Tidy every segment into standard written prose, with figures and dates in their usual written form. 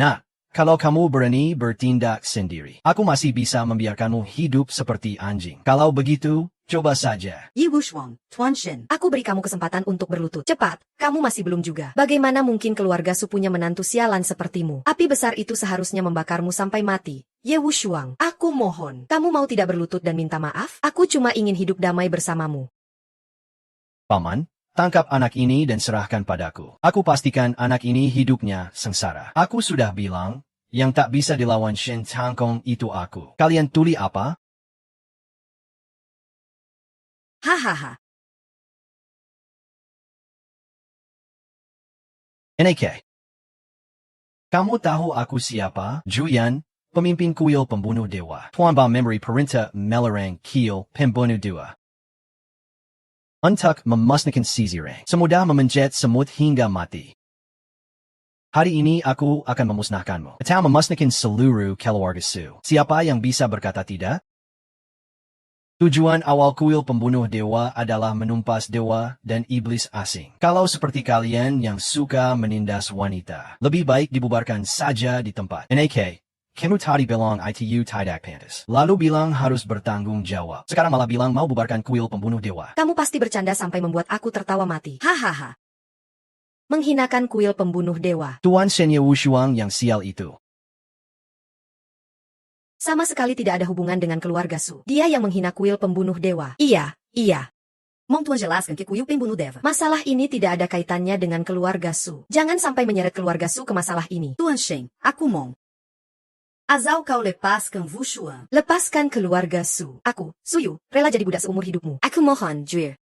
Nah, kalau kamu berani bertindak sendiri, aku masih bisa membiarkanmu hidup seperti anjing. Kalau begitu, coba saja. Yi Wushuang, Tuan Shen. Aku beri kamu kesempatan untuk berlutut. Cepat, kamu masih belum juga. Bagaimana mungkin keluarga Su punya menantu sialan sepertimu? Api besar itu seharusnya membakarmu sampai mati. Ye Wushuang, aku mohon. Kamu mau tidak berlutut dan minta maaf? Aku cuma ingin hidup damai bersamamu. Paman, tangkap anak ini dan serahkan padaku. Aku pastikan anak ini hidupnya sengsara. Aku sudah bilang, yang tak bisa dilawan Shen Tangkong itu aku. Kalian tuli apa? Hahaha. NK. Kamu tahu aku siapa? Juyan, pemimpin kuil pembunuh dewa. Tuan Ba Memory Perintah Melarang Kiel Pembunuh Dewa. Untuk memusnahkan Sizirang. Semudah memencet semut hingga mati. Hari ini aku akan memusnahkanmu. Atau memusnahkan seluruh keluarga Su. Siapa yang bisa berkata tidak? Tujuan awal kuil pembunuh dewa adalah menumpas dewa dan iblis asing. Kalau seperti kalian yang suka menindas wanita, lebih baik dibubarkan saja di tempat. NAK, kamu tadi bilang itu tidak pantas. Lalu bilang harus bertanggung jawab. Sekarang malah bilang mau bubarkan kuil pembunuh dewa. Kamu pasti bercanda sampai membuat aku tertawa mati. Hahaha. Menghinakan kuil pembunuh dewa. Tuan Shen Ye Wushuang yang sial itu. Sama sekali tidak ada hubungan dengan keluarga Su. Dia yang menghina kuil pembunuh dewa. Iya. Mong Tuan jelaskan ke kuil pembunuh dewa. Masalah ini tidak ada kaitannya dengan keluarga Su. Jangan sampai menyeret keluarga Su ke masalah ini. Tuan Shen, aku Mong. Azal kau lepaskan Wushuang. Lepaskan keluarga Su. Aku, Suyu, rela jadi budak seumur hidupmu. Aku mohon, Juir.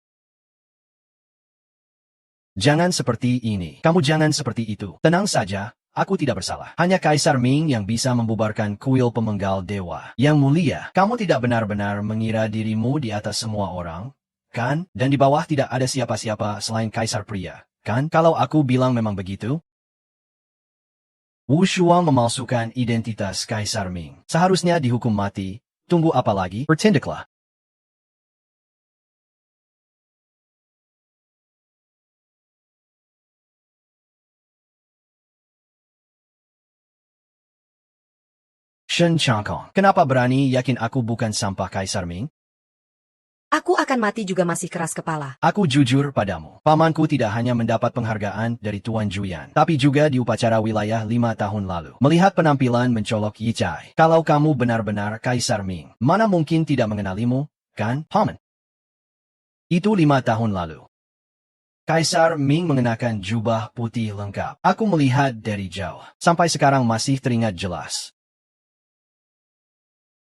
Jangan seperti ini. Kamu jangan seperti itu. Tenang saja. Aku tidak bersalah. Hanya Kaisar Ming yang bisa membubarkan kuil pemenggal dewa. Yang mulia, kamu tidak benar-benar mengira dirimu di atas semua orang, kan? Dan di bawah tidak ada siapa-siapa selain Kaisar pria, kan? Kalau aku bilang memang begitu? Wushuang memalsukan identitas Kaisar Ming. Seharusnya dihukum mati. Tunggu apa lagi? Bertindaklah. Shen Changkong, kenapa berani yakin aku bukan sampah Kaisar Ming? Aku akan mati juga masih keras kepala. Aku jujur padamu, pamanku tidak hanya mendapat penghargaan dari Tuan Juyan, tapi juga di upacara wilayah 5 tahun lalu. Melihat penampilan mencolok Yi Chai, kalau kamu benar-benar Kaisar Ming, mana mungkin tidak mengenalimu, kan, Paman? Itu 5 tahun lalu. Kaisar Ming mengenakan jubah putih lengkap. Aku melihat dari jauh, sampai sekarang masih teringat jelas.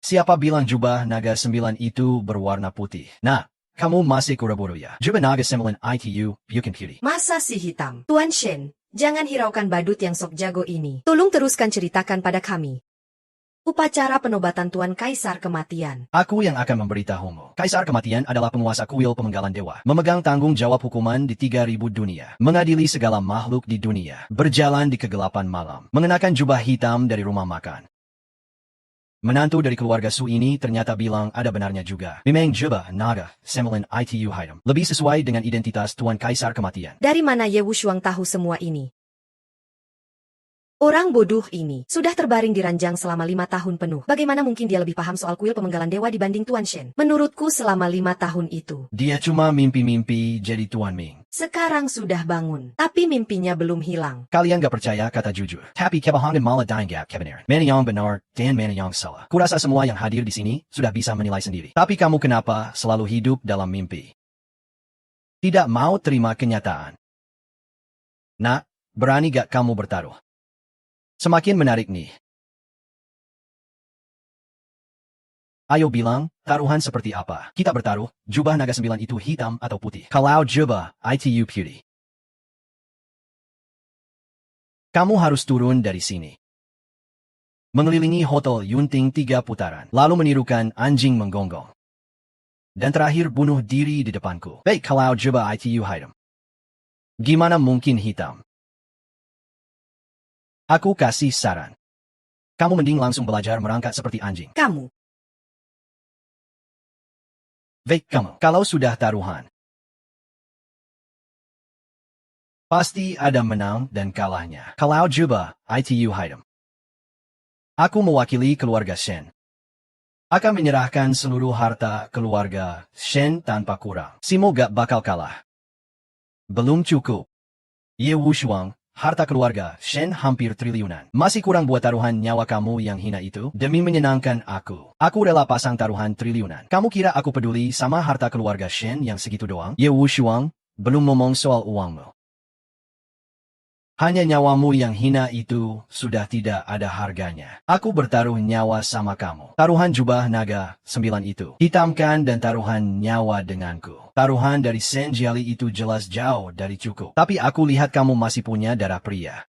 Siapa bilang jubah naga 9 itu berwarna putih? Nah, kamu masih kura-buru ya. Jubah naga 9 itu bukan putih. Masa si hitam? Tuan Shen, jangan hiraukan badut yang sok jago ini. Tolong teruskan ceritakan pada kami. Upacara penobatan Tuan Kaisar Kematian. Aku yang akan memberitahumu. Kaisar Kematian adalah penguasa kuil pemenggalan dewa. Memegang tanggung jawab hukuman di 3000 dunia. Mengadili segala makhluk di dunia. Berjalan di kegelapan malam. Mengenakan jubah hitam dari rumah makan. Menantu dari keluarga Su ini ternyata bilang ada benarnya juga. Memang jubah naga 9 itu hitam. Lebih sesuai dengan identitas Tuan Kaisar Kematian. Dari mana Ye Wushuang tahu semua ini? Orang bodoh ini sudah terbaring di ranjang selama 5 tahun penuh. Bagaimana mungkin dia lebih paham soal kuil pemenggalan dewa dibanding Tuan Shen? Menurutku selama 5 tahun itu, Dia cuma mimpi-mimpi jadi Tuan Ming. sekarang sudah bangun. Tapi mimpinya belum hilang. Kalian gak percaya kata jujur. Tapi kebohongan malah dianggap kebenaran. Mana yang benar dan mana yang salah. Kurasa semua yang hadir di sini sudah bisa menilai sendiri. Tapi kamu kenapa selalu hidup dalam mimpi? Tidak mau terima kenyataan. Nak, berani gak kamu bertaruh? Semakin menarik nih. Ayo bilang, taruhan seperti apa? Kita bertaruh, jubah naga 9 itu hitam atau putih. Kalau jubah itu putih, kamu harus turun dari sini. Mengelilingi Hotel Yunting 3 putaran, lalu menirukan anjing menggonggong. Dan terakhir bunuh diri di depanku. Baik kalau jubah itu hitam. Gimana mungkin hitam? Aku kasih saran. Kamu mending langsung belajar merangkak seperti anjing. Kamu. Baik kamu, kalau sudah taruhan, pasti ada menang dan kalahnya. Kalau jubah itu hitam, Aku mewakili keluarga Shen. Akan menyerahkan seluruh harta keluarga Shen tanpa kurang. Simo gak bakal kalah. Belum cukup. Ye Wushuang, harta keluarga Shen hampir triliunan. Masih kurang buat taruhan nyawa kamu yang hina itu? Demi menyenangkan aku rela pasang taruhan triliunan. Kamu kira aku peduli sama harta keluarga Shen yang segitu doang? Ye Wushuang, belum ngomong soal uangmu. Hanya nyawamu yang hina itu sudah tidak ada harganya. Aku bertaruh nyawa sama kamu. Taruhan jubah naga 9 itu. Hitamkan dan taruhan nyawa denganku. Taruhan dari Senjali itu jelas jauh dari cukup. Tapi aku lihat kamu masih punya darah pria.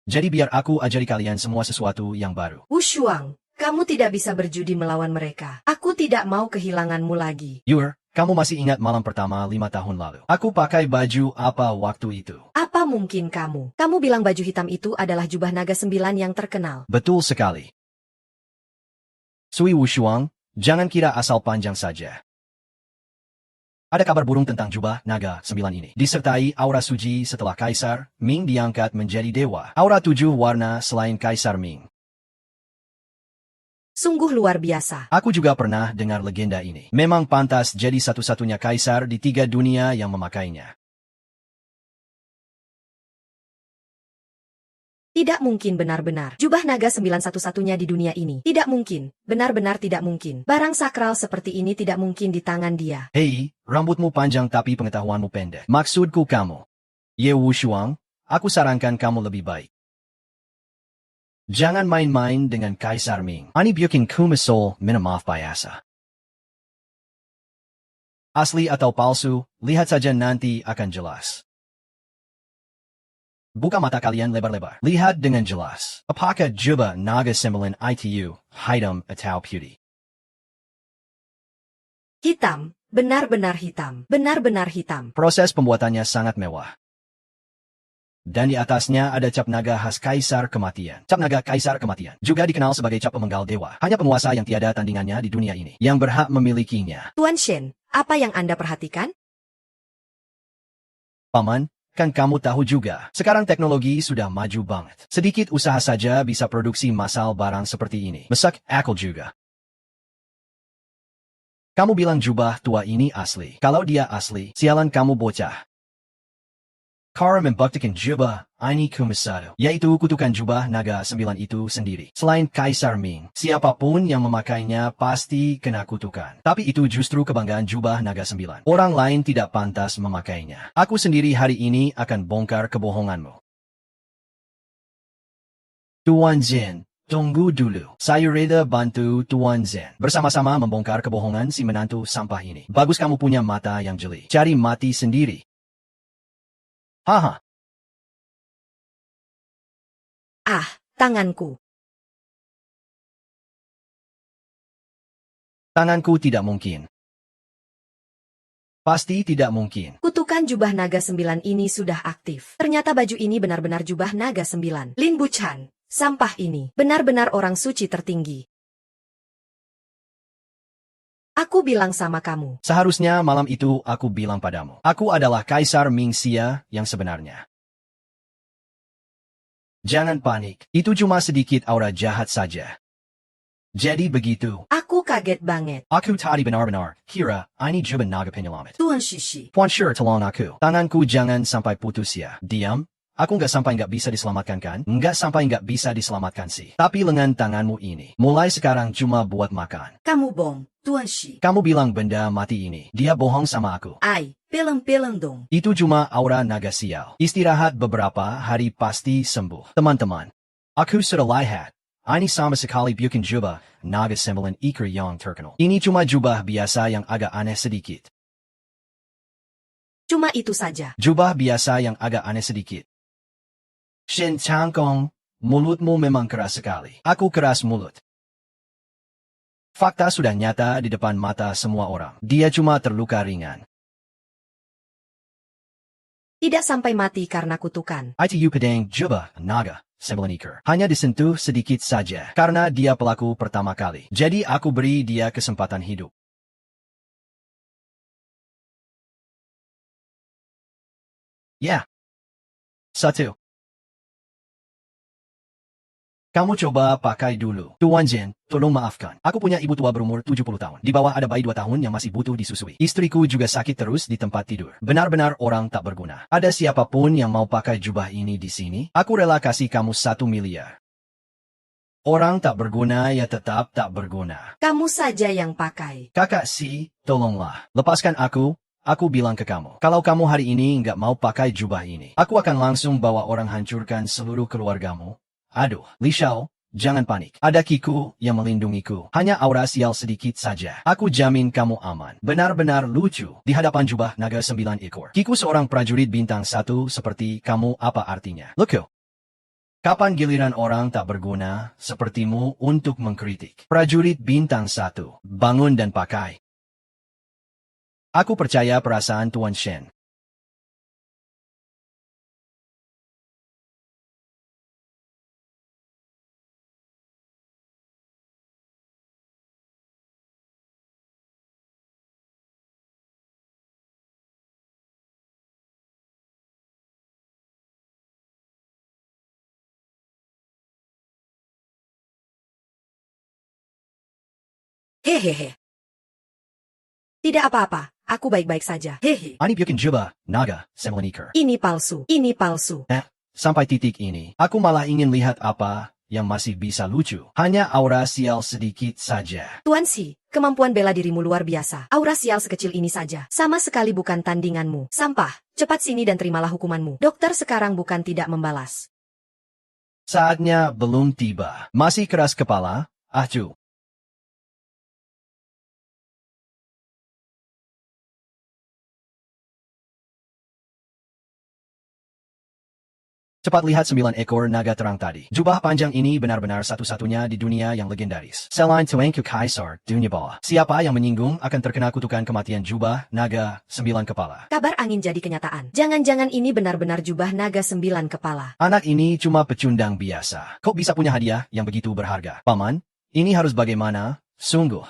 Jadi biar aku ajari kalian semua sesuatu yang baru. Wushuang, kamu tidak bisa berjudi melawan mereka. Aku tidak mau kehilanganmu lagi. Yuer, kamu masih ingat malam pertama 5 tahun lalu? Aku pakai baju apa waktu itu? Apa mungkin kamu? Kamu bilang baju hitam itu adalah jubah naga 9 yang terkenal. Betul sekali. Sui Wushuang, jangan kira asal panjang saja. Ada kabar burung tentang jubah naga 9 ini. Disertai aura suci setelah Kaisar Ming diangkat menjadi dewa. Aura 7 warna selain Kaisar Ming. Sungguh luar biasa. Aku juga pernah dengar legenda ini. Memang pantas jadi satu-satunya kaisar di 3 dunia yang memakainya. Tidak mungkin benar-benar. Jubah naga 9 satu-satunya di dunia ini. Tidak mungkin. Benar-benar tidak mungkin. Barang sakral seperti ini tidak mungkin di tangan dia. Hei, rambutmu panjang tapi pengetahuanmu pendek. Maksudku kamu. Ye Wushuang, aku sarankan kamu lebih baik. Jangan main-main dengan Kaisar Ming. Ani bikin kumisol minum maaf biasa. Asli atau palsu, lihat saja nanti akan jelas. Buka mata kalian lebar-lebar. Lihat dengan jelas. Apakah jubah naga 9 itu hitam atau putih? Hitam. Benar-benar hitam. Benar-benar hitam. Proses pembuatannya sangat mewah. Dan di atasnya ada cap naga khas Kaisar Kematian. Cap naga Kaisar Kematian juga dikenal sebagai cap pemenggal dewa. Hanya penguasa yang tiada tandingannya di dunia ini yang berhak memilikinya. Tuan Shen, apa yang Anda perhatikan? Paman, kan kamu tahu juga, sekarang teknologi sudah maju banget. Sedikit usaha saja bisa produksi massal barang seperti ini. Mesak akal juga. Kamu bilang jubah tua ini asli. Kalau dia asli, sialan kamu bocah. Kara membuktikan jubah ini kumisado, yaitu kutukan jubah naga 9 itu sendiri. Selain Kaisar Ming, siapapun yang memakainya pasti kena kutukan. Tapi itu justru kebanggaan jubah naga 9. Orang lain tidak pantas memakainya. Aku sendiri hari ini akan bongkar kebohonganmu. Tuan Zhen, tunggu dulu. Saya reda bantu Tuan Zhen. Bersama-sama membongkar kebohongan si menantu sampah ini. Bagus kamu punya mata yang jeli. Cari mati sendiri. Haha. Ah, tanganku. Tanganku tidak mungkin. Pasti tidak mungkin. Kutukan jubah naga 9 ini sudah aktif. Ternyata baju ini benar-benar jubah naga 9. Lin Buchan, sampah ini benar-benar orang suci tertinggi. Aku bilang sama kamu. Seharusnya malam itu aku bilang padamu. Aku adalah Kaisar Ming Xia yang sebenarnya. Jangan panik, itu cuma sedikit aura jahat saja. Jadi begitu. Aku kaget banget. Aku tadi benar-benar kira ini jubah naga penyelamat. Tuan Shishi. Puan Sure tolong aku. Tanganku jangan sampai putus ya. Diam. Aku nggak sampai nggak bisa diselamatkan kan? Nggak sampai nggak bisa diselamatkan sih. Tapi lengan tanganmu ini, mulai sekarang cuma buat makan. Kamu bong, Tuan Shi. Kamu bilang benda mati ini. Dia bohong sama aku. Ai, peleng-peleng dong. Itu cuma aura naga sial. Istirahat beberapa hari pasti sembuh. Teman-teman, aku sudah lihat. Ini sama sekali bukan jubah naga 9 ikir yang terkenal. Ini cuma jubah biasa yang agak aneh sedikit. Cuma itu saja. Jubah biasa yang agak aneh sedikit. Shen Changkong, mulutmu memang keras sekali. Aku keras mulut. Fakta sudah nyata di depan mata semua orang. Dia cuma terluka ringan. Tidak sampai mati karena kutukan. Itu pedang jubah naga 9 ikir. Hanya disentuh sedikit saja. Karena dia pelaku pertama kali. Jadi aku beri dia kesempatan hidup. Ya. 1. Kamu coba pakai dulu. Tuan Jen, tolong maafkan. Aku punya ibu tua berumur 70 tahun. Di bawah ada bayi 2 tahun yang masih butuh disusui. Istriku juga sakit terus di tempat tidur. Benar-benar orang tak berguna. Ada siapapun yang mau pakai jubah ini di sini? Aku rela kasih kamu 1 miliar. Orang tak berguna ya tetap tak berguna. Kamu saja yang pakai. Kakak Si, tolonglah. Lepaskan aku. Aku bilang ke kamu, kalau kamu hari ini nggak mau pakai jubah ini, aku akan langsung bawa orang hancurkan seluruh keluargamu. Aduh, Li Xiao, jangan panik. Ada Kiku yang melindungiku. Hanya aura sial sedikit saja. Aku jamin kamu aman. Benar-benar lucu. Di hadapan jubah naga 9 ekor. Kiku seorang prajurit bintang 1 seperti kamu apa artinya? Look, kapan giliran orang tak berguna sepertimu untuk mengkritik? Prajurit bintang 1, bangun dan pakai. Aku percaya perasaan Tuan Shen. Hehehe. Tidak apa-apa, aku baik-baik saja. Hehe. Ani bikin jubah, naga, semeliker. Ini palsu, ini palsu. Sampai titik ini, aku malah ingin lihat apa yang masih bisa lucu. Hanya aura sial sedikit saja. Tuan Si, kemampuan bela dirimu luar biasa. Aura sial sekecil ini saja. Sama sekali bukan tandinganmu. Sampah, cepat sini dan terimalah hukumanmu. Dokter sekarang bukan tidak membalas. Saatnya belum tiba. Masih keras kepala, Acu. Cepat lihat 9 ekor naga terang tadi. Jubah panjang ini benar-benar satu-satunya di dunia yang legendaris. Selain Tuanku Kaisar, dunia bawah. Siapa yang menyinggung akan terkena kutukan kematian jubah naga 9 kepala. Kabar angin jadi kenyataan. Jangan-jangan ini benar-benar jubah naga 9 kepala. Anak ini cuma pecundang biasa. Kok bisa punya hadiah yang begitu berharga? Paman, ini harus bagaimana? Sungguh.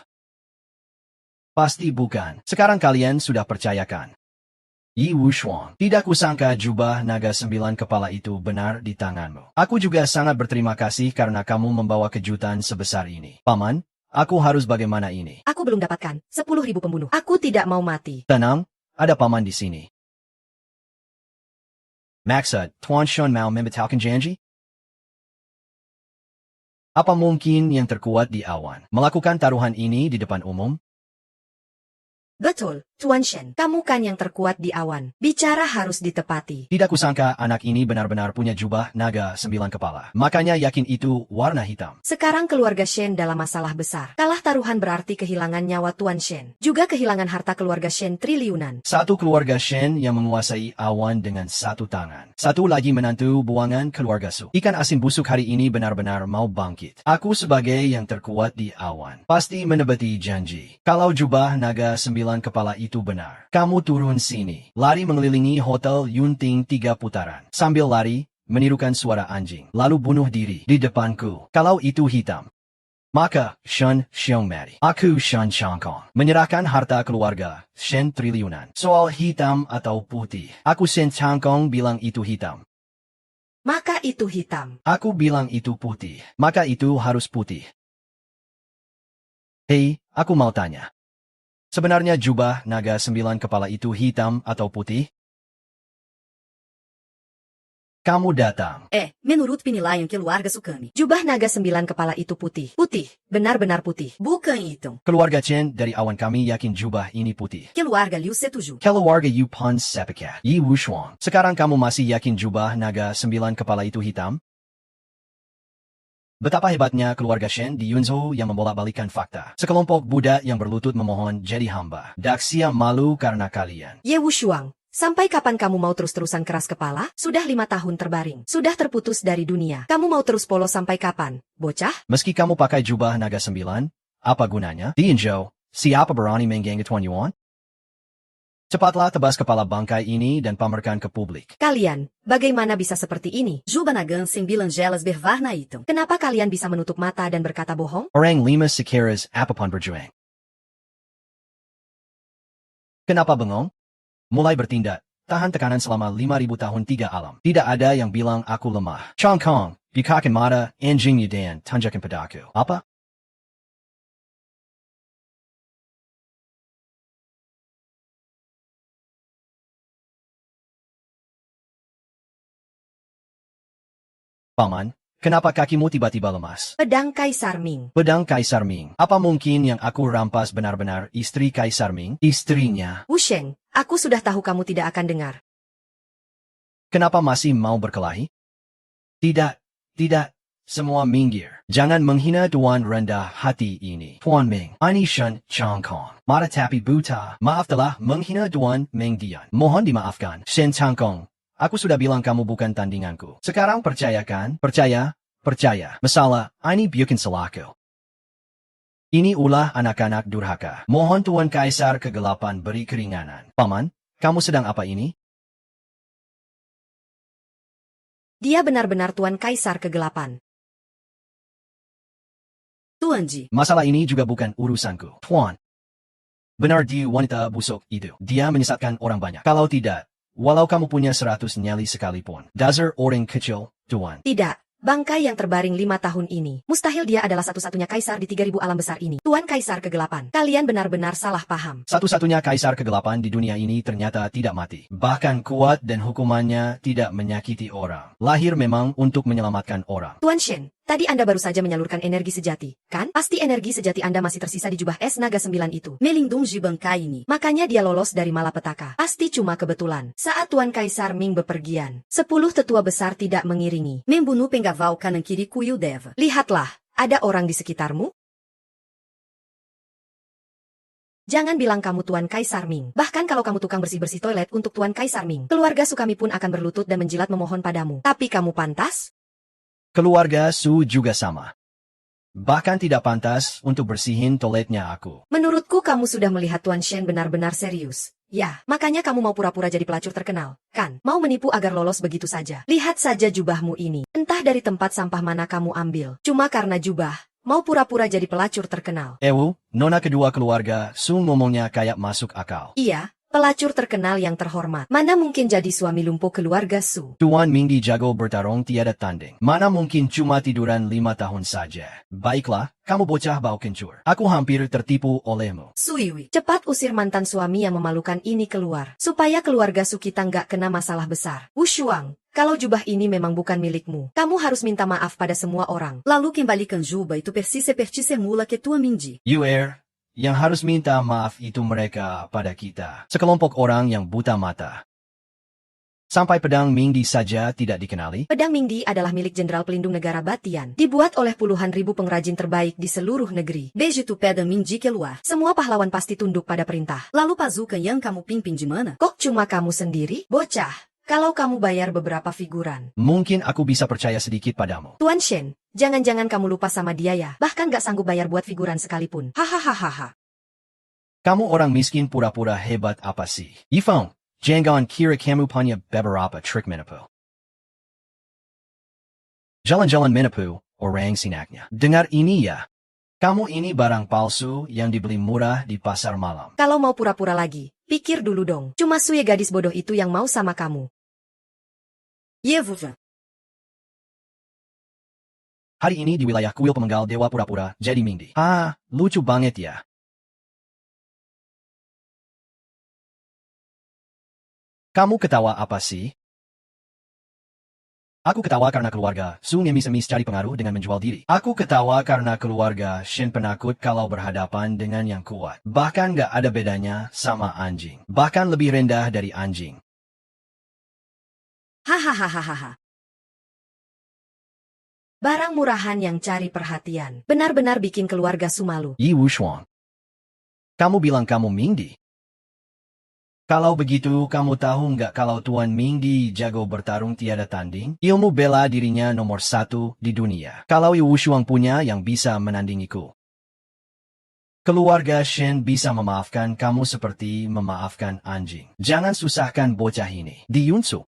Pasti bukan. Sekarang kalian sudah percayakan. Yi Wushuang, tidak kusangka jubah naga 9 kepala itu benar di tanganmu. Aku juga sangat berterima kasih karena kamu membawa kejutan sebesar ini. Paman, aku harus bagaimana ini? Aku belum dapatkan 10.000 pembunuh. Aku tidak mau mati. Tenang, ada paman di sini. Maksud, Tuan Shun mau membatalkan janji? Apa mungkin yang terkuat di awan melakukan taruhan ini di depan umum? Betul, Tuan Shen. Kamu kan yang terkuat di awan. Bicara harus ditepati. Tidak kusangka anak ini benar-benar punya jubah naga 9 kepala. Makanya yakin itu warna hitam. Sekarang keluarga Shen dalam masalah besar. Kalah taruhan berarti kehilangan nyawa Tuan Shen. Juga kehilangan harta keluarga Shen triliunan. Satu keluarga Shen yang menguasai awan dengan satu tangan. Satu lagi menantu buangan keluarga Su. Ikan asin busuk hari ini benar-benar mau bangkit. Aku sebagai yang terkuat di awan pasti menepati janji. Kalau jubah naga 9 kepala itu benar, kamu turun sini. Lari mengelilingi Hotel Yunting 3 putaran. Sambil lari, menirukan suara anjing. Lalu bunuh diri di depanku. Kalau itu hitam, maka Shen Xiongmati. Aku Shen Changkong. Menyerahkan harta keluarga Shen triliunan. Soal hitam atau putih, aku Shen Changkong bilang itu hitam. Maka itu hitam. Aku bilang itu putih. Maka itu harus putih. Hei, aku mau tanya. Sebenarnya jubah naga 9 kepala itu hitam atau putih? Kamu datang. Menurut penilaian keluarga Sukami, jubah naga 9 kepala itu putih. Putih, benar-benar putih. Bukan hitam. Keluarga Chen dari awan kami yakin jubah ini putih. Keluarga Liu setuju. Keluarga Yu Pan Sepakat. Yi Wushuang. Sekarang kamu masih yakin jubah naga 9 kepala itu hitam? Betapa hebatnya keluarga Shen di Yunzhou yang membolak-balikan fakta. Sekelompok budak yang berlutut memohon jadi hamba. Daxia malu karena kalian. Ye Wushuang, sampai kapan kamu mau terus-terusan keras kepala? Sudah 5 tahun terbaring. Sudah terputus dari dunia. Kamu mau terus polos sampai kapan, bocah? Meski kamu pakai jubah naga 9, apa gunanya? Di Yunzhou, siapa berani mengganggu Tuan Yuan? Cepatlah tebas kepala bangkai ini dan pamerkan ke publik. Kalian, bagaimana bisa seperti ini? Jubanagan sembilan jelas berwarna hitam. Kenapa kalian bisa menutup mata dan berkata bohong? Orang 5 sekeras apapun berjuang. Kenapa bengong? Mulai bertindak. Tahan tekanan selama 5.000 tahun 3 alam. Tidak ada yang bilang aku lemah. Chong Kong, Bukakan mata, anjing dan tunjukkan padaku. Apa? Paman, kenapa kakimu tiba-tiba lemas? Pedang Kaisar Ming. Pedang Kaisar Ming. Apa mungkin yang aku rampas benar-benar istri Kaisar Ming? Istrinya. Wu Sheng, aku sudah tahu kamu tidak akan dengar. Kenapa masih mau berkelahi? Tidak, tidak. Semua minggir. Jangan menghina Tuan rendah hati ini. Tuan Ming, ini Shen Chong Kong. Mata tapi buta. Maaf telah menghina Tuan Ming Dian. Mohon dimaafkan. Shen Chong Kong. Aku sudah bilang kamu bukan tandinganku. Sekarang percayakan? Percaya. Masalah, ini bukan salahku. Ini ulah anak-anak durhaka. Mohon Tuan Kaisar kegelapan beri keringanan. Paman, kamu sedang apa ini? Dia benar-benar Tuan Kaisar kegelapan. Tuan Ji. Masalah ini juga bukan urusanku. Tuan. Benar di wanita busuk itu. Dia menyesatkan orang banyak. Kalau tidak, walau kamu punya 100 nyali sekalipun. Dasar orang kecil, Tuan. Tidak. Bangkai yang terbaring 5 tahun ini. Mustahil dia adalah satu-satunya kaisar di 3000 alam besar ini. Tuan Kaisar kegelapan. Kalian benar-benar salah paham. Satu-satunya kaisar kegelapan di dunia ini ternyata tidak mati. Bahkan kuat dan hukumannya tidak menyakiti orang. Lahir memang untuk menyelamatkan orang. Tuan Shen, tadi Anda baru saja menyalurkan energi sejati, kan? Pasti energi sejati Anda masih tersisa di jubah es naga 9 itu. Melindung Ji bangkai ini. Makanya dia lolos dari malapetaka. Pasti cuma kebetulan. Saat Tuan Kaisar Ming bepergian, 10 tetua besar tidak mengiringi. Membunuh penggawał kanan kiri Kuil Deva. Lihatlah, ada orang di sekitarmu? Jangan bilang kamu Tuan Kaisar Ming. Bahkan kalau kamu tukang bersih-bersih toilet untuk Tuan Kaisar Ming, keluarga Sukami pun akan berlutut dan menjilat memohon padamu. Tapi kamu pantas? Keluarga Su juga sama. Bahkan tidak pantas untuk bersihin toiletnya aku. Menurutku kamu sudah melihat Tuan Shen benar-benar serius. Ya, makanya kamu mau pura-pura jadi pelacur terkenal, kan? Mau menipu agar lolos begitu saja. Lihat saja jubahmu ini. Entah dari tempat sampah mana kamu ambil. Cuma karena jubah, mau pura-pura jadi pelacur terkenal. Ewu, nona kedua keluarga Su ngomongnya kayak masuk akal. Iya, pelacur terkenal yang terhormat. Mana mungkin jadi suami lumpuh keluarga Su? Tuan Mingdi jago bertarung tiada tanding. Mana mungkin cuma tiduran 5 tahun saja. Baiklah, kamu bocah bau kencur. Aku hampir tertipu olehmu. Suiwi, cepat usir mantan suami yang memalukan ini keluar. Supaya keluarga Su kita nggak kena masalah besar. Wu Shuang, kalau jubah ini memang bukan milikmu, kamu harus minta maaf pada semua orang. Lalu kembalikan jubah itu persis seperti semula ke Tuan Mingji. Yang harus minta maaf itu mereka pada kita. Sekelompok orang yang buta mata. Sampai pedang Mingdi saja tidak dikenali. Pedang Mingdi adalah milik Jenderal Pelindung Negara Batian. Dibuat oleh puluhan ribu pengrajin terbaik di seluruh negeri. Begitu pedang Mingdi keluar, semua pahlawan pasti tunduk pada perintah. Lalu pazuka yang kamu pimpin di mana? Kok cuma kamu sendiri? Bocah, kalau kamu bayar beberapa figuran, Mungkin aku bisa percaya sedikit padamu. Tuan Shen, jangan-jangan kamu lupa sama dia ya? Bahkan gak sanggup bayar buat figuran sekalipun. Hahaha. Kamu orang miskin pura-pura hebat apa sih? Yifong, jangan kira kamu punya beberapa trik menipu. Jalan-jalan menipu, orang sinaknya. Dengar ini ya. Kamu ini barang palsu yang dibeli murah di pasar malam. Kalau mau pura-pura lagi, pikir dulu dong. Cuma Suye gadis bodoh itu yang mau sama kamu. Yevuva. Hari ini di wilayah kuil pemenggal Dewa Pura-Pura jadi Mingdi. Lucu banget ya. Kamu ketawa apa sih? Aku ketawa karena keluarga Su ngemis-ngemis cari pengaruh dengan menjual diri. Aku ketawa karena keluarga Shen penakut kalau berhadapan dengan yang kuat. Bahkan gak ada bedanya sama anjing. Bahkan lebih rendah dari anjing. Hahaha. Barang murahan yang cari perhatian. Benar-benar bikin keluarga Su malu. Yi Wushuang. Kamu bilang kamu Mingdi? Kalau begitu, kamu tahu nggak kalau Tuan Mingdi jago bertarung tiada tanding? Ilmu bela dirinya nomor 1 di dunia. Kalau Yi Wushuang punya yang bisa menandingiku. Keluarga Shen bisa memaafkan kamu seperti memaafkan anjing. Jangan susahkan bocah ini. Di Yunsu.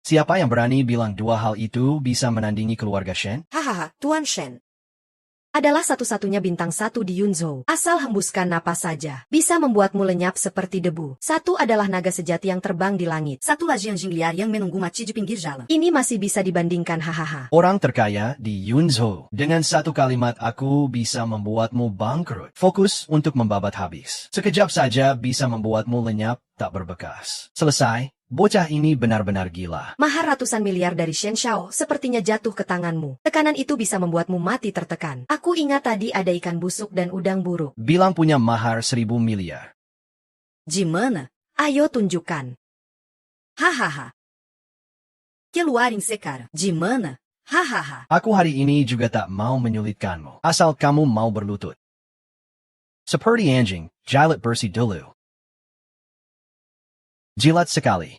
Siapa yang berani bilang dua hal itu bisa menandingi keluarga Shen? Hahaha, Tuan Shen. adalah satu-satunya bintang satu di Yunzhou. Asal hembuskan napas saja, bisa membuatmu lenyap seperti debu. Satu adalah naga sejati yang terbang di langit. Satu lagi anjing liar yang menunggu mati di pinggir jalan. Ini masih bisa dibandingkan hahaha. Orang terkaya di Yunzhou. Dengan satu kalimat aku bisa membuatmu bangkrut. Fokus untuk membabat habis. Sekejap saja bisa membuatmu lenyap, tak berbekas. Selesai. Bocah ini benar-benar gila. Mahar ratusan miliar dari Shen Shao sepertinya jatuh ke tanganmu. Tekanan itu bisa membuatmu mati tertekan. Aku ingat tadi ada ikan busuk dan udang buruk. Bilang punya mahar 1.000 miliar. Gimana? Ayo tunjukkan. Hahaha. Keluarin sekarang. Gimana? Hahaha. Aku hari ini juga tak mau menyulitkanmu. Asal kamu mau berlutut. Seperti anjing, jilat bersih dulu. Jilat sekali.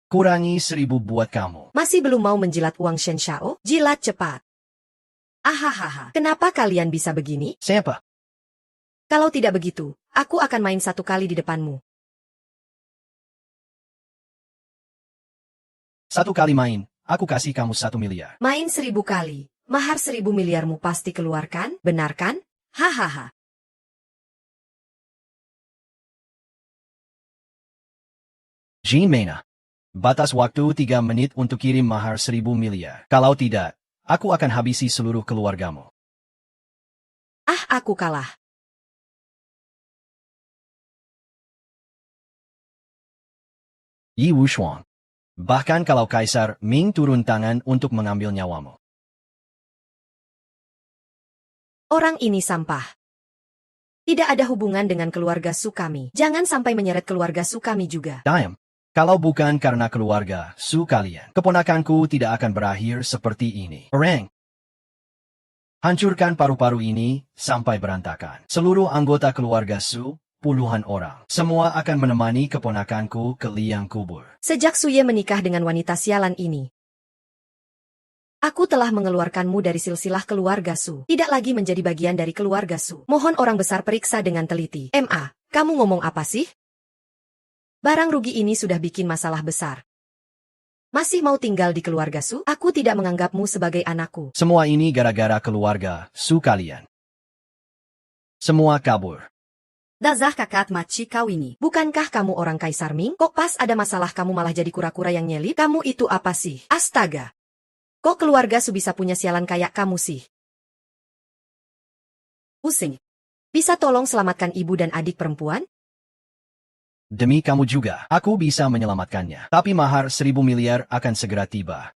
Kurangi 1.000 buat kamu. Masih belum mau menjilat uang Shen Shao? Jilat cepat. Ahahaha. Kenapa kalian bisa begini? Siapa? Kalau tidak begitu, aku akan main satu kali di depanmu. Satu kali main, aku kasih kamu 1 miliar. Main 1.000 kali. Mahar 1.000 miliarmu pasti keluarkan, benar kan? Hahaha. Jean Mena. Batas waktu 3 menit untuk kirim mahar 1.000 miliar. Kalau tidak, aku akan habisi seluruh keluargamu. Aku kalah. Yi Wushuang. Bahkan kalau Kaisar Ming turun tangan untuk mengambil nyawamu. Orang ini sampah. Tidak ada hubungan dengan keluarga Su kami. Jangan sampai menyeret keluarga Su kami juga. Diam. Kalau bukan karena keluarga Su kalian, keponakanku tidak akan berakhir seperti ini. Orang. Hancurkan paru-paru ini sampai berantakan. Seluruh anggota keluarga Su, puluhan orang, semua akan menemani keponakanku ke liang kubur. Sejak Suye menikah dengan wanita sialan ini, aku telah mengeluarkanmu dari silsilah keluarga Su. Tidak lagi menjadi bagian dari keluarga Su. Mohon orang besar periksa dengan teliti. Ma, kamu ngomong apa sih? Barang rugi ini sudah bikin masalah besar. Masih mau tinggal di keluarga Su? Aku tidak menganggapmu sebagai anakku. Semua ini gara-gara keluarga Su kalian. Semua kabur. Dazah kakak maci kau ini. Bukankah kamu orang Kaisar Ming? Kok pas ada masalah kamu malah jadi kura-kura yang nyelip? Kamu itu apa sih? Astaga. Kok keluarga Su bisa punya sialan kayak kamu sih? Pusing. Bisa tolong selamatkan ibu dan adik perempuan? Demi kamu juga, aku bisa menyelamatkannya. Tapi mahar 1.000 miliar akan segera tiba.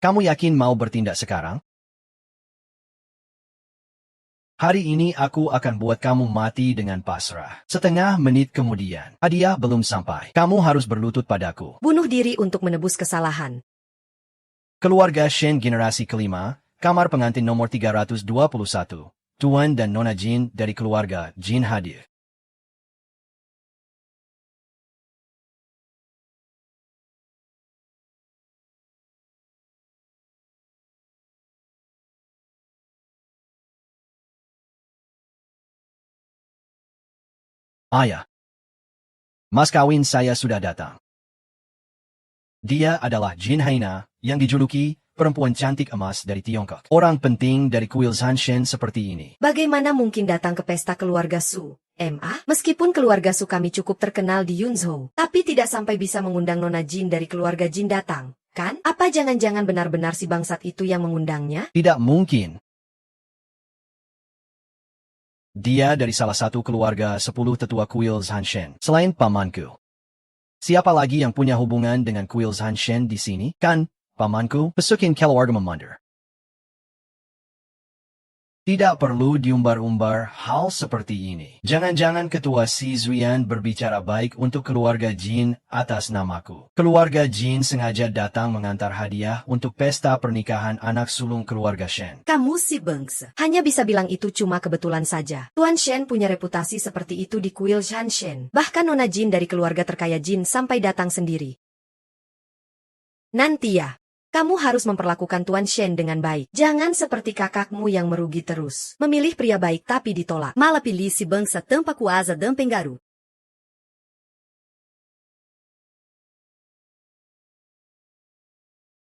Kamu yakin mau bertindak sekarang? Hari ini aku akan buat kamu mati dengan pasrah. Setengah menit kemudian, hadiah belum sampai. Kamu harus berlutut padaku. Bunuh diri untuk menebus kesalahan. Keluarga Shen generasi kelima, kamar pengantin nomor 321, Tuan dan Nona Jin dari keluarga Jin hadir. Ayah. Mas kawin saya sudah datang. Dia adalah Jin Haina, yang dijuluki perempuan cantik emas dari Tiongkok. Orang penting dari kuil Zanshen seperti ini. Bagaimana mungkin datang ke pesta keluarga Su? Ma, meskipun keluarga Su kami cukup terkenal di Yunzhou, tapi tidak sampai bisa mengundang Nona Jin dari keluarga Jin datang, kan? Apa jangan-jangan benar-benar si bangsat itu yang mengundangnya? Tidak mungkin. Dia dari salah satu keluarga 10 tetua kuil Zanshen, selain pamanku. Siapa lagi yang punya hubungan dengan kuil Zanshen di sini? Kan, pamanku, pesukin keluarga memandar. Tidak perlu diumbar-umbar hal seperti ini. Jangan-jangan ketua Si Zuian berbicara baik untuk keluarga Jin atas namaku. Keluarga Jin sengaja datang mengantar hadiah untuk pesta pernikahan anak sulung keluarga Shen. Kamu si bangsa. Hanya bisa bilang itu cuma kebetulan saja. Tuan Shen punya reputasi seperti itu di kuil Zanshen. Bahkan Nona Jin dari keluarga terkaya Jin sampai datang sendiri. Nanti ya. Kamu harus memperlakukan Tuan Shen dengan baik. Jangan seperti kakakmu yang merugi terus. Memilih pria baik tapi ditolak. Malah pilih si bangsa tanpa kuasa dan penggaru.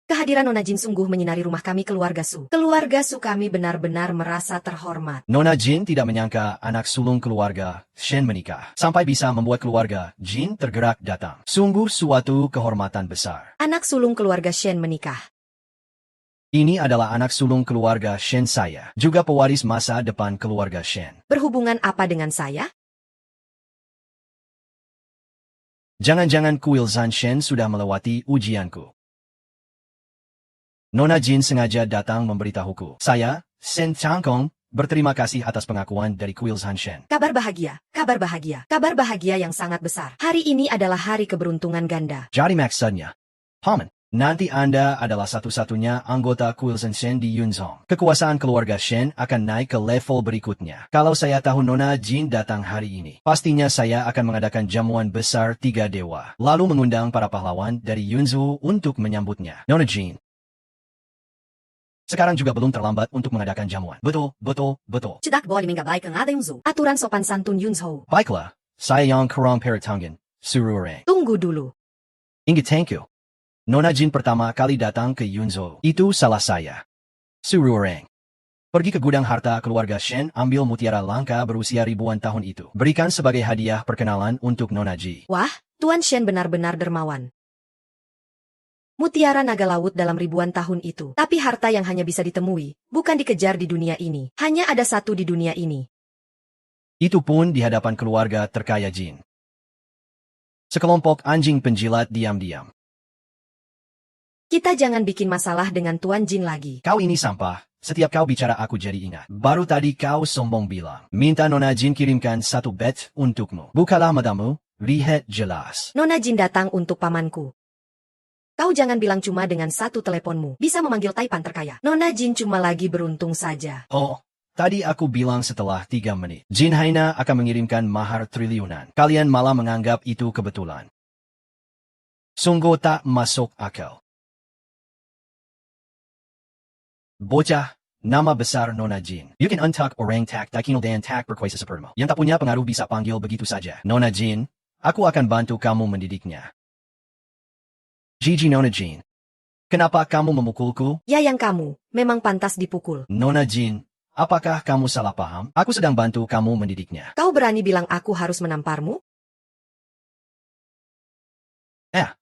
Kehadiran Nona Jin sungguh menyinari rumah kami keluarga Su. Keluarga Su kami benar-benar merasa terhormat. Nona Jin tidak menyangka anak sulung keluarga Shen menikah. Sampai bisa membuat keluarga Jin tergerak datang. Sungguh suatu kehormatan besar. Anak sulung keluarga Shen menikah. Ini adalah anak sulung keluarga Shen saya. Juga pewaris masa depan keluarga Shen. Berhubungan apa dengan saya? Jangan-jangan kuil Zhan Shen sudah melewati ujianku. Nona Jin sengaja datang memberitahuku. Saya, Shen Changkong, berterima kasih atas pengakuan dari kuil Zhan Shen. Kabar bahagia, kabar bahagia, kabar bahagia yang sangat besar. Hari ini adalah hari keberuntungan ganda. Jadi maksudnya, Paman, nanti Anda adalah satu-satunya anggota kuil Zhan Shen di Yunzhong. Kekuasaan keluarga Shen akan naik ke level berikutnya. Kalau saya tahu Nona Jin datang hari ini, pastinya saya akan mengadakan jamuan besar 3 dewa, lalu mengundang para pahlawan dari Yunzhou untuk menyambutnya. Nona Jin, sekarang juga belum terlambat untuk mengadakan jamuan. Betul, betul, betul. Cedak boleh mengabaikan ada Yunzhou. Aturan sopan santun Yunzhou. Baiklah, saya yang kurang perhitungan, Surureng. Tunggu dulu. Ingat thank you. Nona Jin pertama kali datang ke Yunzhou. Itu salah saya. Surureng. Pergi ke gudang harta keluarga Shen, ambil mutiara langka berusia ribuan tahun itu. Berikan sebagai hadiah perkenalan untuk Nona Ji. Wah, Tuan Shen benar-benar dermawan. Mutiara naga laut dalam ribuan tahun itu. Tapi harta yang hanya bisa ditemui, bukan dikejar di dunia ini. Hanya ada satu di dunia ini. Itu pun di hadapan keluarga terkaya Jin. Sekelompok anjing penjilat diam-diam. Kita jangan bikin masalah dengan Tuan Jin lagi. Kau ini sampah. Setiap kau bicara aku jadi ingat. Baru tadi kau sombong bilang. Minta Nona Jin kirimkan 1 bet untukmu. Bukalah matamu, lihat jelas. Nona Jin datang untuk pamanku. Kau jangan bilang cuma dengan 1 teleponmu bisa memanggil Taipan terkaya. Nona Jin cuma lagi beruntung saja. Oh, tadi aku bilang setelah 3 menit. Jin Haina akan mengirimkan mahar triliunan. Kalian malah menganggap itu kebetulan. Sungguh tak masuk akal. Bocah, nama besar Nona Jin. You can untuck orang tak dakinal dan tak berkuasa sepertimu. Yang tak punya pengaruh bisa panggil begitu saja. Nona Jin, aku akan bantu kamu mendidiknya. Gigi Nona Jin. Kenapa kamu memukulku? Ya yang kamu, memang pantas dipukul. Nona Jin, apakah kamu salah paham? Aku sedang bantu kamu mendidiknya. Kau berani bilang aku harus menamparmu?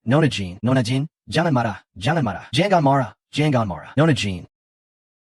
Nona Jin, jangan marah, jangan marah. Jangan marah, jangan marah. Nona Jin.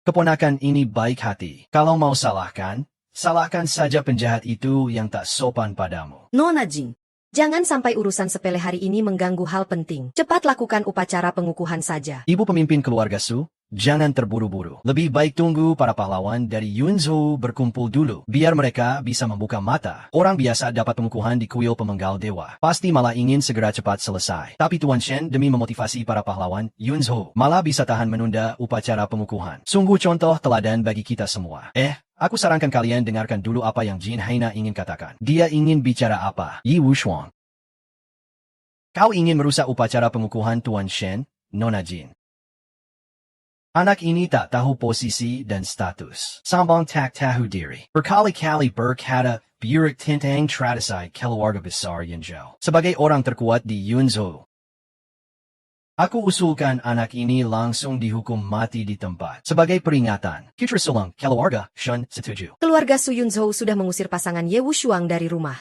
Keponakan ini baik hati. Kalau mau salahkan, salahkan saja penjahat itu yang tak sopan padamu. Nona Jin. Jangan sampai urusan sepele hari ini mengganggu hal penting. Cepat lakukan upacara pengukuhan saja. Ibu pemimpin keluarga Su, jangan terburu-buru. Lebih baik tunggu para pahlawan dari Yunzhou berkumpul dulu. Biar mereka bisa membuka mata. Orang biasa dapat pengukuhan di kuil pemenggal dewa. Pasti malah ingin segera cepat selesai. Tapi Tuan Shen demi memotivasi para pahlawan Yunzhou malah bisa tahan menunda upacara pengukuhan. Sungguh contoh teladan bagi kita semua. Aku sarankan kalian dengarkan dulu apa yang Jin Haina ingin katakan. Dia ingin bicara apa? Yi Wushuang. Kau ingin merusak upacara pengukuhan Tuan Shen, Nona Jin. Anak ini tak tahu posisi dan status. Sambang tak tahu diri. Berkali-kali berkata, buruk tentang tradisi keluarga besar Yunzhou. Sebagai orang terkuat di Yunzhou, aku usulkan anak ini langsung dihukum mati di tempat. Sebagai peringatan, Putra Sulung, keluarga, Shen, setuju. Keluarga Su Yunzhou sudah mengusir pasangan Ye Wushuang dari rumah.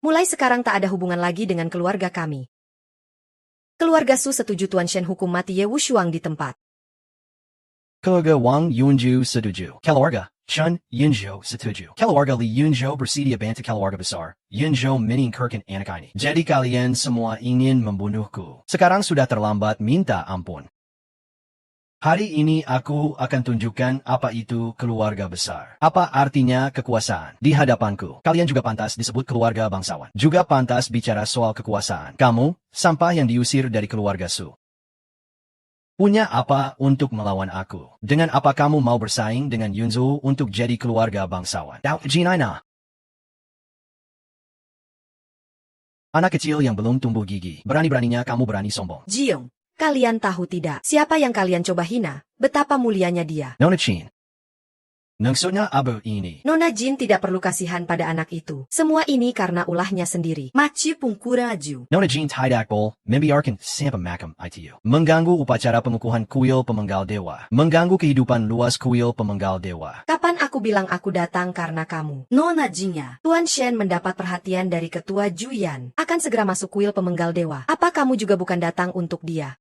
Mulai sekarang tak ada hubungan lagi dengan keluarga kami. Keluarga Su setuju Tuan Shen hukum mati Ye Wushuang di tempat. Keluarga Wang Yunju setuju. Keluarga Shen Yunzhou setuju. Keluarga Li Yunzhou bersedia bantu keluarga besar Yunzhou meningkirkan anak ini. Jadi kalian semua ingin membunuhku. Sekarang sudah terlambat minta ampun. Hari ini aku akan tunjukkan apa itu keluarga besar. Apa artinya kekuasaan di hadapanku. Kalian juga pantas disebut keluarga bangsawan. Juga pantas bicara soal kekuasaan. Kamu, sampah yang diusir dari keluarga Su. Punya apa untuk melawan aku? Dengan apa kamu mau bersaing dengan Yunzhou untuk jadi keluarga bangsawan? Jinaina. Anak kecil yang belum tumbuh gigi. Berani-beraninya kamu berani sombong. Jiong, kalian tahu tidak siapa yang kalian coba hina? Betapa mulianya dia. Nona Jin. Nangsuna abo ini. Nona Jin tidak perlu kasihan pada anak itu. Semua ini karena ulahnya sendiri. Maci pungkura aju. Nona Jean tidak bol, membiarkan sampai makam itu. Mengganggu upacara pengukuhan kuil pemenggal dewa. Mengganggu kehidupan luas kuil pemenggal dewa. Kapan aku bilang aku datang karena kamu? Nona Jinnya. Tuan Shen mendapat perhatian dari ketua Juyan. Akan segera masuk kuil pemenggal dewa. Apa kamu juga bukan datang untuk dia?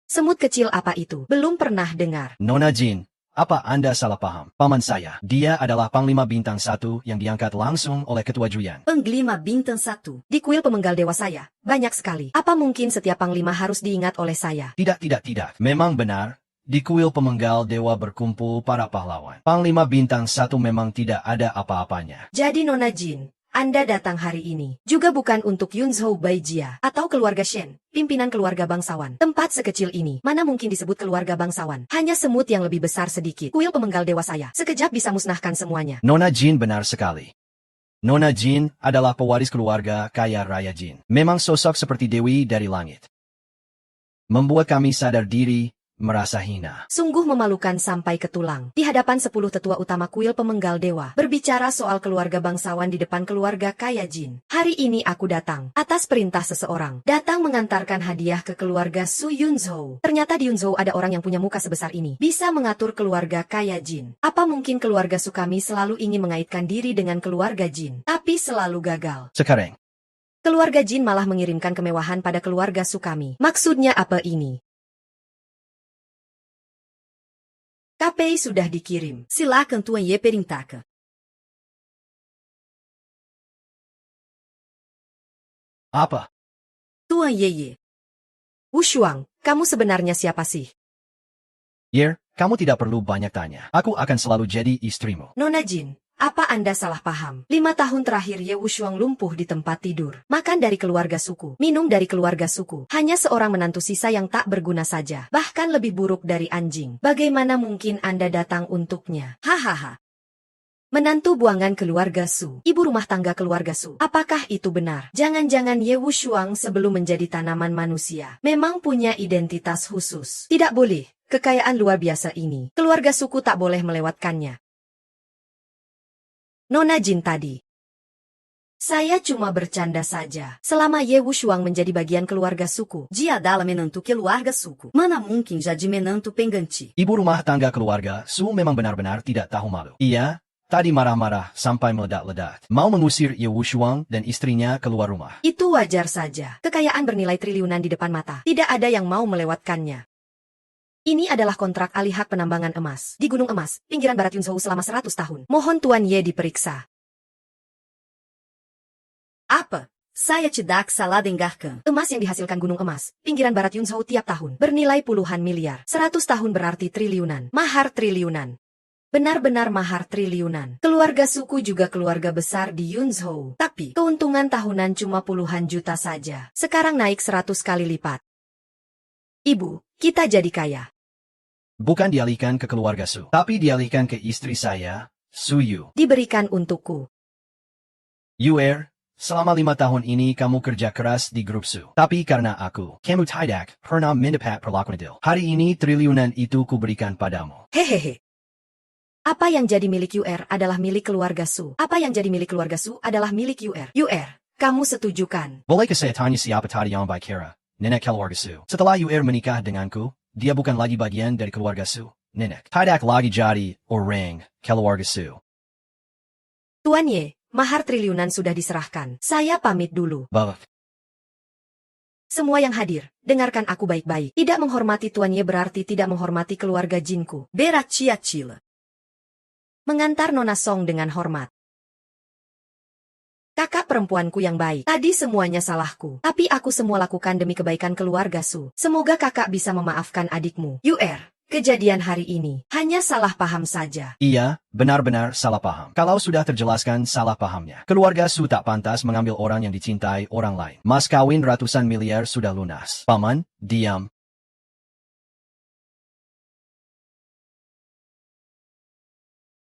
Semut kecil apa itu? Belum pernah dengar. Nona Jean, apa Anda salah paham? Paman saya, dia adalah Panglima Bintang 1 yang diangkat langsung oleh Ketua Juyan. Panglima Bintang 1. Di kuil pemenggal dewa saya, banyak sekali. Apa mungkin setiap panglima harus diingat oleh saya? Tidak. Memang benar, di kuil pemenggal dewa berkumpul para pahlawan. Panglima Bintang 1 memang tidak ada apa-apanya. Jadi Nona Jin, Anda datang hari ini juga bukan untuk Yunzhou Baijia atau keluarga Shen, pimpinan keluarga bangsawan. Tempat sekecil ini, mana mungkin disebut keluarga bangsawan? Hanya semut yang lebih besar sedikit. Kuil pemenggal dewa saya, sekejap bisa musnahkan semuanya. Nona Jin benar sekali. Nona Jin adalah pewaris keluarga kaya raya Jin. Memang sosok seperti dewi dari langit. Membuat kami sadar diri, merasa hina. Sungguh memalukan sampai ke tulang. Di hadapan 10 tetua utama kuil pemenggal dewa, berbicara soal keluarga bangsawan di depan keluarga kaya Jin. Hari ini aku datang, atas perintah seseorang, datang mengantarkan hadiah ke keluarga Su Yunzhou. Ternyata di Yunzhou ada orang yang punya muka sebesar ini, bisa mengatur keluarga kaya Jin. Apa mungkin keluarga Su kami selalu ingin mengaitkan diri dengan keluarga Jin, tapi selalu gagal. Sekarang, Keluarga Jin malah mengirimkan kemewahan pada keluarga Su kami. Maksudnya apa ini? KPI sudah dikirim. Silakan Tuan Ye perintahkan. apa? Tuan Ye. Wu Shuang, kamu sebenarnya siapa sih? Yer, kamu tidak perlu banyak tanya. Aku akan selalu jadi istrimu. Nona Jin, apa Anda salah paham? 5 tahun terakhir Ye Wu Shuang lumpuh di tempat tidur. Makan dari keluarga suku, minum dari keluarga suku. Hanya seorang menantu sisa yang tak berguna saja. Bahkan lebih buruk dari anjing. Bagaimana mungkin Anda datang untuknya? Hahaha. Menantu buangan keluarga Su. Ibu rumah tangga keluarga Su. Apakah itu benar? Jangan-jangan Ye Wu Shuang sebelum menjadi tanaman manusia memang punya identitas khusus. Tidak boleh. Kekayaan luar biasa ini. Keluarga suku tak boleh melewatkannya. Nona Jin tadi. Saya cuma bercanda saja. Selama Ye Wu Shuang menjadi bagian keluarga suku, dia adalah menantu keluarga suku. Mana mungkin jadi menantu pengganti? Ibu rumah tangga keluarga Su memang benar-benar tidak tahu malu. Ia tadi marah-marah sampai meledak-ledak. Mau mengusir Ye Wu Shuang dan istrinya keluar rumah. Itu wajar saja. Kekayaan bernilai triliunan di depan mata. Tidak ada yang mau melewatkannya. Ini adalah kontrak alih hak penambangan emas di Gunung Emas, pinggiran barat Yunzhou selama 100 tahun. Mohon Tuan Ye diperiksa. Apa? Saya tidak salah dengarkan. Emas yang dihasilkan Gunung Emas, pinggiran barat Yunzhou tiap tahun, bernilai puluhan miliar. 100 tahun berarti triliunan. Mahar triliunan. Benar-benar mahar triliunan. Keluarga suku juga keluarga besar di Yunzhou. Tapi, keuntungan tahunan cuma puluhan juta saja. Sekarang naik 100 kali lipat. Ibu, kita jadi kaya. Bukan dialihkan ke keluarga Su, tapi dialihkan ke istri saya, Su Yu. Diberikan untukku. Yuer, selama 5 tahun ini kamu kerja keras di grup Su. Tapi karena aku, kamu tidak pernah mendapat perlakuan adil. Hari ini triliunan itu kuberikan padamu. Hehehe. Apa yang jadi milik UR adalah milik keluarga Su. Apa yang jadi milik keluarga Su adalah milik UR. UR, kamu setujukan? Bolehkah saya tanya siapa tadi yang baik kira? Nenek keluarga Su. Setelah Yuer menikah denganku, dia bukan lagi bagian dari keluarga Su. Nenek tidak lagi jadi orang keluarga Su. Tuan Ye, mahar triliunan sudah diserahkan. Saya pamit dulu. Baik. Semua yang hadir, dengarkan aku baik-baik. Tidak menghormati Tuan Ye berarti tidak menghormati keluarga Jinku. Berat Ciacil. Mengantar Nona Song dengan hormat. Kakak perempuanku yang baik. Tadi semuanya salahku. Tapi aku semua lakukan demi kebaikan keluarga Su. Semoga kakak bisa memaafkan adikmu. UR, kejadian hari ini hanya salah paham saja. Iya, benar-benar salah paham. Kalau sudah terjelaskan salah pahamnya. Keluarga Su tak pantas mengambil orang yang dicintai orang lain. Mas kawin ratusan miliar sudah lunas. Paman, diam.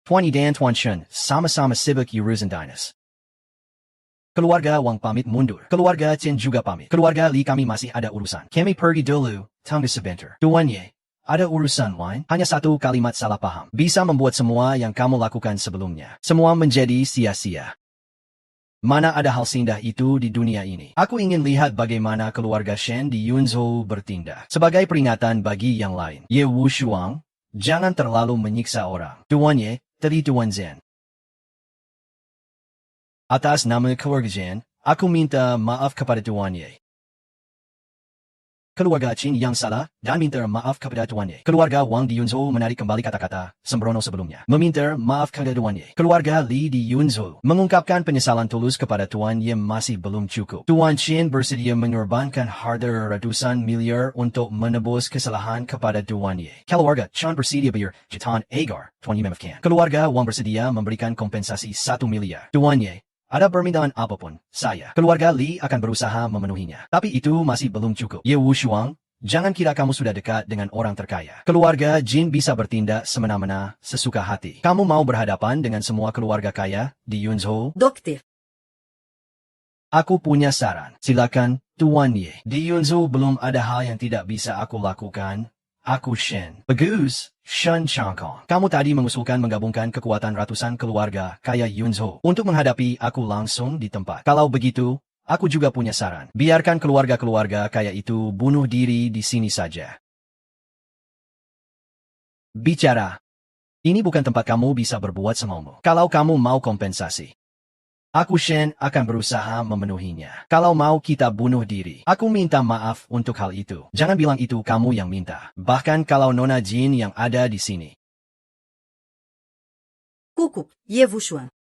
Tuan Yi dan Tuan Shun sama-sama sibuk urusan dinas. Keluarga Wang pamit mundur. Keluarga Chen juga pamit. Keluarga Li kami masih ada urusan. Kami pergi dulu, tunggu sebentar. Tuan Ye, Ada urusan lain? Hanya satu kalimat salah paham bisa membuat semua yang kamu lakukan sebelumnya semua menjadi sia-sia. Mana ada hal seindah itu di dunia ini. Aku ingin lihat bagaimana keluarga Shen di Yunzhou bertindak. Sebagai peringatan bagi yang lain, Ye Wushuang, jangan terlalu menyiksa orang. Tuan Ye, tadi Tuan Zhen. Atas nama keluarga Zhen, aku minta maaf kepada Tuan Ye. Keluarga Qin yang salah, dan minta maaf kepada Tuan Ye. Keluarga Wang di Yunzhou menarik kembali kata-kata sembrono sebelumnya. Meminta maaf kepada Tuan Ye. Keluarga Li di Yunzhou mengungkapkan penyesalan tulus kepada Tuan Ye masih belum cukup. Tuan Qin bersedia mengorbankan harta ratusan miliar untuk menebus kesalahan kepada Tuan Ye. Keluarga Chen bersedia bayar jutaan agar Tuan Ye memaafkan. Keluarga Wang bersedia memberikan kompensasi 1 miliar. Tuan Ye, ada permintaan apapun, saya, keluarga Li akan berusaha memenuhinya. Tapi itu masih belum cukup. Ye Wushuang, jangan kira kamu sudah dekat dengan orang terkaya. Keluarga Jin bisa bertindak semena-mena, sesuka hati. Kamu mau berhadapan dengan semua keluarga kaya di Yunzhou? Doktif. Aku punya saran. Silakan, Tuan Ye. Di Yunzhou belum ada hal yang tidak bisa aku lakukan. Aku Shen. Bagus, Shen Changkong. Kamu tadi mengusulkan menggabungkan kekuatan ratusan keluarga kaya Yunzhou untuk menghadapi aku langsung di tempat. Kalau begitu, aku juga punya saran. Biarkan keluarga-keluarga kaya itu bunuh diri di sini saja. Bicara. Ini bukan tempat kamu bisa berbuat semaumu. Kalau kamu mau kompensasi, aku Shen akan berusaha memenuhinya. Kalau mau kita bunuh diri, aku minta maaf untuk hal itu. Jangan bilang itu kamu yang minta. Bahkan kalau Nona Jin yang ada di sini. Kukup, Ye Wushuang.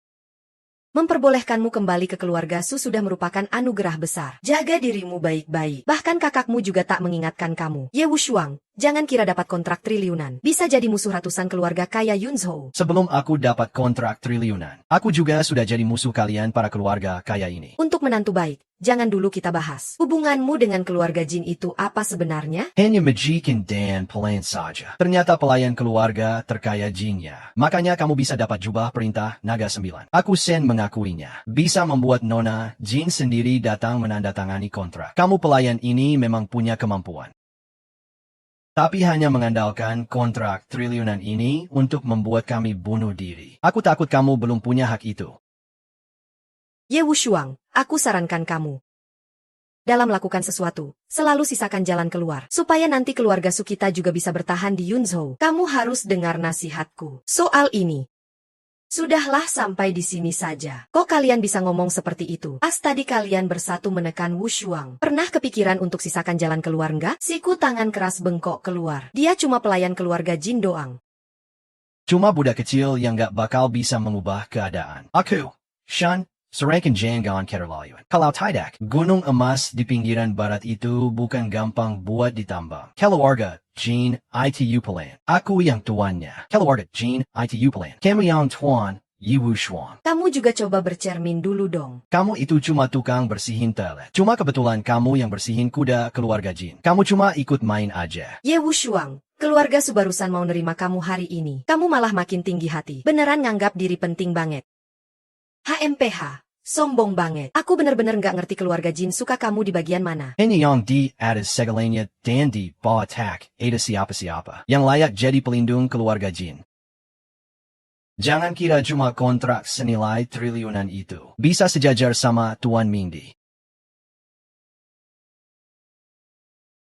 Memperbolehkanmu kembali ke keluarga Su sudah merupakan anugerah besar. Jaga dirimu baik-baik. Bahkan kakakmu juga tak mengingatkan kamu. Ye Wushuang, jangan kira dapat kontrak triliunan. Bisa jadi musuh ratusan keluarga kaya Yunzhou. Sebelum aku dapat kontrak triliunan, aku juga sudah jadi musuh kalian para keluarga kaya ini. Untuk menantu baik, jangan dulu kita bahas. Hubunganmu dengan keluarga Jin itu apa sebenarnya? Hanya majikan dan pelayan saja. Ternyata pelayan keluarga terkaya Jinnya. Makanya kamu bisa dapat jubah perintah Naga 9. Aku Shen mengakuinya. Bisa membuat Nona Jin sendiri datang menandatangani kontrak. Kamu pelayan ini memang punya kemampuan. Tapi hanya mengandalkan kontrak triliunan ini untuk membuat kami bunuh diri. Aku takut kamu belum punya hak itu. Ye Wushuang, aku sarankan kamu. Dalam melakukan sesuatu, selalu sisakan jalan keluar. Supaya nanti keluarga Su kita juga bisa bertahan di Yunzhou. Kamu harus dengar nasihatku. Soal ini. Sudahlah sampai di sini saja. Kok kalian bisa ngomong seperti itu? Pas tadi kalian bersatu menekan Wushuang. Pernah kepikiran untuk sisakan jalan keluar nggak? Siku tangan keras bengkok keluar. Dia cuma pelayan keluarga Jin doang. Cuma budak kecil yang gak bakal bisa mengubah keadaan. Aku, Shen, serangkan jangan keterlaluan. Kalau tidak, gunung emas di pinggiran barat itu bukan gampang buat ditambang. Keluarga Jin, itu pelayan. Aku yang tuannya. Keluarga Jin, itu pelayan. Kamu yang tuan, Ye Wushuang. Kamu juga coba bercermin dulu dong. Kamu itu cuma tukang bersihin toilet. Cuma kebetulan kamu yang bersihin kuda keluarga Jin. Kamu cuma ikut main aja. Ye Wushuang, keluarga Su barusan mau nerima kamu hari ini. Kamu malah makin tinggi hati. Beneran nganggap diri penting banget. HMPH. Sombong banget. Aku bener-bener nggak ngerti keluarga Jin suka kamu di bagian mana. Ini yang di atas segalanya dan di bawah tak ada siapa-siapa yang layak jadi pelindung keluarga Jin. Jangan kira cuma kontrak senilai triliunan itu bisa sejajar sama Tuan Mingdi.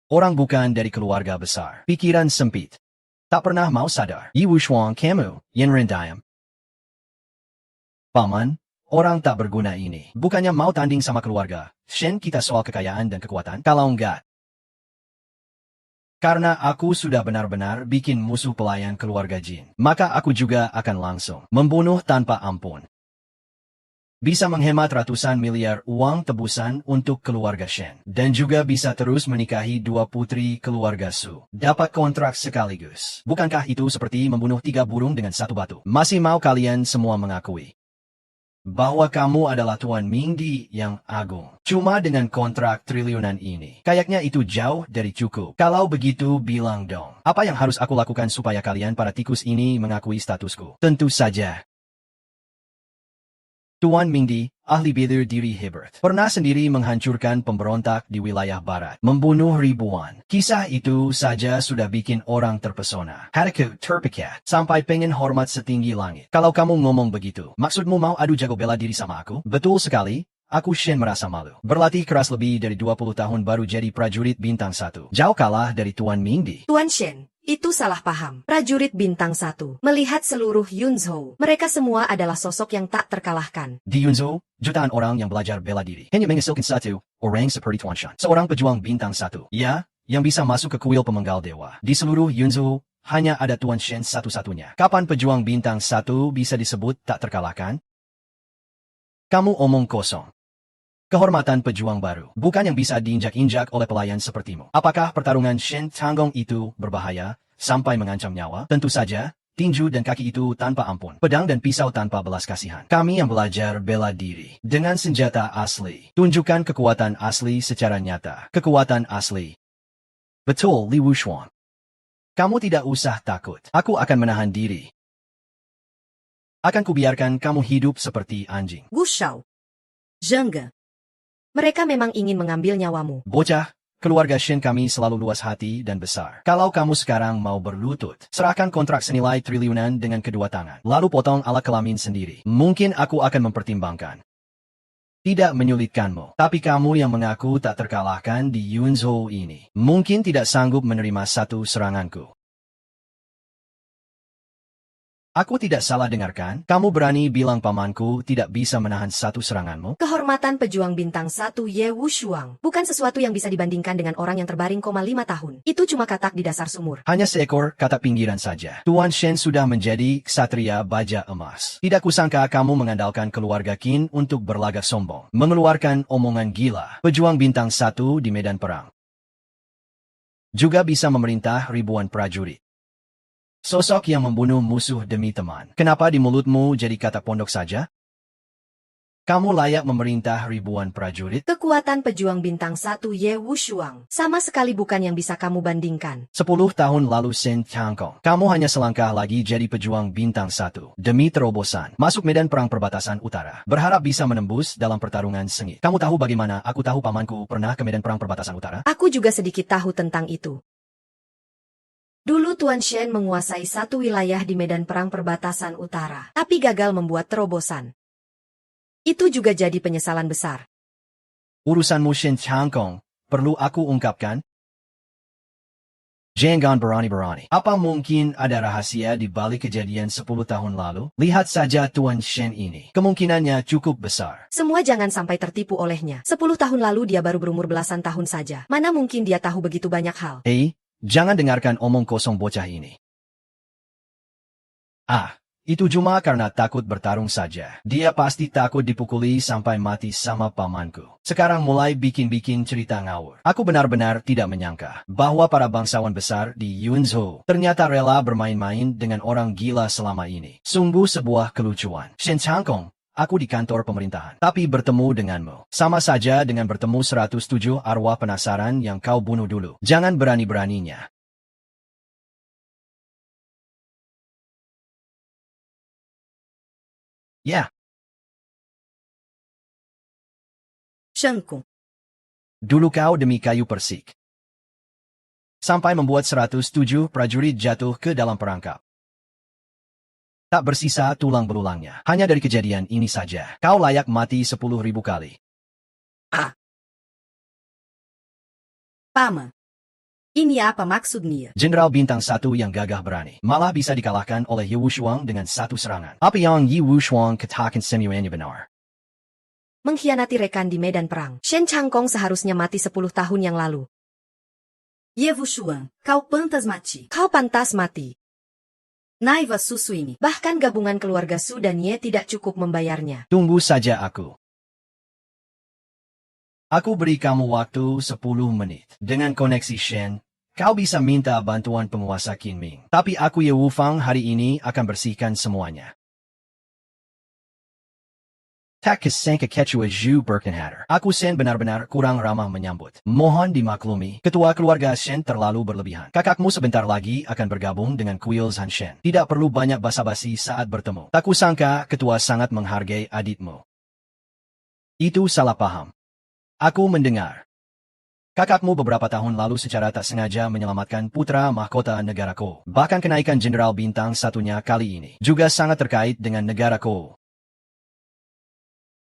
Orang bukan dari keluarga besar. Pikiran sempit. Tak pernah mau sadar. Ye Wushuang kamu, yang rendayam. Paman, orang tak berguna ini. Bukannya mau tanding sama keluarga Shen kita soal kekayaan dan kekuatan? Kalau enggak. Karena aku sudah benar-benar bikin musuh pelayan keluarga Jin, maka aku juga akan langsung membunuh tanpa ampun. Bisa menghemat ratusan miliar uang tebusan untuk keluarga Shen. Dan juga bisa terus menikahi 2 putri keluarga Su. Dapat kontrak sekaligus. Bukankah itu seperti membunuh 3 burung dengan 1 batu? Masih mau kalian semua mengakui bahwa kamu adalah Tuan Mingdi yang agung. Cuma dengan kontrak triliunan ini, kayaknya itu jauh dari cukup. Kalau begitu bilang dong, apa yang harus aku lakukan supaya kalian para tikus ini mengakui statusku? Tentu saja. Tuan Mingdi, ahli bela diri hebat. Pernah sendiri menghancurkan pemberontak di wilayah barat, membunuh ribuan. Kisah itu saja sudah bikin orang terpesona. Hatiku terpikat, sampai pengen hormat setinggi langit. Kalau kamu ngomong begitu, maksudmu mau adu jago bela diri sama aku? Betul sekali. Aku Shen merasa malu. Berlatih keras lebih dari 20 tahun baru jadi prajurit bintang 1. Jauh kalah dari Tuan Mingdi. Tuan Shen, itu salah paham. Prajurit bintang 1. Melihat seluruh Yunzhou, mereka semua adalah sosok yang tak terkalahkan. Di Yunzhou, jutaan orang yang belajar bela diri. Hanya menghasilkan satu orang seperti Tuan Shen. Seorang pejuang bintang 1. Ya, yang bisa masuk ke kuil pemenggal dewa. Di seluruh Yunzhou, hanya ada Tuan Shen satu-satunya. Kapan pejuang bintang 1 bisa disebut tak terkalahkan? Kamu omong kosong. Kehormatan pejuang baru, bukan yang bisa diinjak-injak oleh pelayan sepertimu. Apakah pertarungan Shen Tanggong itu berbahaya, sampai mengancam nyawa? Tentu saja, tinju dan kaki itu tanpa ampun. Pedang dan pisau tanpa belas kasihan. Kami yang belajar bela diri, dengan senjata asli. Tunjukkan kekuatan asli secara nyata. Kekuatan asli. Betul, Li Wushuang. Kamu tidak usah takut. Aku akan menahan diri. Akan kubiarkan kamu hidup seperti anjing. Gu Shao. Zhengge. Mereka memang ingin mengambil nyawamu. Bocah, keluarga Shen kami selalu luas hati dan besar. Kalau kamu sekarang mau berlutut, serahkan kontrak senilai triliunan dengan kedua tangan. Lalu potong alat kelamin sendiri. Mungkin aku akan mempertimbangkan. Tidak menyulitkanmu. Tapi kamu yang mengaku tak terkalahkan di Yunzhou ini, mungkin tidak sanggup menerima satu seranganku. Aku tidak salah dengarkan, kamu berani bilang pamanku tidak bisa menahan satu seranganmu? Kehormatan pejuang bintang 1 Ye Wushuang bukan sesuatu yang bisa dibandingkan dengan orang yang terbaring 5 tahun. Itu cuma katak di dasar sumur. Hanya seekor katak pinggiran saja. Tuan Shen sudah menjadi ksatria baja emas. Tidak kusangka kamu mengandalkan keluarga Qin untuk berlagak sombong, mengeluarkan omongan gila. Pejuang bintang 1 di medan perang juga bisa memerintah ribuan prajurit. Sosok yang membunuh musuh demi teman. Kenapa di mulutmu jadi kata pondok saja? Kamu layak memerintah ribuan prajurit? Kekuatan pejuang bintang 1 Ye Wushuang sama sekali bukan yang bisa kamu bandingkan. 10 tahun lalu Shen Tanggong, kamu hanya selangkah lagi jadi pejuang bintang 1. Demi terobosan, masuk medan perang perbatasan utara. Berharap bisa menembus dalam pertarungan sengit. Kamu tahu bagaimana aku tahu pamanku pernah ke medan perang perbatasan utara? Aku juga sedikit tahu tentang itu. Dulu Tuan Shen menguasai satu wilayah di medan perang perbatasan utara, tapi gagal membuat terobosan. Itu juga jadi penyesalan besar. Urusanmu Shen Tanggong, perlu aku ungkapkan? Jangan berani-berani. Apa mungkin ada rahasia di balik kejadian 10 tahun lalu? Lihat saja Tuan Shen ini. Kemungkinannya cukup besar. Semua jangan sampai tertipu olehnya. 10 tahun lalu dia baru berumur belasan tahun saja. Mana mungkin dia tahu begitu banyak hal? Jangan dengarkan omong kosong bocah ini. Itu cuma karena takut bertarung saja. Dia pasti takut dipukuli sampai mati sama pamanku. Sekarang mulai bikin-bikin cerita ngawur. Aku benar-benar tidak menyangka bahwa para bangsawan besar di Yunzhou ternyata rela bermain-main dengan orang gila selama ini. Sungguh sebuah kelucuan. Shen Tanggong, aku di kantor pemerintahan, tapi bertemu denganmu sama saja dengan bertemu 107 arwah penasaran yang kau bunuh dulu. Jangan berani-beraninya. Ya, Shengkung. dulu kau demi kayu persik, sampai membuat 107 prajurit jatuh ke dalam perangkap. Tak bersisa tulang belulangnya. Hanya dari kejadian ini saja, kau layak mati 10.000 kali. Paman. Ini apa maksudnya? Jenderal bintang 1 yang gagah berani, malah bisa dikalahkan oleh Ye Wushuang dengan satu serangan. Apa yang Ye Wushuang katakan semuanya benar? Mengkhianati rekan di medan perang. Shen Tanggong seharusnya mati 10 tahun yang lalu. Ye Wushuang, kau pantas mati. Kau pantas mati. Naiva susu ini. Bahkan gabungan keluarga Su dan Ye tidak cukup membayarnya. Tunggu saja aku. Aku beri kamu waktu 10 menit. Dengan koneksi Shen, kau bisa minta bantuan penguasa Qinming. Tapi aku Ye Wufang hari ini akan bersihkan semuanya. Tak kesangka kecua Zhu Birkenhatter. Aku Shen benar-benar kurang ramah menyambut. Mohon dimaklumi, ketua keluarga Shen terlalu berlebihan. Kakakmu sebentar lagi akan bergabung dengan kuil Zhan Shen. Tidak perlu banyak basa-basi saat bertemu. Tak kusangka ketua sangat menghargai adikmu. Itu salah paham. Aku mendengar. Kakakmu beberapa tahun lalu secara tak sengaja menyelamatkan putra mahkota negaraku. Bahkan kenaikan jenderal bintang satunya kali ini juga sangat terkait dengan negaraku.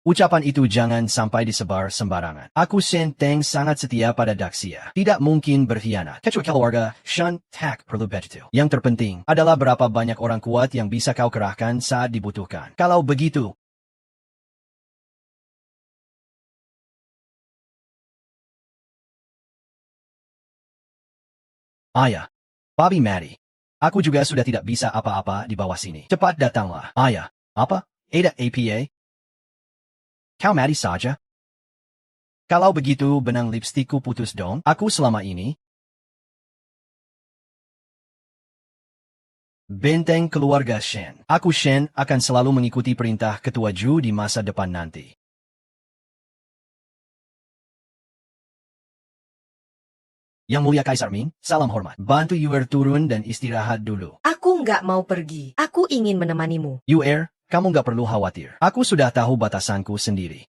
Ucapan itu jangan sampai disebar sembarangan. Aku Shen Teng sangat setia pada Daxia. Tidak mungkin berkhianat. Kecuali keluarga, Shen Tak perlu begitu. Yang terpenting adalah berapa banyak orang kuat yang bisa kau kerahkan saat dibutuhkan. Kalau begitu, ayah, Bobby Matty. Aku juga sudah tidak bisa apa-apa di bawah sini. Cepat datanglah. Ayah, apa? Ada APA? Kau Matty saja? Kalau begitu benang lipstikku putus dong. Aku selama ini benteng keluarga Shen. Aku Shen akan selalu mengikuti perintah Ketua Ju di masa depan nanti. Yang Mulia Kaisar Ming, salam hormat. Bantu Yuer turun dan istirahat dulu. Aku nggak mau pergi. Aku ingin menemanimu. Yuer, kamu nggak perlu khawatir. Aku sudah tahu batasanku sendiri.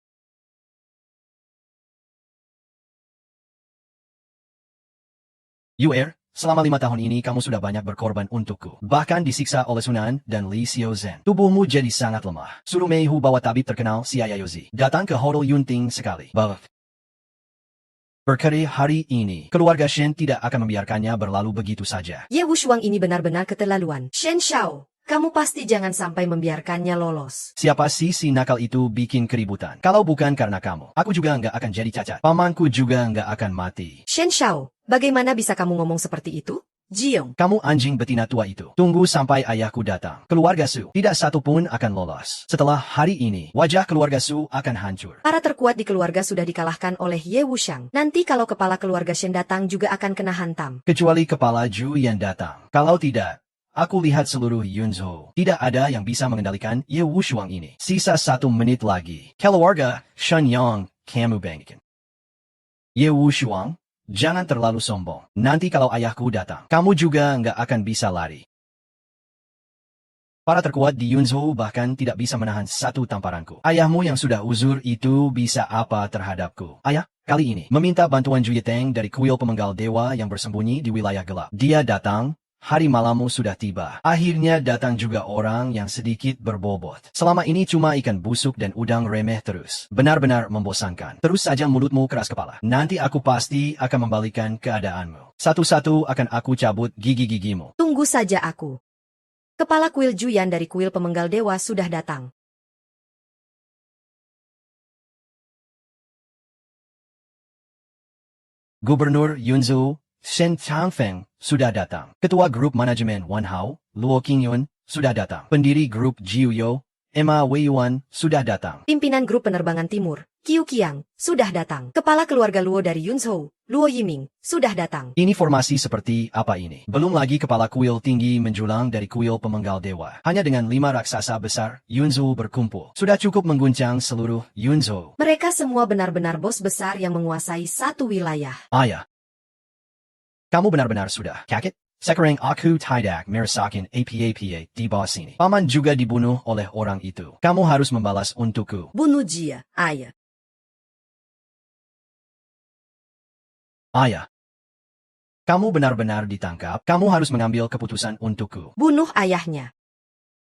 Yuer, selama 5 tahun ini kamu sudah banyak berkorban untukku. Bahkan disiksa oleh Sunan dan Li Xiaozhen. Tubuhmu jadi sangat lemah. Suruh Mei Hu bawa tabib terkenal si Ayayozi datang ke Hotel Yunting sekali. Berkali hari ini, keluarga Shen tidak akan membiarkannya berlalu begitu saja. Ye Wushuang ini benar-benar keterlaluan. Shen Shao, kamu pasti jangan sampai membiarkannya lolos. Siapa sih si nakal itu bikin keributan? Kalau bukan karena kamu, aku juga nggak akan jadi cacat. Pamanku juga nggak akan mati. Shen Shao, bagaimana bisa kamu ngomong seperti itu? Jiong. Kamu anjing betina tua itu. Tunggu sampai ayahku datang. Keluarga Su, tidak satu pun akan lolos. Setelah hari ini, wajah keluarga Su akan hancur. Para terkuat di keluarga sudah dikalahkan oleh Ye Wushang. Nanti kalau kepala keluarga Shen datang juga akan kena hantam. Kecuali kepala Ju yang datang. Kalau tidak, aku lihat seluruh Yunzhou. Tidak ada yang bisa mengendalikan Ye Wushuang ini. Sisa 1 menit lagi. Keluarga Shen Yang, kamu bangkin. Ye Wushuang, jangan terlalu sombong. Nanti kalau ayahku datang, kamu juga nggak akan bisa lari. Para terkuat di Yunzhou bahkan tidak bisa menahan satu tamparanku. Ayahmu yang sudah uzur itu bisa apa terhadapku? Ayah, kali ini meminta bantuan Ju Yiteng dari kuil pemenggal dewa yang bersembunyi di wilayah gelap. Dia datang. Hari malammu sudah tiba. Akhirnya datang juga orang yang sedikit berbobot. Selama ini cuma ikan busuk dan udang remeh terus. Benar-benar membosankan. Terus saja mulutmu keras kepala. Nanti aku pasti akan membalikan keadaanmu. Satu-satu akan aku cabut gigi-gigimu. Tunggu saja aku. Kepala kuil Juyan dari kuil pemenggal dewa sudah datang. Gubernur Yunzhou, Shen Changfeng, sudah datang. Ketua Grup Manajemen Wan Hao, Luo Qingyun, sudah datang. Pendiri Grup Jiuyo, Emma Weiyuan, sudah datang. Pimpinan grup penerbangan timur, Qiu Qiang, sudah datang. Kepala keluarga Luo dari Yunzhou, Luo Yiming, sudah datang. Ini formasi seperti apa ini? Belum lagi kepala kuil tinggi menjulang dari kuil pemenggal dewa. Hanya dengan 5 raksasa besar, Yunzhou berkumpul. Sudah cukup mengguncang seluruh Yunzhou. Mereka semua benar-benar bos besar yang menguasai satu wilayah. Ayah. Kamu benar-benar sudah kaget? Sekarang aku tidak merasakan apa-apa di bawah sini. Paman juga dibunuh oleh orang itu. Kamu harus membalas untukku. Bunuh dia, ayah. Ayah. Kamu benar-benar ditangkap. Kamu harus mengambil keputusan untukku. Bunuh ayahnya.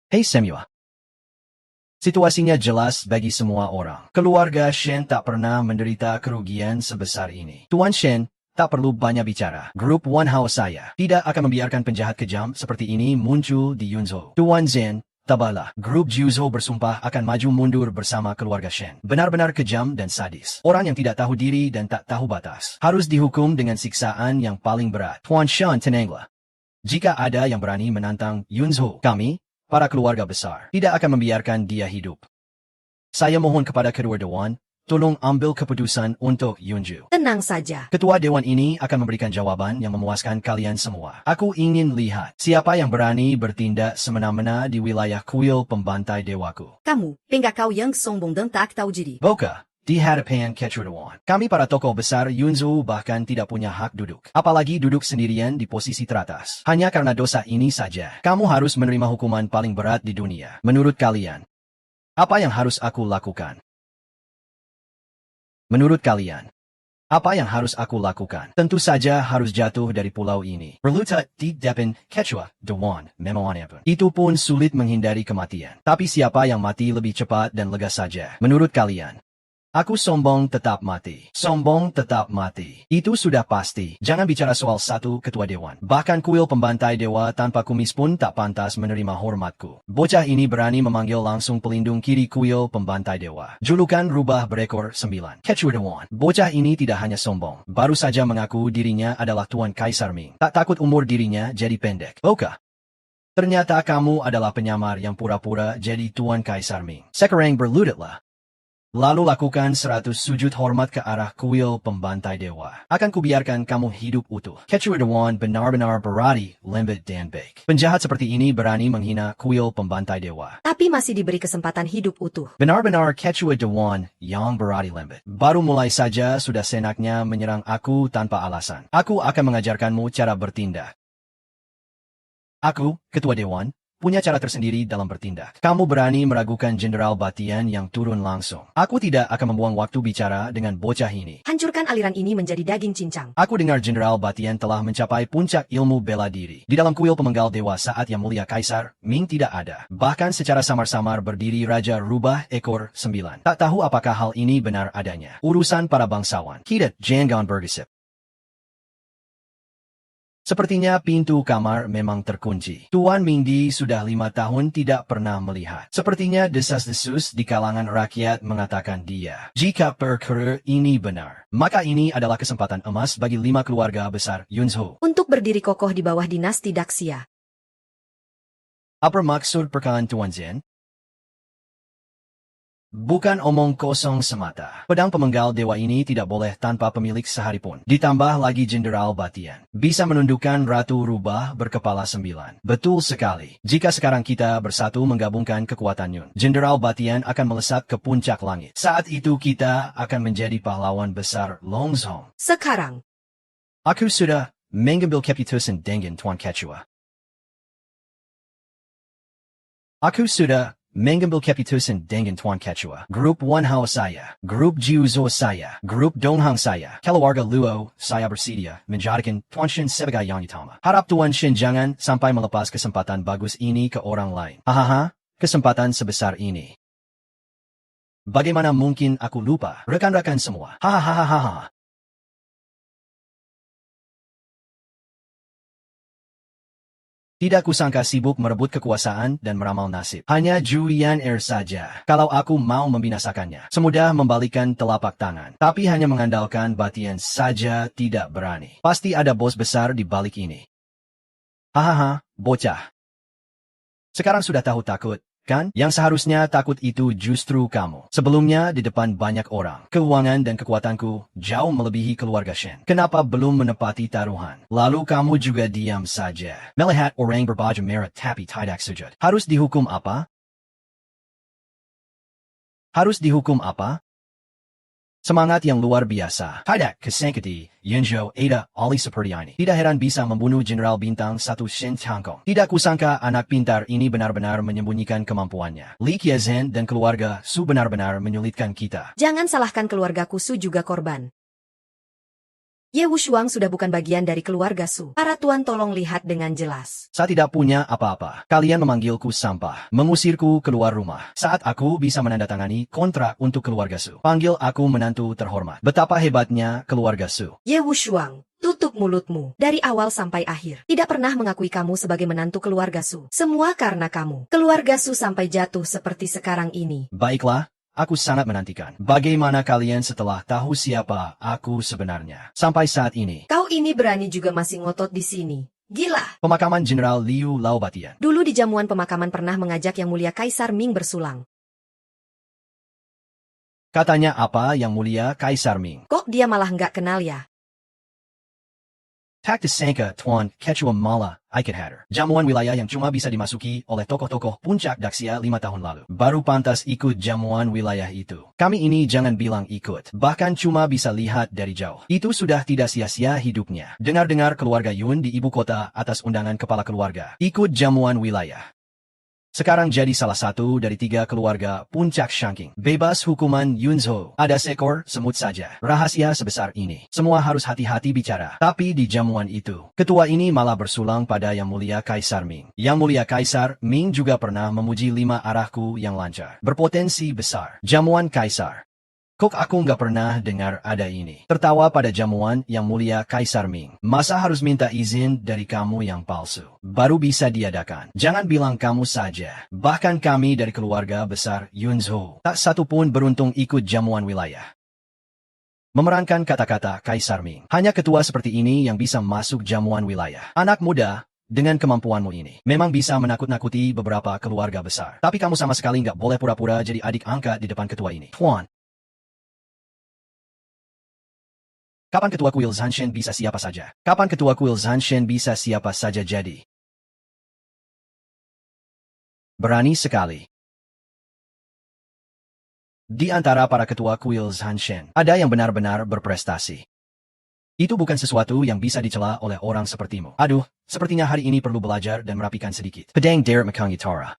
Hei Semua. Situasinya jelas bagi semua orang. Keluarga Shen tak pernah menderita kerugian sebesar ini. Tuan Shen, tak perlu banyak bicara. Grup Wan Hao saya tidak akan membiarkan penjahat kejam seperti ini muncul di Yunzhou. Tuan Zhen, tabahlah. Grup Jiuzhou bersumpah akan maju mundur bersama keluarga Shen. Benar-benar kejam dan sadis. Orang yang tidak tahu diri dan tak tahu batas harus dihukum dengan siksaan yang paling berat. Tuan Shen tenanglah. Jika ada yang berani menantang Yunzhou, kami, para keluarga besar, tidak akan membiarkan dia hidup. Saya mohon kepada kedua dewan, tolong ambil keputusan untuk Yunju. Tenang saja. Ketua dewan ini akan memberikan jawaban yang memuaskan kalian semua. Aku ingin lihat siapa yang berani bertindak semena-mena di wilayah kuil pembantai dewaku. Kamu, penggak kau yang sombong dan tak tahu diri. Boka, di hadapan ketua dewan. Kami para tokoh besar Yunzu bahkan tidak punya hak duduk. Apalagi duduk sendirian di posisi teratas. Hanya karena dosa ini saja, kamu harus menerima hukuman paling berat di dunia. Menurut kalian, apa yang harus aku lakukan? Menurut kalian, apa yang harus aku lakukan? Tentu saja harus jatuh dari pulau ini. Berlutut di depan Quechua, Dewan, memohon. Itu pun sulit menghindari kematian. Tapi siapa yang mati lebih cepat dan lega saja? Menurut kalian? Aku sombong tetap mati. Sombong tetap mati. Itu sudah pasti. Jangan bicara soal satu ketua dewan. Bahkan kuil pembantai dewa tanpa kumis pun tak pantas menerima hormatku. Bocah ini berani memanggil langsung pelindung kiri kuil pembantai dewa. Julukan rubah berekor 9. Quechua Dewan. Bocah ini tidak hanya sombong. Baru saja mengaku dirinya adalah Tuan Kaisar Ming. Tak takut umur dirinya jadi pendek. Oka. Ternyata kamu adalah penyamar yang pura-pura jadi Tuan Kaisar Ming. Sekarang berlututlah. Lalu lakukan 100 sujud hormat ke arah kuil pembantai dewa. Akan kubiarkan kamu hidup utuh. Quechua Dewan benar-benar berani, lembut dan baik. Penjahat seperti ini berani menghina kuil pembantai dewa. Tapi masih diberi kesempatan hidup utuh. Benar-benar Quechua Dewan yang berani lembut. Baru mulai saja sudah senaknya menyerang aku tanpa alasan. Aku akan mengajarkanmu cara bertindak. Aku, Ketua Dewan, punya cara tersendiri dalam bertindak. Kamu berani meragukan Jenderal Batian yang turun langsung. Aku tidak akan membuang waktu bicara dengan bocah ini. Hancurkan aliran ini menjadi daging cincang. Aku dengar Jenderal Batian telah mencapai puncak ilmu bela diri. Di dalam kuil pemenggal dewa saat Yang Mulia Kaisar Ming tidak ada. Bahkan secara samar-samar berdiri Raja Rubah ekor 9. Tak tahu apakah hal ini benar adanya. Urusan para bangsawan. Kita jangan bergesip. Sepertinya pintu kamar memang terkunci. Tuan Mingdi sudah 5 tahun tidak pernah melihat. Sepertinya desas-desus di kalangan rakyat mengatakan dia. Jika perkara ini benar, maka ini adalah kesempatan emas bagi 5 keluarga besar Yunzhou. Untuk berdiri kokoh di bawah dinasti Daxia. Apa maksud perkataan Tuan Zen? Bukan omong kosong semata. Pedang pemenggal dewa ini tidak boleh tanpa pemilik sehari pun. Ditambah lagi Jenderal Batian. Bisa menundukkan Ratu Rubah berkepala 9. Betul sekali. Jika sekarang kita bersatu menggabungkan kekuatan Yun, Jenderal Batian akan melesat ke puncak langit. Saat itu kita akan menjadi pahlawan besar Longzhong. Sekarang. Aku sudah mengambil keputusan dengan Tuan Quechua. Aku sudah mengambil keputusan dengan Tuan Quechua. Grup Wanhao saya, Grup Jiuzhou saya, Grup Donghang saya, keluarga Luo, saya bersedia menjadikan Tuan Shen sebagai yang utama. Harap Tuan Shen jangan sampai melepas kesempatan bagus ini ke orang lain. Hahaha, kesempatan sebesar ini. Bagaimana mungkin aku lupa? Rekan-rekan semua. Hahaha. Tidak kusangka sibuk merebut kekuasaan dan meramal nasib. Hanya Julian Air saja. Kalau aku mau membinasakannya, semudah membalikan telapak tangan. Tapi hanya mengandalkan Batian saja tidak berani. Pasti ada bos besar di balik ini. Hahaha, bocah. Sekarang sudah tahu takut, kan? Yang seharusnya takut itu justru kamu. Sebelumnya di depan banyak orang. Keuangan dan kekuatanku jauh melebihi keluarga Shen. Kenapa belum menepati taruhan? Lalu kamu juga diam saja. Melihat orang berbaju merah tapi tidak sujud. Harus dihukum apa? Harus dihukum apa? Semangat yang luar biasa. Tidak kesengketi, Yunzhou ada Ali seperti ini. Tidak heran bisa membunuh Jenderal Bintang 1 Shen Tangkong. Tidak kusangka anak pintar ini benar-benar menyembunyikan kemampuannya. Li Qiazhen dan keluarga Su benar-benar menyulitkan kita. Jangan salahkan keluarga Su juga korban. Ye Wushuang sudah bukan bagian dari keluarga Su. Para tuan tolong lihat dengan jelas. Saya tidak punya apa-apa. Kalian memanggilku sampah, mengusirku keluar rumah. Saat aku bisa menandatangani kontrak untuk keluarga Su. Panggil aku menantu terhormat. Betapa hebatnya keluarga Su. Ye Wushuang, tutup mulutmu. Dari awal sampai akhir, tidak pernah mengakui kamu sebagai menantu keluarga Su. Semua karena kamu. Keluarga Su sampai jatuh seperti sekarang ini. Baiklah. Aku sangat menantikan. Bagaimana kalian setelah tahu siapa aku sebenarnya? Sampai saat ini. Kau ini berani juga masih ngotot di sini. Gila. Pemakaman Jenderal Liu Lao Batian. Dulu di jamuan pemakaman pernah mengajak Yang Mulia Kaisar Ming bersulang. Katanya apa Yang Mulia Kaisar Ming? Kok dia malah nggak kenal ya? Tak disangka Tuan Quechua malah ikut hadir. Jamuan wilayah yang cuma bisa dimasuki oleh tokoh-tokoh puncak Daxia 5 tahun lalu. Baru pantas ikut jamuan wilayah itu. Kami ini jangan bilang ikut. Bahkan cuma bisa lihat dari jauh. Itu sudah tidak sia-sia hidupnya. Dengar-dengar keluarga Yun di ibu kota atas undangan kepala keluarga. Ikut jamuan wilayah. Sekarang jadi salah satu dari 3 keluarga puncak Shanking. Bebas hukuman Yunzhou. Ada seekor semut saja. Rahasia sebesar ini. Semua harus hati-hati bicara. Tapi di jamuan itu, ketua ini malah bersulang pada Yang Mulia Kaisar Ming. Yang Mulia Kaisar Ming juga pernah memuji 5 arahku yang lancar. Berpotensi besar. Jamuan Kaisar. Kok aku nggak pernah dengar ada ini? Tertawa pada jamuan Yang Mulia Kaisar Ming. Masa harus minta izin dari kamu yang palsu? Baru bisa diadakan. Jangan bilang kamu saja. Bahkan kami dari keluarga besar Yunzhou, tak satu pun beruntung ikut jamuan wilayah. Memerankan kata-kata Kaisar Ming. Hanya ketua seperti ini yang bisa masuk jamuan wilayah. Anak muda, dengan kemampuanmu ini, memang bisa menakut-nakuti beberapa keluarga besar. Tapi kamu sama sekali nggak boleh pura-pura jadi adik angkat di depan ketua ini. Tuan. Kapan ketua kuil Zanshen bisa siapa saja? Kapan ketua kuil Zanshen bisa siapa saja jadi? Berani sekali. Di antara para ketua kuil Zanshen, ada yang benar-benar berprestasi. Itu bukan sesuatu yang bisa dicela oleh orang sepertimu. Aduh, sepertinya hari ini perlu belajar dan merapikan sedikit. Pedang Derek Makangitara.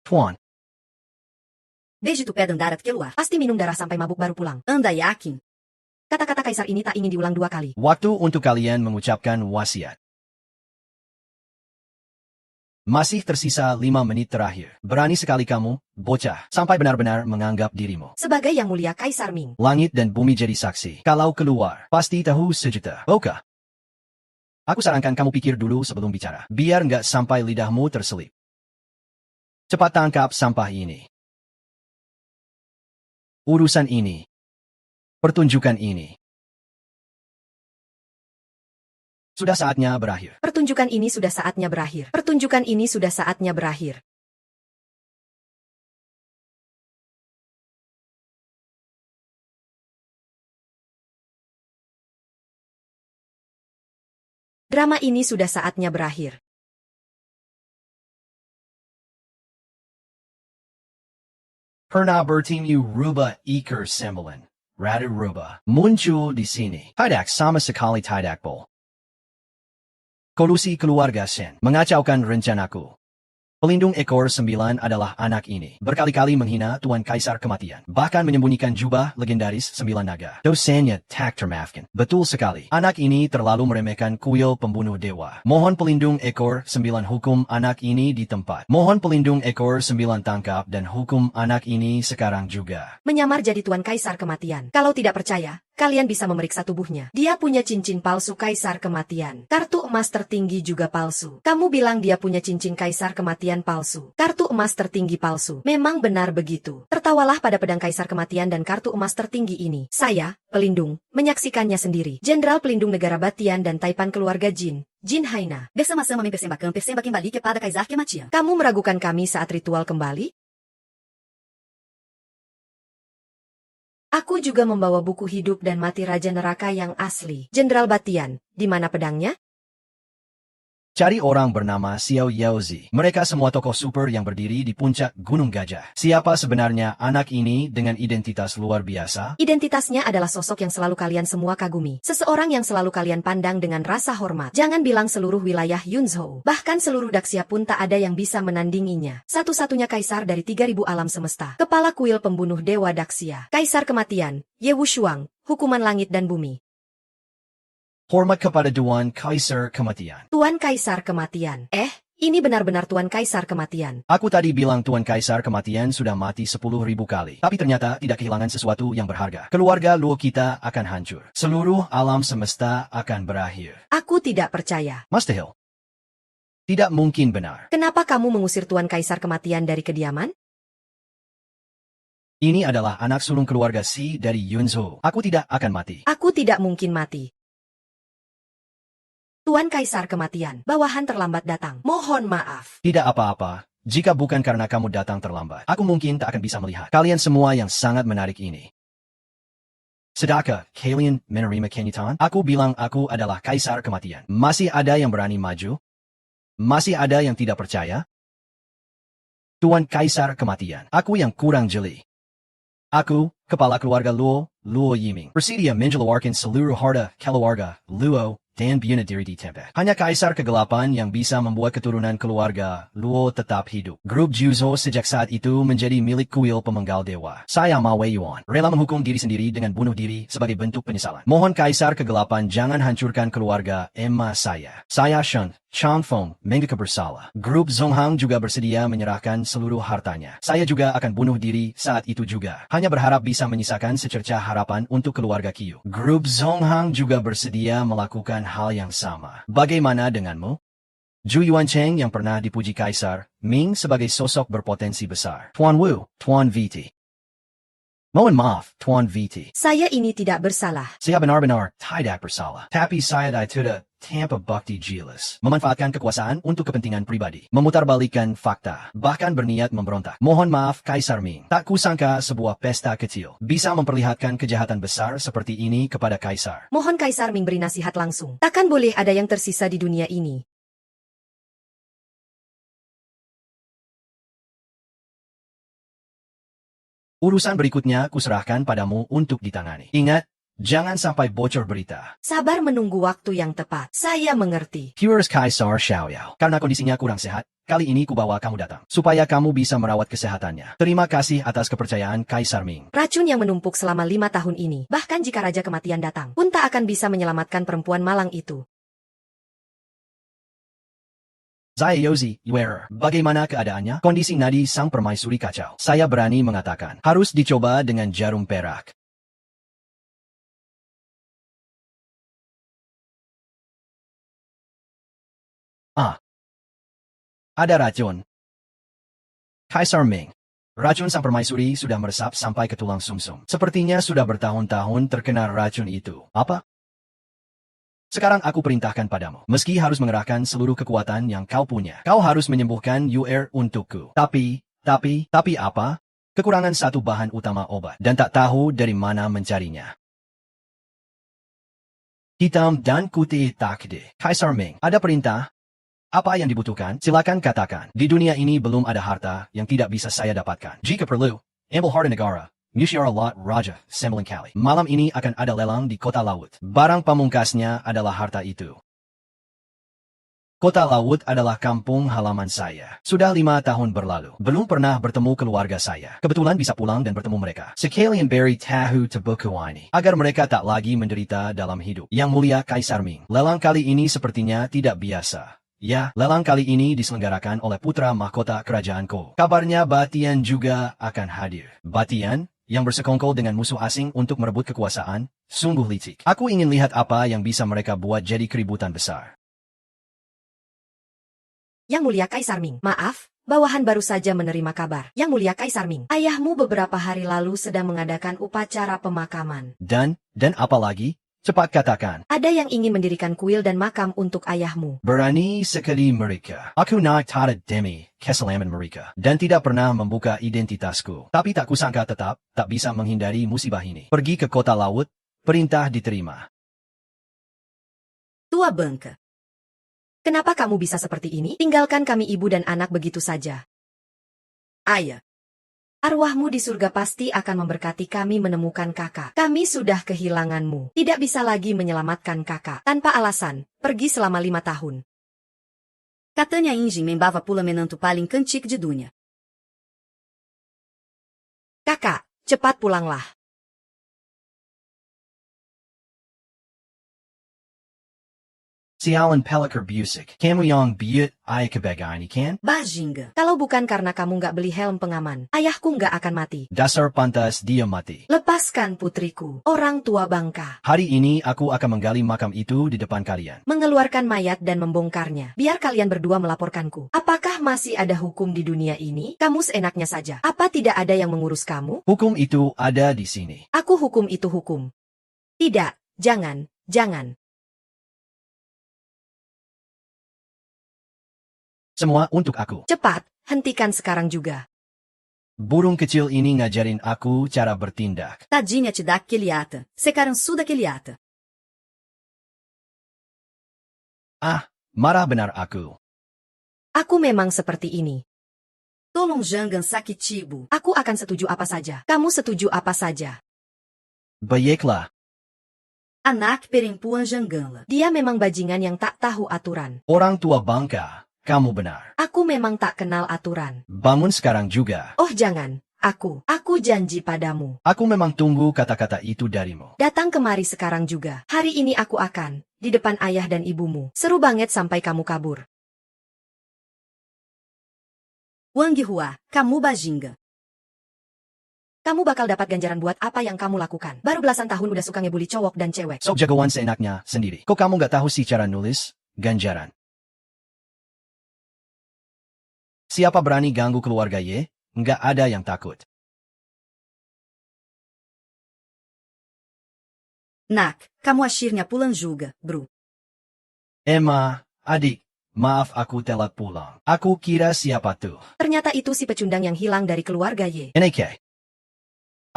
Tuan. Desde tu pé darat keluar. Pasti minum darah sampai mabuk baru pulang. Anda yakin? Kata-kata kaisar ini tak ingin diulang 2 kali. Waktu untuk kalian mengucapkan wasiat. Masih tersisa 5 menit terakhir. Berani sekali kamu, bocah, sampai benar-benar menganggap dirimu Sebagai Yang Mulia Kaisar Ming. langit dan bumi jadi saksi. Kalau keluar, pasti tahu sejuta. Oke. Aku sarankan kamu pikir dulu sebelum bicara. Biar nggak sampai lidahmu terselip. Cepat tangkap sampah ini. Urusan ini. Pertunjukan ini. Sudah saatnya berakhir. Pertunjukan ini sudah saatnya berakhir. Pertunjukan ini sudah saatnya berakhir. Drama ini sudah saatnya berakhir. Pernah bertemu rubah iker sembilan. Ratu rubah muncul di sini. Tidak sama sekali tidak bol. Kolusi keluarga Shen mengacaukan rencanaku. Pelindung ekor 9 adalah anak ini. Berkali-kali menghina Tuan Kaisar Kematian. Bahkan menyembunyikan jubah legendaris 9 naga. Dosanya tak termaafkan. Betul sekali. Anak ini terlalu meremehkan kuil pembunuh dewa. Mohon pelindung ekor 9 hukum anak ini di tempat. Mohon pelindung ekor 9 tangkap dan hukum anak ini sekarang juga. Menyamar jadi Tuan Kaisar Kematian. Kalau tidak percaya, kalian bisa memeriksa tubuhnya. Dia punya cincin palsu Kaisar Kematian. Kartu emas tertinggi juga palsu. Kamu bilang dia punya cincin Kaisar Kematian palsu. Kartu emas tertinggi palsu. Memang benar begitu. Tertawalah pada pedang Kaisar Kematian dan kartu emas tertinggi ini. Saya, pelindung, menyaksikannya sendiri. Jenderal pelindung negara Batian dan Taipan keluarga Jin. Jin Haina. Bersama-sama mempersembahkan kembali kepada Kaisar Kematian. Kamu meragukan kami saat ritual kembali? Aku juga membawa buku hidup dan mati Raja Neraka yang asli. Jenderal Batian, di mana pedangnya? Cari orang bernama Xiao Yaozi. Mereka semua tokoh super yang berdiri di puncak Gunung Gajah. Siapa sebenarnya anak ini dengan identitas luar biasa? Identitasnya adalah sosok yang selalu kalian semua kagumi. Seseorang yang selalu kalian pandang dengan rasa hormat. Jangan bilang seluruh wilayah Yunzhou. Bahkan seluruh Daxia pun tak ada yang bisa menandinginya. Satu-satunya kaisar dari 3000 alam semesta. Kepala kuil pembunuh dewa Daxia. Kaisar Kematian, Ye Wushuang, hukuman langit dan bumi. Hormat kepada Tuan Kaisar Kematian. Tuan Kaisar Kematian. Ini benar-benar Tuan Kaisar Kematian. Aku tadi bilang Tuan Kaisar Kematian sudah mati 10.000 kali. Tapi ternyata tidak kehilangan sesuatu yang berharga. Keluarga Luo kita akan hancur. Seluruh alam semesta akan berakhir. Aku tidak percaya. Mustahil. Tidak mungkin benar. Kenapa kamu mengusir Tuan Kaisar Kematian dari kediaman? Ini adalah anak sulung keluarga Si dari Yunzhou. Aku tidak akan mati. Aku tidak mungkin mati. Tuan Kaisar Kematian, bawahan terlambat datang. Mohon maaf. Tidak apa-apa. Jika bukan karena kamu datang terlambat, aku mungkin tak akan bisa melihat kalian semua yang sangat menarik ini. Sedaka, kalian menerima kenyataan? Aku bilang aku adalah Kaisar Kematian. Masih ada yang berani maju? Masih ada yang tidak percaya? Tuan Kaisar Kematian, aku yang kurang jeli. Aku, kepala keluarga Luo, Luo Yiming, bersedia mengeluarkan seluruh harta keluarga Luo dan bunuh diri di tempat. Hanya kaisar kegelapan yang bisa membuat keturunan keluarga Luo tetap hidup. Grup Juzo sejak saat itu menjadi milik kuil pemenggal dewa. Saya Ma Weiyuan rela menghukum diri sendiri dengan bunuh diri sebagai bentuk penyesalan. Mohon kaisar kegelapan jangan hancurkan keluarga Emma saya. Saya Shen Changfeng mengaku bersalah. Grup Zonghang juga bersedia menyerahkan seluruh hartanya. Saya juga akan bunuh diri saat itu juga. Hanya berharap bisa menyisakan secercah harapan untuk keluarga Qiu. Grup Zonghang juga bersedia melakukan hal yang sama. Bagaimana denganmu? Zhu Yuancheng yang pernah dipuji Kaisar Ming sebagai sosok berpotensi besar. Tuan Wu, Tuan VT. Mohon maaf, Tuan VT. Saya ini tidak bersalah. Saya benar-benar tidak bersalah. Tapi saya tidak tanpa bukti jelas. Memanfaatkan kekuasaan untuk kepentingan pribadi. Memutarbalikkan fakta. Bahkan berniat memberontak. Mohon maaf, Kaisar Ming. Tak kusangka sebuah pesta kecil bisa memperlihatkan kejahatan besar seperti ini kepada Kaisar. Mohon Kaisar Ming beri nasihat langsung. Takkan boleh ada yang tersisa di dunia ini. Urusan berikutnya kuserahkan padamu untuk ditangani. Ingat, jangan sampai bocor berita. Sabar menunggu waktu yang tepat. Saya mengerti. Here's Kaisar Xiaoyao. Karena kondisinya kurang sehat, kali ini kubawa kamu datang. Supaya kamu bisa merawat kesehatannya. Terima kasih atas kepercayaan Kaisar Ming. Racun yang menumpuk selama 5 tahun ini, bahkan jika Raja Kematian datang, pun tak akan bisa menyelamatkan perempuan malang itu. Zai Yozi, Yuer, bagaimana keadaannya? Kondisi nadi sang permaisuri kacau. Saya berani mengatakan, harus dicoba dengan jarum perak. Ada racun. Kaisar Ming. Racun sang permaisuri sudah meresap sampai ke tulang sumsum. Sepertinya sudah bertahun-tahun terkena racun itu. Apa? Sekarang aku perintahkan padamu. Meski harus mengerahkan seluruh kekuatan yang kau punya, kau harus menyembuhkan Yuer untukku. Tapi apa? Kekurangan satu bahan utama obat, dan tak tahu dari mana mencarinya. Hitam dan putih takde. Kaisar Ming, ada perintah? Apa yang dibutuhkan? Silakan katakan. Di dunia ini belum ada harta yang tidak bisa saya dapatkan. Jika perlu, ambil harta negara. Musyawarah Lot Raja, Sembilan Kali. Malam ini akan ada lelang di Kota Laut. Barang pamungkasnya adalah harta itu. Kota Laut adalah kampung halaman saya. Sudah 5 tahun berlalu. Belum pernah bertemu keluarga saya. Kebetulan bisa pulang dan bertemu mereka. Sekalian beri tahu Tebukuwani agar mereka tak lagi menderita dalam hidup. Yang mulia Kaisar Ming, lelang kali ini sepertinya tidak biasa. Ya, lelang kali ini diselenggarakan oleh putra mahkota kerajaan Ko. Kabarnya Batian juga akan hadir. Batian? Yang bersekongkol dengan musuh asing untuk merebut kekuasaan, sungguh licik. Aku ingin lihat apa yang bisa mereka buat jadi keributan besar. Yang mulia Kaisar Ming, maaf, bawahan baru saja menerima kabar. Yang mulia Kaisar Ming, ayahmu beberapa hari lalu sedang mengadakan upacara pemakaman. Dan apa lagi? Cepat katakan. Ada yang ingin mendirikan kuil dan makam untuk ayahmu. Berani sekali mereka. Aku nak tada demi kesalahan mereka. Dan tidak pernah membuka identitasku. Tapi tak kusangka tetap tak bisa menghindari musibah ini. Pergi ke Kota Laut, perintah diterima. Tua bangka. Kenapa kamu bisa seperti ini? Tinggalkan kami ibu dan anak begitu saja. Ayah. Arwahmu di surga pasti akan memberkati kami menemukan kakak. Kami sudah kehilanganmu. Tidak bisa lagi menyelamatkan kakak. Tanpa alasan, pergi selama 5 tahun. Katanya Injin membava pula menantu paling kencik di dunia. Kakak, cepat pulanglah. Sialan Pelikar Busik. Kamu yang biut ayah kebagaan ikan? Bajinga. Kalau bukan karena kamu nggak beli helm pengaman, ayahku nggak akan mati. Dasar pantas dia mati. Lepaskan putriku, orang tua bangka. Hari ini aku akan menggali makam itu di depan kalian. Mengeluarkan mayat dan membongkarnya. Biar kalian berdua melaporkanku. Apakah masih ada hukum di dunia ini? Kamu seenaknya saja. Apa tidak ada yang mengurus kamu? Hukum itu ada di sini. Aku hukum itu hukum. Tidak, jangan. Semua untuk aku. Cepat, hentikan sekarang juga. Burung kecil ini ngajarin aku cara bertindak. Tadinha te dá aquele ata. Secarançu daquele ata. Marah benar aku. Aku memang seperti ini. Tolong jangan sakitibu. Aku akan setuju apa saja. Kamu setuju apa saja. Baiklah. Anak perempuan janggala. Dia memang bajingan yang tak tahu aturan. Orang tua bangka, kamu benar. Aku memang tak kenal aturan. Bangun sekarang juga. Oh jangan, aku janji padamu. Aku memang tunggu kata-kata itu darimu. Datang kemari sekarang juga. Hari ini aku akan, di depan ayah dan ibumu. Seru banget sampai kamu kabur. Wang Hua, kamu bajinga. Kamu bakal dapat ganjaran buat apa yang kamu lakukan. Baru belasan tahun udah suka ngebully cowok dan cewek. Sok jagoan seenaknya sendiri. Kok kamu gak tahu sih cara nulis? Ganjaran. Siapa berani ganggu keluarga Ye? Nggak ada yang takut. Nak, kamu akhirnya pulang juga, bro. Emma, adik, maaf aku telat pulang. Aku kira siapa tuh? Ternyata itu si pecundang yang hilang dari keluarga Ye. NK.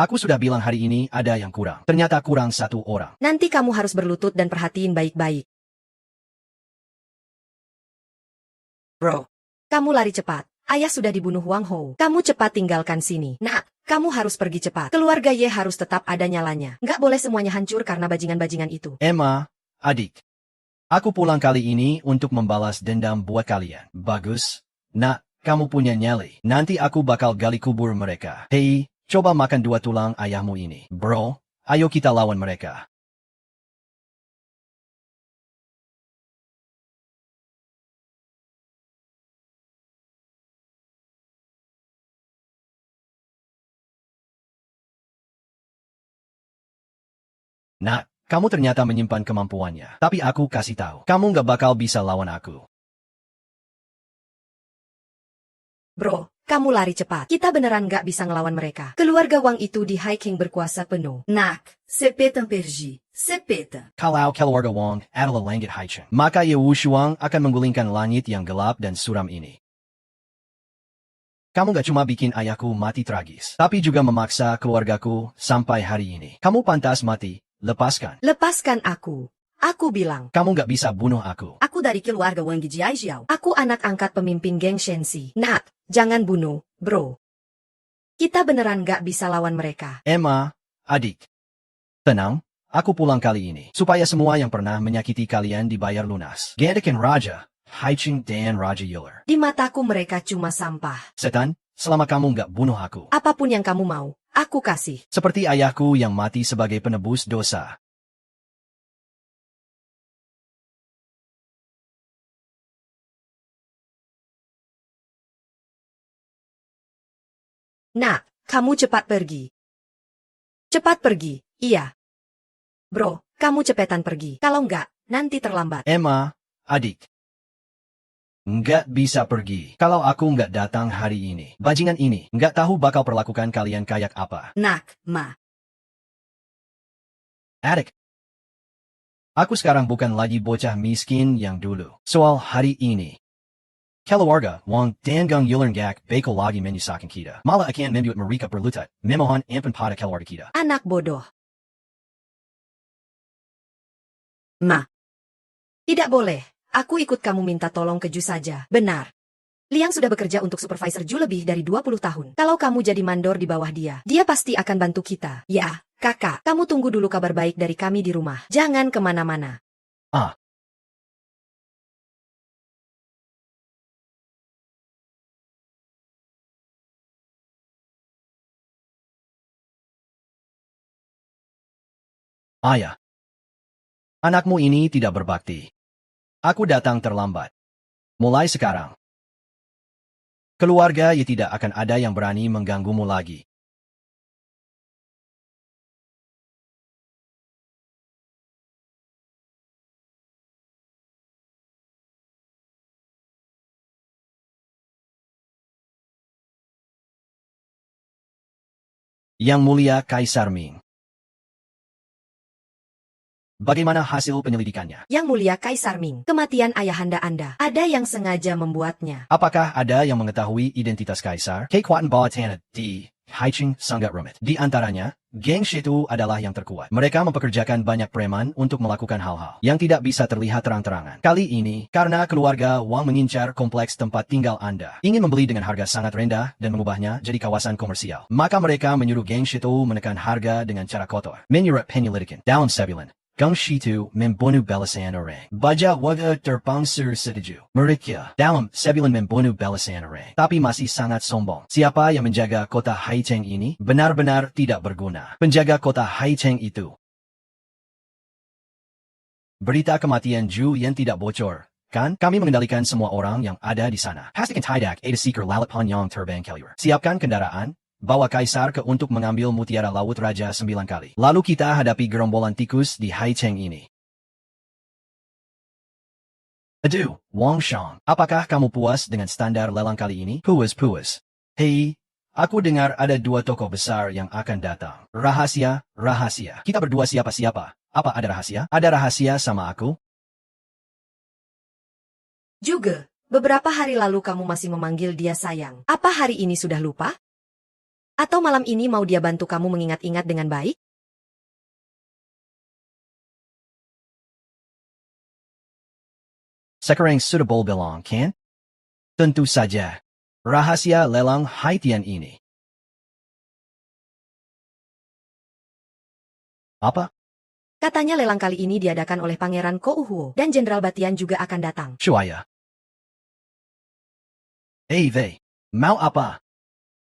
Aku sudah bilang hari ini ada yang kurang. Ternyata kurang satu orang. Nanti kamu harus berlutut dan perhatiin baik-baik. Bro. Kamu lari cepat. Ayah sudah dibunuh Wang Hou. Kamu cepat tinggalkan sini. Nak, kamu harus pergi cepat. Keluarga Ye harus tetap ada nyalanya. Nggak boleh semuanya hancur karena bajingan-bajingan itu. Emma, adik. Aku pulang kali ini untuk membalas dendam buat kalian. Bagus. Nak, kamu punya nyali. Nanti aku bakal gali kubur mereka. Hei, coba makan 2 tulang ayahmu ini. Bro, ayo kita lawan mereka. Nah, kamu ternyata menyimpan kemampuannya. Tapi aku kasih tahu, kamu nggak bakal bisa lawan aku. Bro, kamu lari cepat. Kita beneran nggak bisa ngelawan mereka. Keluarga Wang itu di High King berkuasa penuh. Nak, sepetan pergi. Sepeta. Kalau keluarga Wang adalah langit Haicheng, maka Ye Wushuang akan menggulingkan langit yang gelap dan suram ini. Kamu gak cuma bikin ayahku mati tragis, tapi juga memaksa keluargaku sampai hari ini. Kamu pantas mati. Lepaskan. Lepaskan aku. Aku bilang. Kamu gak bisa bunuh aku. Aku dari keluarga Wang Jiaijiao. Aku anak angkat pemimpin geng Shenxi. Nak, jangan bunuh, bro. Kita beneran gak bisa lawan mereka. Emma, adik. Tenang, aku pulang kali ini. Supaya semua yang pernah menyakiti kalian dibayar lunas. Gandakan Raja, Haicheng dan Raja Yuler. Di mataku mereka cuma sampah. Setan, selama kamu gak bunuh aku. Apapun yang kamu mau, aku kasih. Seperti ayahku yang mati sebagai penebus dosa. Nak, kamu cepat pergi. Cepat pergi, iya. Bro, kamu cepetan pergi. Kalau enggak, nanti terlambat. Emma, adik. Nggak bisa pergi kalau aku nggak datang hari ini. Bajingan ini nggak tahu bakal perlakukan kalian kayak apa. Nak, ma. Adik. Aku sekarang bukan lagi bocah miskin yang dulu. Soal hari ini. Keluarga Wang Dangang Yulerngak bakal lagi menyusahkan kita. Malah akan membuat mereka berlutut. Memohon ampun pada keluarga kita. Anak bodoh. Ma. Tidak boleh. Aku ikut kamu minta tolong ke Ju saja. Benar. Liang sudah bekerja untuk supervisor Ju lebih dari 20 tahun. Kalau kamu jadi mandor di bawah dia, dia pasti akan bantu kita. Ya, kakak, kamu tunggu dulu kabar baik dari kami di rumah. Jangan kemana-mana. Ah. Ayah. Anakmu ini tidak berbakti. Aku datang terlambat. Mulai sekarang. Keluarga ya tidak akan ada yang berani mengganggumu lagi. Yang Mulia Kaisar Ming. Bagaimana hasil penyelidikannya? Yang Mulia Kaisar Ming, kematian ayahanda Anda, ada yang sengaja membuatnya. Apakah ada yang mengetahui identitas Kaisar? Kekuatan bawah tanah di Haicheng sangat rumit. Di antaranya, geng Shitu adalah yang terkuat. Mereka mempekerjakan banyak preman untuk melakukan hal-hal yang tidak bisa terlihat terang-terangan. Kali ini, karena keluarga Wang mengincar kompleks tempat tinggal Anda, ingin membeli dengan harga sangat rendah dan mengubahnya jadi kawasan komersial. Maka mereka menyuruh geng Shitu menekan harga dengan cara kotor. Menyurat penyelidikan dalam sebulan. Kung Shitu membunuh belasan orang. Baja waga terpangsir setuju. Mereka dalam sebulan membunuh belasan orang. Tapi masih sangat sombong. Siapa yang menjaga kota Haiteng ini benar-benar tidak berguna. Penjaga kota Haiteng itu. Berita kematian Ju yang tidak bocor. Kan, kami mengendalikan semua orang yang ada di sana. Pastikan tidak ada seeker lalat panjang terbang keluar. Siapkan kendaraan. Bawa Kaisar ke untuk mengambil mutiara laut Raja 9 kali. Lalu kita hadapi gerombolan tikus di Haiteng ini. Aduh, Wang Shang, apakah kamu puas dengan standar lelang kali ini? Puas. Hei, aku dengar ada 2 tokoh besar yang akan datang. Rahasia. Kita berdua siapa-siapa. Apa ada rahasia? Ada rahasia sama aku? Juga, beberapa hari lalu kamu masih memanggil dia sayang. Apa hari ini sudah lupa? Atau malam ini mau dia bantu kamu mengingat-ingat dengan baik? Sekarang sudah bilang, kan? Tentu saja. Rahasia lelang Haitian ini. Apa? Katanya lelang kali ini diadakan oleh Pangeran Kouhuo dan Jenderal Batian juga akan datang. Shuaya. Mau apa?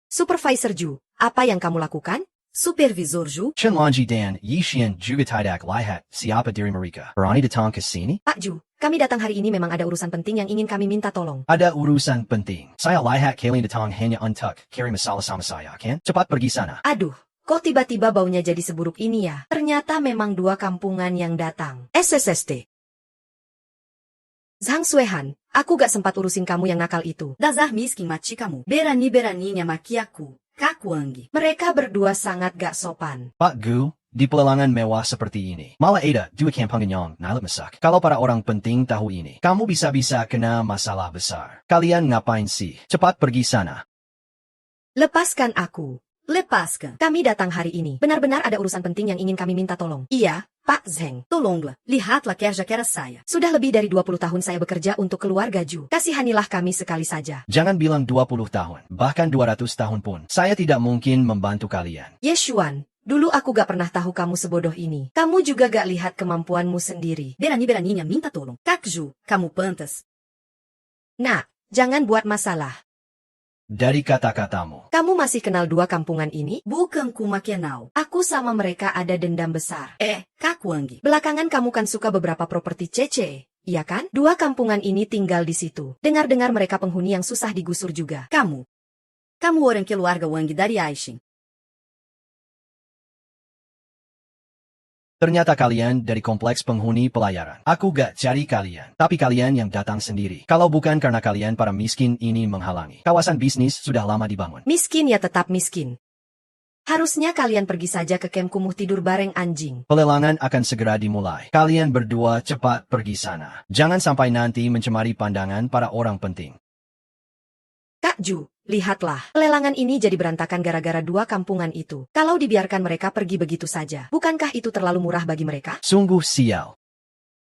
Supervisor Ju, apa yang kamu lakukan? Supervisor Ju, Chenlanji dan Yishian juga tidak lihat siapa diri mereka. Berani datang ke sini? Pak Ju, kami datang hari ini memang ada urusan penting yang ingin kami minta tolong. Ada urusan penting. Saya lihat kalian datang hanya untuk kirim masalah sama saya, kan? Cepat pergi sana. Aduh, kok tiba-tiba baunya jadi seburuk ini ya? Ternyata memang 2 kampungan yang datang. SSST. Zhang Suehan, aku gak sempat urusin kamu yang nakal itu. Dazar miskin mati kamu. Berani-beraninya maki aku. Kakuanggi. Mereka berdua sangat gak sopan. Pak Gu, di pelelangan mewah seperti ini, malah ada 2 kampungan yang nalat masak. Kalau para orang penting tahu ini, kamu bisa-bisa kena masalah besar. Kalian ngapain sih? Cepat pergi sana. Lepaskan aku. Lepaskan. Kami datang hari ini. Benar-benar ada urusan penting yang ingin kami minta tolong. Iya, Pak Zheng. Tolonglah. Lihatlah kerja-kerja saya. Sudah lebih dari 20 tahun saya bekerja untuk keluarga Ju. Kasihanilah kami sekali saja. Jangan bilang 20 tahun, bahkan 200 tahun pun. Saya tidak mungkin membantu kalian. Yeshuan, dulu aku gak pernah tahu kamu sebodoh ini. Kamu juga gak lihat kemampuanmu sendiri. Berani-beraninya minta tolong. Kak Ju, kamu pantas. Nah, jangan buat masalah. Dari kata-katamu, Kamu masih kenal 2 kampungan ini? Bukan kuma kenal. Aku sama mereka ada dendam besar. Kakuanggi. Belakangan kamu kan suka beberapa properti Cece, iya kan? 2 kampungan ini tinggal di situ. Dengar-dengar mereka penghuni yang susah digusur juga. Kamu orang keluarga Wangi dari Aishin. ternyata kalian dari kompleks penghuni pelayaran. Aku gak cari kalian, tapi kalian yang datang sendiri. Kalau bukan karena kalian para miskin ini menghalangi. Kawasan bisnis sudah lama dibangun. Miskin ya tetap miskin. Harusnya kalian pergi saja ke kem kumuh tidur bareng anjing. Pelelangan akan segera dimulai. Kalian berdua cepat pergi sana. Jangan sampai nanti mencemari pandangan para orang penting. Kak Ju, lihatlah. Pelelangan ini jadi berantakan gara-gara 2 kampungan itu. Kalau dibiarkan mereka pergi begitu saja, bukankah itu terlalu murah bagi mereka? Sungguh sial.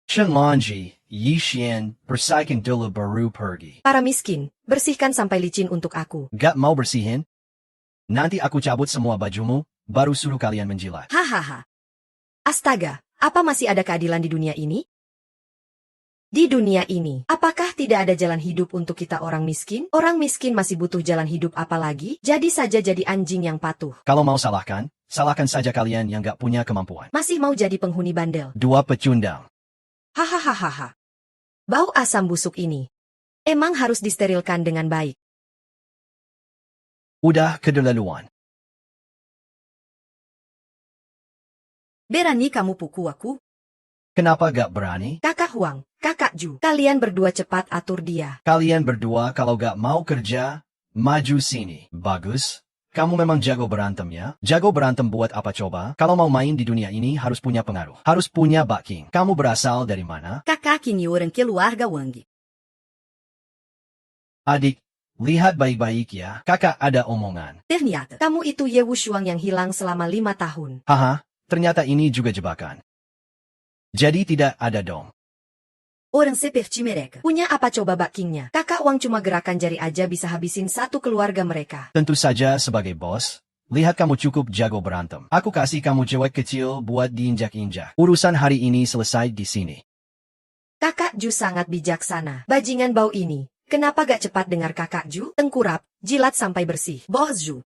Shenlanji, Yishian, bersihkan dulu baru pergi. Para miskin, bersihkan sampai licin untuk aku. Gak mau bersihin? Nanti aku cabut semua bajumu, baru suruh kalian menjilat. Hahaha. Astaga, apa masih ada keadilan di dunia ini? Di dunia ini, apakah tidak ada jalan hidup untuk kita orang miskin? Orang miskin masih butuh jalan hidup apa lagi? Jadi saja jadi anjing yang patuh. Kalau mau salahkan, salahkan saja kalian yang gak punya kemampuan. Masih mau jadi penghuni bandel. 2 pecundang. Hahaha. Bau asam busuk ini. Emang harus disterilkan dengan baik. Udah keterlaluan. Berani kamu pukul aku? Kenapa gak berani? Kakak Huang, Kakak Ju, kalian berdua cepat atur dia. Kalian berdua kalau gak mau kerja, maju sini. Bagus. Kamu memang jago berantem ya? Jago berantem buat apa coba? Kalau mau main di dunia ini harus punya pengaruh. Harus punya backing. Kamu berasal dari mana? Kakak ini orang keluarga Wangi. Adik, lihat baik-baik ya. Kakak ada omongan. Ternyata. Kamu itu Ye Wushuang yang hilang selama 5 tahun. Haha, ternyata ini juga jebakan. Jadi tidak ada dong. Orang seperti mereka. Punya apa coba backingnya? Kakak Wang cuma gerakan jari aja bisa habisin 1 keluarga mereka. Tentu saja sebagai bos, lihat kamu cukup jago berantem. Aku kasih kamu cewek kecil buat diinjak-injak. Urusan hari ini selesai di sini. Kakak Ju sangat bijaksana. Bajingan bau ini. Kenapa gak cepat dengar kakak Ju? Tengkurap, jilat sampai bersih. Bos Ju.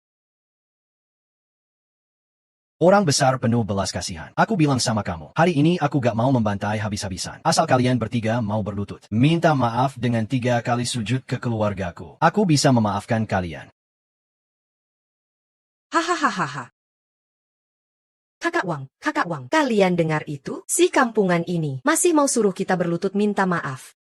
Orang besar penuh belas kasihan. Aku bilang sama kamu, hari ini aku gak mau membantai habis-habisan. Asal kalian bertiga mau berlutut. Minta maaf dengan 3 kali sujud ke keluargaku. Aku bisa memaafkan kalian. Hahaha. Kakak Wang, kalian dengar itu? Si kampungan ini masih mau suruh kita berlutut minta maaf.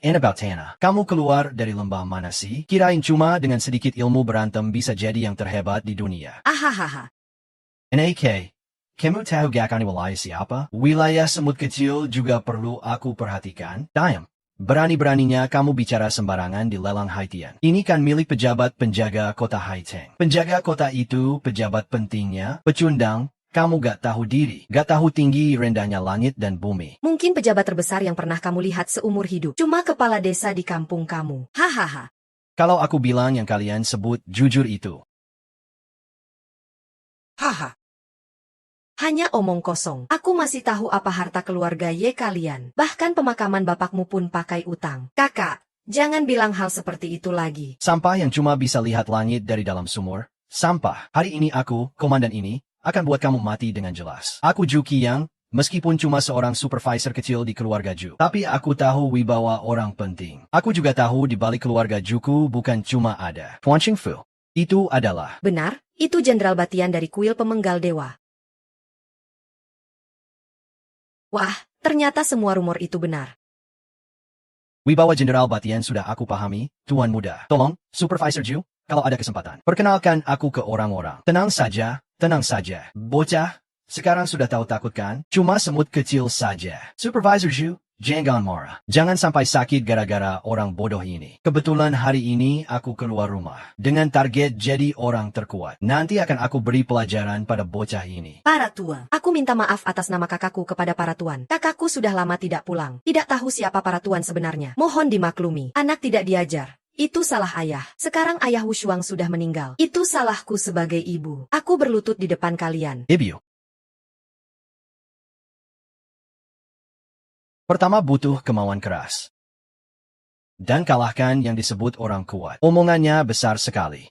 Anabautana, kamu keluar dari lembah mana sih? Kirain cuma dengan sedikit ilmu berantem bisa jadi yang terhebat di dunia. Ahahaha. NAK, kamu tahu gak wilayah siapa? Wilayah semut kecil juga perlu aku perhatikan. Diam. Berani-beraninya kamu bicara sembarangan di lelang Haitian. Ini kan milik pejabat penjaga kota Haiteng. Penjaga kota itu pejabat pentingnya, pecundang, kamu gak tahu diri, gak tahu tinggi rendahnya langit dan bumi. Mungkin pejabat terbesar yang pernah kamu lihat seumur hidup. Cuma kepala desa di kampung kamu. Hahaha. Kalau aku bilang yang kalian sebut jujur itu. Haha. Hanya omong kosong. Aku masih tahu apa harta keluarga Ye kalian. Bahkan pemakaman bapakmu pun pakai utang. Kakak, jangan bilang hal seperti itu lagi. Sampah yang cuma bisa lihat langit dari dalam sumur. Sampah. Hari ini aku, komandan ini, akan buat kamu mati dengan jelas. Aku Ju Qiang, meskipun cuma seorang supervisor kecil di keluarga Ju. Tapi aku tahu wibawa orang penting. Aku juga tahu di balik keluarga Juku bukan cuma ada Tuan Ching Fu. Itu adalah... Benar, itu Jenderal Batian dari kuil pemenggal dewa. Wah, ternyata semua rumor itu benar. Wibawa Jenderal Batian sudah aku pahami, Tuan Muda. Tolong, Supervisor Ju, kalau ada kesempatan, perkenalkan aku ke orang-orang. Tenang saja, Bocah, sekarang sudah tahu takut kan? Cuma semut kecil saja. Supervisor Ju, jangan marah. Jangan sampai sakit gara-gara orang bodoh ini. Kebetulan hari ini aku keluar rumah. Dengan target jadi orang terkuat. Nanti akan aku beri pelajaran pada bocah ini. Para tua, aku minta maaf atas nama kakakku kepada para tuan. Kakakku sudah lama tidak pulang. Tidak tahu siapa para tuan sebenarnya. Mohon dimaklumi. Anak tidak diajar. Itu salah ayah. Sekarang ayah Wushuang sudah meninggal. Itu salahku sebagai ibu. Aku berlutut di depan kalian. Ibu. Pertama butuh kemauan keras. Dan kalahkan yang disebut orang kuat. Omongannya besar sekali.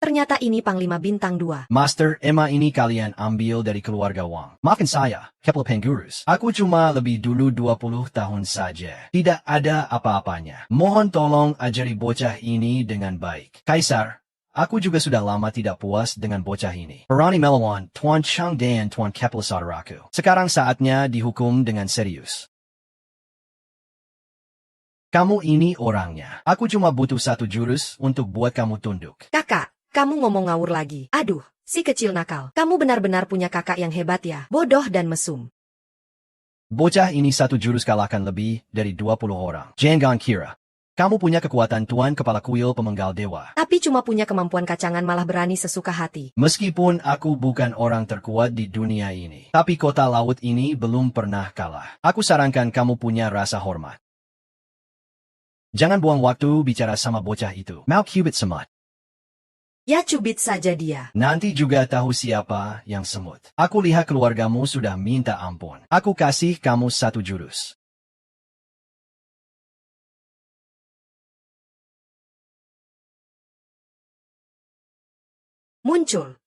Ternyata ini Panglima Bintang 2. Master, Emma ini kalian ambil dari keluarga Wang. Maafkan saya, Kepala Penggurus. Aku cuma lebih dulu 20 tahun saja. Tidak ada apa-apanya. Mohon tolong ajari bocah ini dengan baik. Kaisar, aku juga sudah lama tidak puas dengan bocah ini. Berani melawan Tuan Chang dan Tuan Kepala Saudaraku. Sekarang saatnya dihukum dengan serius. Kamu ini orangnya. Aku cuma butuh 1 jurus untuk buat kamu tunduk. Kakak, kamu ngomong ngawur lagi. Aduh, si kecil nakal. Kamu benar-benar punya kakak yang hebat ya. Bodoh dan mesum. Bocah ini 1 jurus kalahkan lebih dari 20 orang. Jangan kira. Kamu punya kekuatan Tuan Kepala Kuil Pemenggal Dewa. Tapi cuma punya kemampuan kacangan malah berani sesuka hati. Meskipun aku bukan orang terkuat di dunia ini, tapi kota laut ini belum pernah kalah. Aku sarankan kamu punya rasa hormat. Jangan buang waktu bicara sama bocah itu. Mau cubit semut. Ya cubit saja dia. Nanti juga tahu siapa yang semut. Aku lihat keluargamu sudah minta ampun. Aku kasih kamu 1 jurus. Muncul.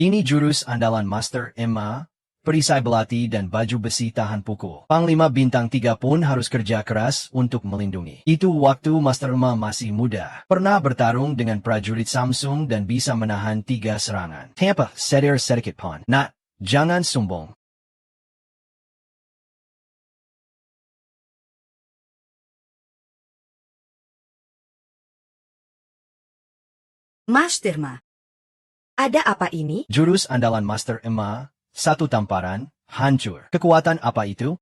Ini jurus andalan Master Emma, perisai belati dan baju besi tahan pukul. Panglima Bintang 3 pun harus kerja keras untuk melindungi. Itu waktu Master Emma masih muda. Pernah bertarung dengan prajurit Samsung dan bisa menahan 3 serangan. Tanpa sedir sedikit pun. Nah, jangan sombong. Master Ma. Ada apa ini? Jurus andalan Master Emma, 1 tamparan, hancur. Kekuatan apa itu?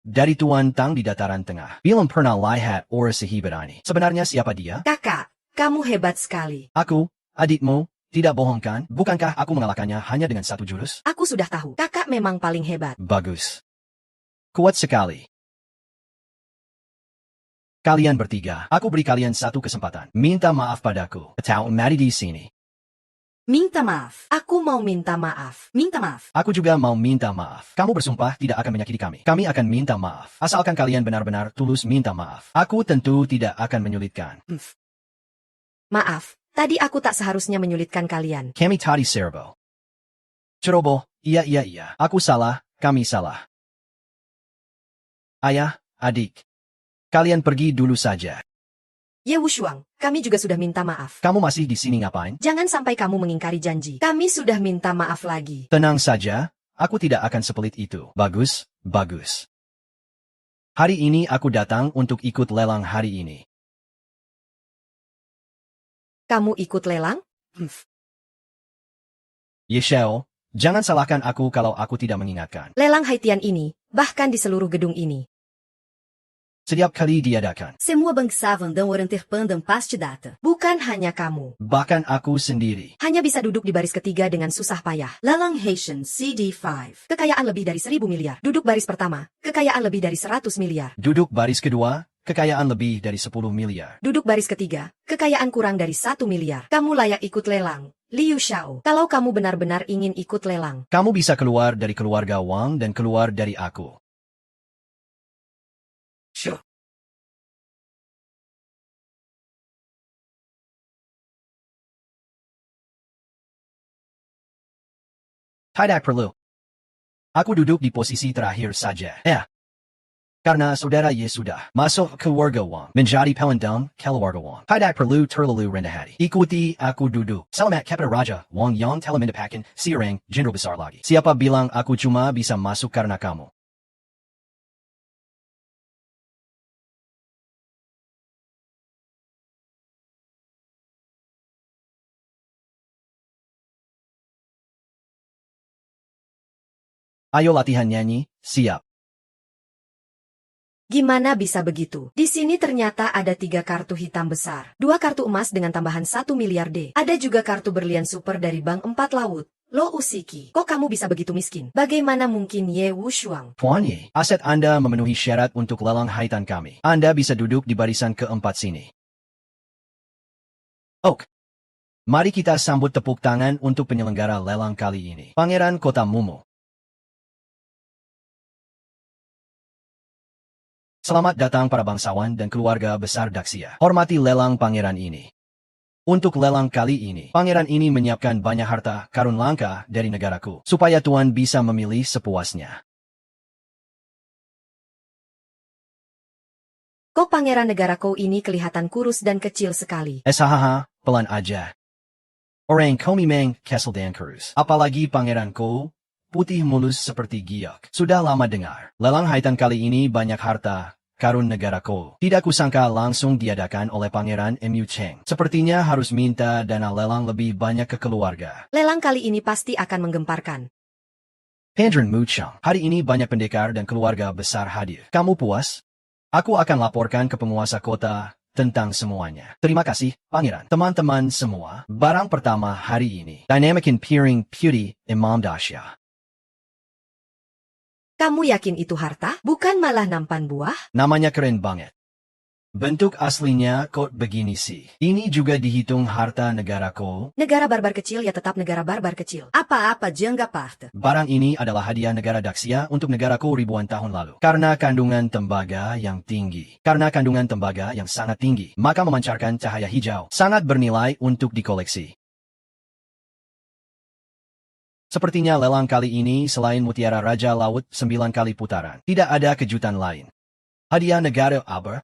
Dari Tuan Tang di dataran tengah. Belum pernah lihat orang sehebat ini. Sebenarnya siapa dia? Kakak, kamu hebat sekali. Aku, adikmu, tidak bohong kan? Bukankah aku mengalahkannya hanya dengan 1 jurus? Aku sudah tahu. Kakak memang paling hebat. Bagus. Kuat sekali. Kalian bertiga, aku beri kalian satu kesempatan. Minta maaf padaku. Atau mati di sini. Minta maaf. Aku mau minta maaf. Minta maaf. Aku juga mau minta maaf. Kamu bersumpah tidak akan menyakiti kami. Kami akan minta maaf. Asalkan kalian benar-benar tulus minta maaf. Aku tentu tidak akan menyulitkan. Maaf, tadi aku tak seharusnya menyulitkan kalian. Kami tadi serbo. Ceroboh, iya. Aku salah, kami salah. Ayah, adik. Kalian pergi dulu saja. Ye Wushuang, kami juga sudah minta maaf. Kamu masih di sini ngapain? Jangan sampai kamu mengingkari janji. Kami sudah minta maaf lagi. Tenang saja, aku tidak akan sepelit itu. Bagus, bagus. Hari ini aku datang untuk ikut lelang hari ini. Kamu ikut lelang? Ye Xiao, jangan salahkan aku kalau aku tidak mengingatkan. Lelang Haitian ini, bahkan di seluruh gedung ini. Setiap kali diadakan. Semua bangsa Vandam orang terpandang pasti data. Bukan hanya kamu. Bahkan aku sendiri. Hanya bisa duduk di baris ketiga dengan susah payah. Lelang Haitian CD5. Kekayaan lebih dari 1.000 miliar. Duduk baris pertama, kekayaan lebih dari 100 miliar. Duduk baris kedua, kekayaan lebih dari 10 miliar. Duduk baris ketiga, kekayaan kurang dari 1 miliar. Kamu layak ikut lelang, Liu Xiao. Kalau kamu benar-benar ingin ikut lelang. Kamu bisa keluar dari keluarga Wang dan keluar dari aku. Sure. Tidak perlu. Aku duduk di posisi terakhir saja. Karena saudara Ye sudah masuk keluarga Wang, menjadi pelendam keluarga Wang. Tidak perlu terlalu rendah hati. Ikuti aku duduk. Selamat kepada Raja Wang yang telah mendapatkan seorang jenderal besar lagi. Siapa bilang aku cuma bisa masuk karena kamu? Ayo latihan nyanyi, siap. Gimana bisa begitu? Di sini ternyata ada 3 kartu hitam besar. 2 kartu emas dengan tambahan 1 miliar D. Ada juga kartu berlian super dari Bank 4 Laut. Lo Usiki, kok kamu bisa begitu miskin? Bagaimana mungkin Ye Wushuang? Tuan Ye, aset Anda memenuhi syarat untuk lelang haitan kami. Anda bisa duduk di barisan keempat sini. Ok. Mari kita sambut tepuk tangan untuk penyelenggara lelang kali ini. Pangeran Kota Mumu. Selamat datang para bangsawan dan keluarga besar Daxia. Hormati lelang pangeran ini. Untuk lelang kali ini, pangeran ini menyiapkan banyak harta karun langka dari negaraku, supaya Tuan bisa memilih sepuasnya. Kok pangeran negaraku ini kelihatan kurus dan kecil sekali? Hahaha, pelan aja. Orang komi meng kesel dan kurus. Apalagi pangeranku, putih mulus seperti giok. Sudah lama dengar, lelang haitan kali ini banyak harta karun negaraku. Tidak kusangka langsung diadakan oleh Pangeran Mu Cheng. Sepertinya harus minta dana lelang lebih banyak ke keluarga. Lelang kali ini pasti akan menggemparkan. Pandren Mu Cheng, hari ini banyak pendekar dan keluarga besar hadir. Kamu puas? Aku akan laporkan ke penguasa kota tentang semuanya. Terima kasih, Pangeran. Teman-teman semua, barang pertama hari ini. Dynamic Piring Beauty Imam Dasya. Kamu yakin itu harta? Bukan malah nampan buah? Namanya keren banget. Bentuk aslinya kok begini sih. Ini juga dihitung harta negaraku. Negara barbar kecil ya tetap negara barbar kecil. Apa-apa jangka parta. Barang ini adalah hadiah negara Daxia untuk negaraku ribuan tahun lalu. Karena kandungan tembaga yang tinggi. Karena kandungan tembaga yang sangat tinggi, maka memancarkan cahaya hijau. Sangat bernilai untuk dikoleksi. Sepertinya lelang kali ini selain mutiara Raja Laut 9 kali putaran. Tidak ada kejutan lain. Hadiah negara Aber?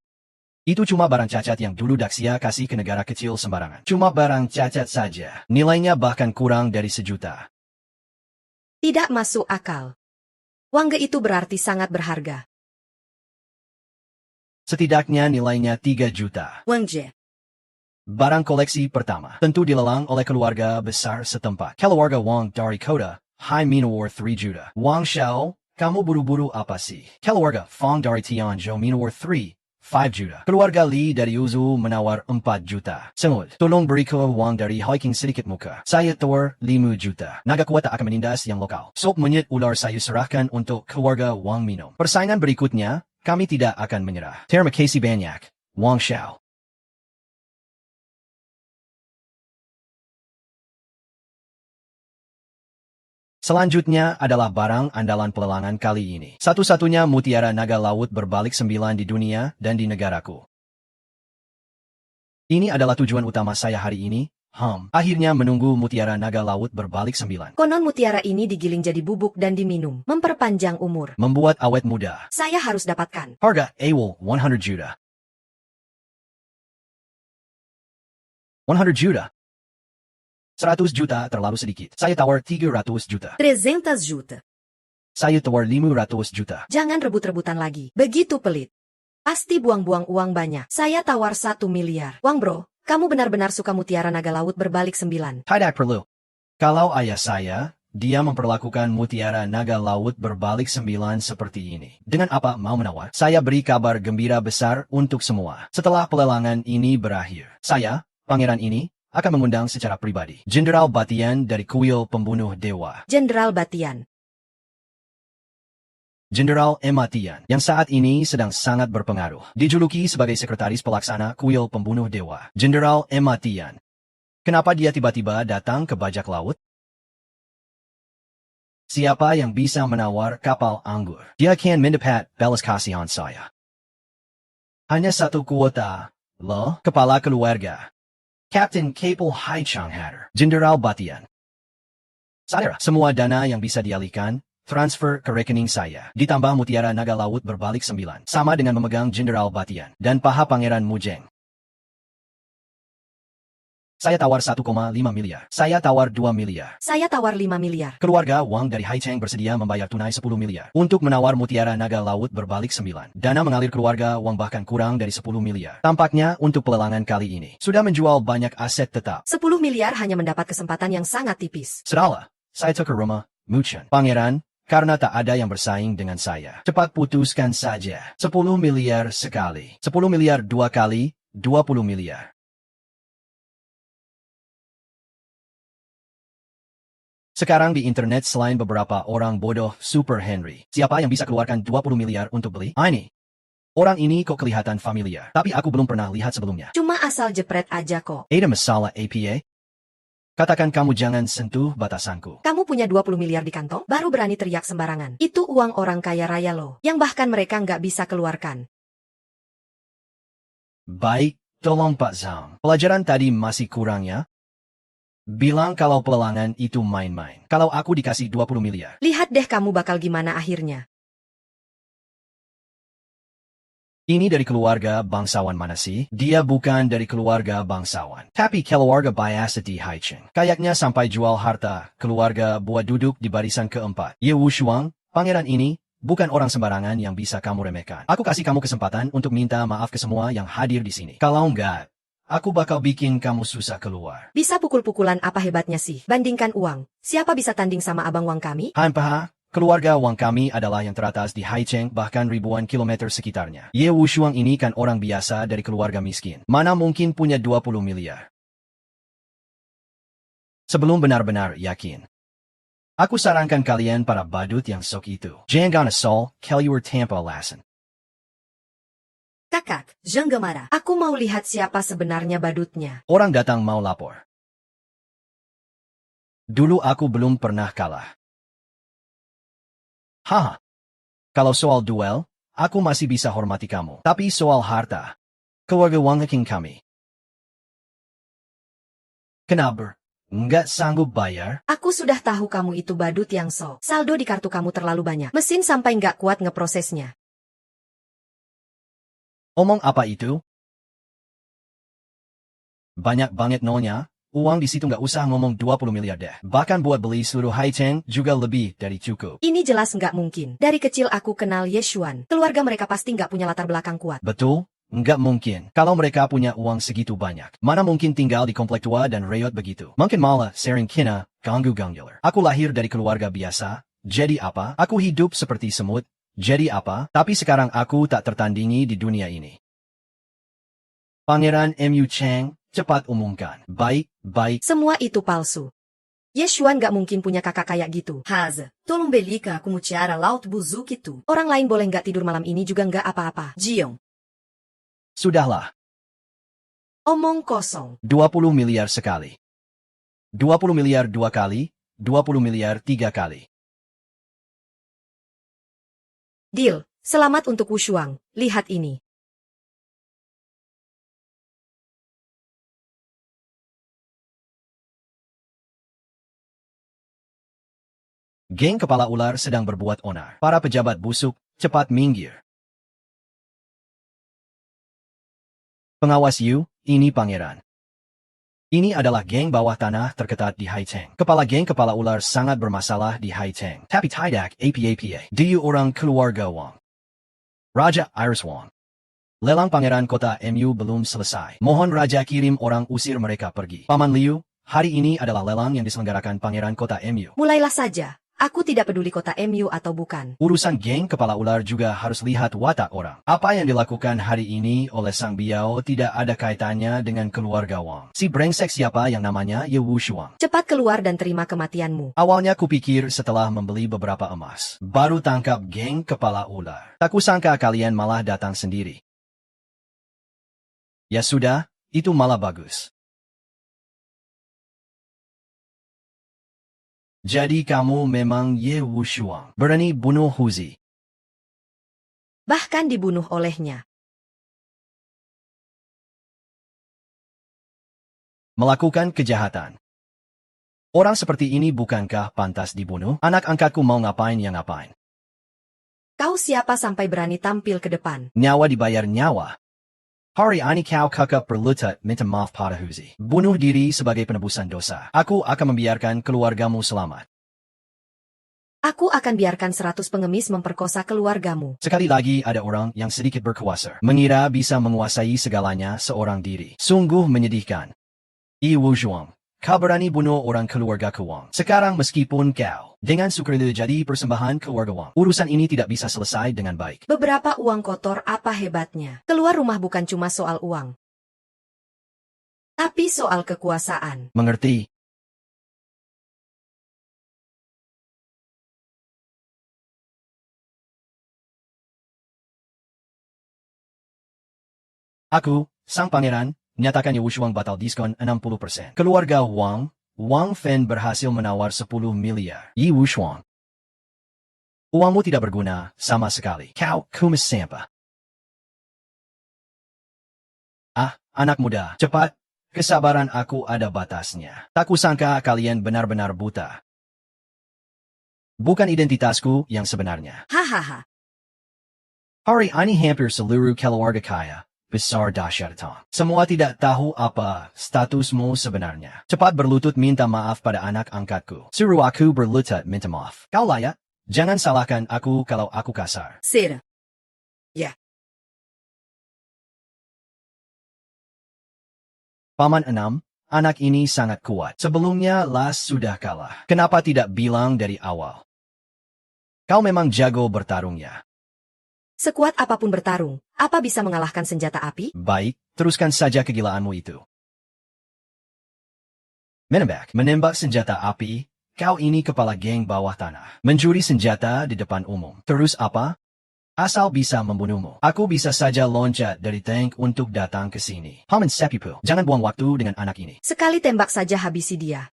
Itu cuma barang cacat yang dulu Daxia kasih ke negara kecil sembarangan. Cuma barang cacat saja. Nilainya bahkan kurang dari 1 juta. Tidak masuk akal. Wangge itu berarti sangat berharga. Setidaknya nilainya 3 juta. Wangje. Barang koleksi pertama, tentu dilelang oleh keluarga besar setempat. Keluarga Wang dari kota, Hai Minawar 3 juta. Wang Xiao, kamu buru-buru apa sih? Keluarga Fong dari Tianzhou Minawar 5 juta. Keluarga Li dari Uzu menawar 4 juta. Semut, tolong beri ke Wang dari Hiking sedikit muka. Saya Thor 5 juta. Naga kuat tak akan menindas yang lokal. Sop monyet ular saya serahkan untuk keluarga Wang minum. Persaingan berikutnya, kami tidak akan menyerah. Terima kasih banyak. Wang Xiao. Selanjutnya adalah barang andalan pelelangan kali ini. Satu-satunya mutiara naga laut berbalik 9 di dunia dan di negaraku. Ini adalah tujuan utama saya hari ini. Akhirnya menunggu mutiara naga laut berbalik 9. Konon mutiara ini digiling jadi bubuk dan diminum. Memperpanjang umur. Membuat awet muda. Saya harus dapatkan. Harga AWOL 100 juta. 100 juta. 100 juta terlalu sedikit. Saya tawar 300 juta. 300 juta. Saya tawar 500 juta. Jangan rebut-rebutan lagi. Begitu pelit. Pasti buang-buang uang banyak. Saya tawar 1 miliar. Wang bro, kamu benar-benar suka mutiara naga laut berbalik 9. Tidak perlu. Kalau ayah saya, dia memperlakukan mutiara naga laut berbalik 9 seperti ini. Dengan apa mau menawar? Saya beri kabar gembira besar untuk semua. Setelah pelelangan ini berakhir, saya, pangeran ini, akan mengundang secara pribadi Jenderal Batian dari kuil pembunuh dewa. Jenderal Batian. Jenderal Ematian, yang saat ini sedang sangat berpengaruh. Dijuluki sebagai sekretaris pelaksana kuil pembunuh dewa. Jenderal Ematian. Kenapa dia tiba-tiba datang ke bajak laut? Siapa yang bisa menawar kapal anggur? Dia akan mendapat belas kasihan saya. Hanya satu kuota. Loh, kepala keluarga. Captain Capel Haichang Hatter. Jenderal Batian. Saudara, semua dana yang bisa dialihkan, transfer ke rekening saya. Ditambah mutiara naga laut berbalik 9. Sama dengan memegang Jenderal Batian. Dan paha Pangeran Mujeng. Saya tawar 1,5 miliar. Saya tawar 2 miliar. Saya tawar 5 miliar. Keluarga Wang dari Haicheng bersedia membayar tunai 10 miliar. Untuk menawar mutiara naga laut berbalik 9. Dana mengalir keluarga Wang bahkan kurang dari 10 miliar. Tampaknya untuk pelelangan kali ini, sudah menjual banyak aset tetap. 10 miliar hanya mendapat kesempatan yang sangat tipis. Sudahlah, saya ke rumah, Muchen. Pangeran, karena tak ada yang bersaing dengan saya. Cepat putuskan saja. 10 miliar sekali. 10 miliar 2 kali, 20 miliar. Sekarang di internet selain beberapa orang bodoh Super Henry, siapa yang bisa keluarkan 20 miliar untuk beli? Ini. Orang ini kok kelihatan familiar, tapi aku belum pernah lihat sebelumnya. Cuma asal jepret aja kok. Ada masalah APA? Katakan kamu jangan sentuh batasanku. Kamu punya 20 miliar di kantong, baru berani teriak sembarangan. Itu uang orang kaya raya loh, yang bahkan mereka nggak bisa keluarkan. Baik, tolong Pak Zhang. Pelajaran tadi masih kurang ya? Bilang kalau pelelangan itu main-main. Kalau aku dikasih 20 miliar. Lihat deh kamu bakal gimana akhirnya. Ini dari keluarga bangsawan mana sih? Dia bukan dari keluarga bangsawan. Tapi keluarga biasa di Haicheng. Kayaknya sampai jual harta, keluarga buat duduk di barisan keempat. Ye Wushuang, pangeran ini, bukan orang sembarangan yang bisa kamu remehkan. Aku kasih kamu kesempatan untuk minta maaf ke semua yang hadir di sini. Kalau enggak, aku bakal bikin kamu susah keluar. Bisa pukul-pukulan apa hebatnya sih? Bandingkan uang. Siapa bisa tanding sama abang Wang kami? Hanpaha, keluarga Wang kami adalah yang teratas di Haicheng bahkan ribuan kilometer sekitarnya. Ye Wushuang ini kan orang biasa dari keluarga miskin. Mana mungkin punya 20 miliar? Sebelum benar-benar yakin, aku sarankan kalian para badut yang sok itu. Jangan asal, keluar tanpa alasan. Kakak, jangan marah. Aku mau lihat siapa sebenarnya badutnya. Orang datang mau lapor. Dulu aku belum pernah kalah. Haha. Kalau soal duel, aku masih bisa hormati kamu. Tapi soal harta, keluarga Wang King kami. Kenapa? Nggak sanggup bayar? Aku sudah tahu kamu itu badut yang sok. Saldo di kartu kamu terlalu banyak. Mesin sampai nggak kuat ngeprosesnya. Omong apa itu? Banyak banget nolnya, uang di situ nggak usah ngomong 20 miliar deh. Bahkan buat beli seluruh Haicheng juga lebih dari cukup. Ini jelas nggak mungkin. Dari kecil aku kenal Ye Xuan. Keluarga mereka pasti nggak punya latar belakang kuat. Betul? Nggak mungkin. Kalau mereka punya uang segitu banyak, mana mungkin tinggal di komplek tua dan reot begitu. Mungkin malah sering kena ganggu-gangguler. Aku lahir dari keluarga biasa, jadi apa? Aku hidup seperti semut. Jadi apa? Tapi sekarang aku tak tertandingi di dunia ini. Pangeran Mu Cheng, cepat umumkan. Baik, baik. Semua itu palsu. Ye Xuan nggak mungkin punya kakak kayak gitu. Raza, tolong belikan aku mutiara laut buzuk itu. Orang lain boleh nggak tidur malam ini juga nggak apa-apa. Jiong. Sudahlah, Omong kosong. 20 miliar sekali. 20 miliar 2 kali, 20 miliar 3 kali. Deal. Selamat untuk Wushuang. Lihat ini. Geng kepala ular sedang berbuat onar. Para pejabat busuk, cepat minggir. Pengawas Yu, ini pangeran. Ini adalah geng bawah tanah terketat di Haiteng. Kepala geng kepala ular sangat bermasalah di Haiteng. Tapi tidak apa-apa. Dia orang keluarga Wang. Raja Iris Wang. Lelang pangeran kota MU belum selesai. Mohon Raja kirim orang usir mereka pergi. Paman Liu, hari ini adalah lelang yang diselenggarakan pangeran kota MU. Mulailah saja. Aku tidak peduli kota MU atau bukan. Urusan geng kepala ular juga harus lihat watak orang. Apa yang dilakukan hari ini oleh Sang Biao tidak ada kaitannya dengan keluarga Wang. Si brengsek siapa yang namanya Ye Wushuang. Cepat keluar dan terima kematianmu. Awalnya kupikir setelah membeli beberapa emas, baru tangkap geng kepala ular. Tak kusangka kalian malah datang sendiri. Ya sudah, itu malah bagus. Jadi kamu memang Ye Wushuang, berani bunuh Huzi. Bahkan dibunuh olehnya. Melakukan kejahatan. Orang seperti ini bukankah pantas dibunuh? Anak angkatku mau ngapain ya ngapain. Kau siapa sampai berani tampil ke depan? Nyawa dibayar nyawa. Hari ini kau kakak berlutut minta maaf pada Huzi. Bunuh diri sebagai penebusan dosa. Aku akan membiarkan keluargamu selamat. Aku akan biarkan 100 pengemis memperkosa keluargamu. Sekali lagi ada orang yang sedikit berkuasa. Mengira bisa menguasai segalanya seorang diri. Sungguh menyedihkan. Ye Wushuang, kau berani bunuh orang keluarga Wang. Sekarang meskipun kau dengan sukarela jadi persembahan keluarga Wang, urusan ini tidak bisa selesai dengan baik. Beberapa uang kotor apa hebatnya? Keluar rumah bukan cuma soal uang. Tapi soal kekuasaan. Mengerti? Aku, sang pangeran, nyatakan Ye Wushuang batal diskon 60%. Keluarga Wang Fen berhasil menawar 10 miliar. Ye Wushuang, uangmu tidak berguna sama sekali. Kau kumis sampah. Ah, anak muda, cepat. Kesabaran aku ada batasnya. Tak kusangka kalian benar-benar buta. Bukan identitasku yang sebenarnya. Hahaha. Hari ini hampir seluruh keluarga kaya besar dahsyat datang. Semua tidak tahu apa statusmu sebenarnya. Cepat berlutut minta maaf pada anak angkatku. Suruh aku berlutut minta maaf. Kau layak? Jangan salahkan aku kalau aku kasar. Sir. Ya. Paman 6, anak ini sangat kuat. Sebelumnya Las sudah kalah. Kenapa tidak bilang dari awal? Kau memang jago bertarung ya. Sekuat apapun bertarung, apa bisa mengalahkan senjata api? Baik, teruskan saja kegilaanmu itu. Menembak senjata api, kau ini kepala geng bawah tanah. Mencuri senjata di depan umum. Terus apa? Asal bisa membunuhmu. Aku bisa saja loncat dari tank untuk datang ke sini. Paman Sepipu, jangan buang waktu dengan anak ini. Sekali tembak saja habisi dia.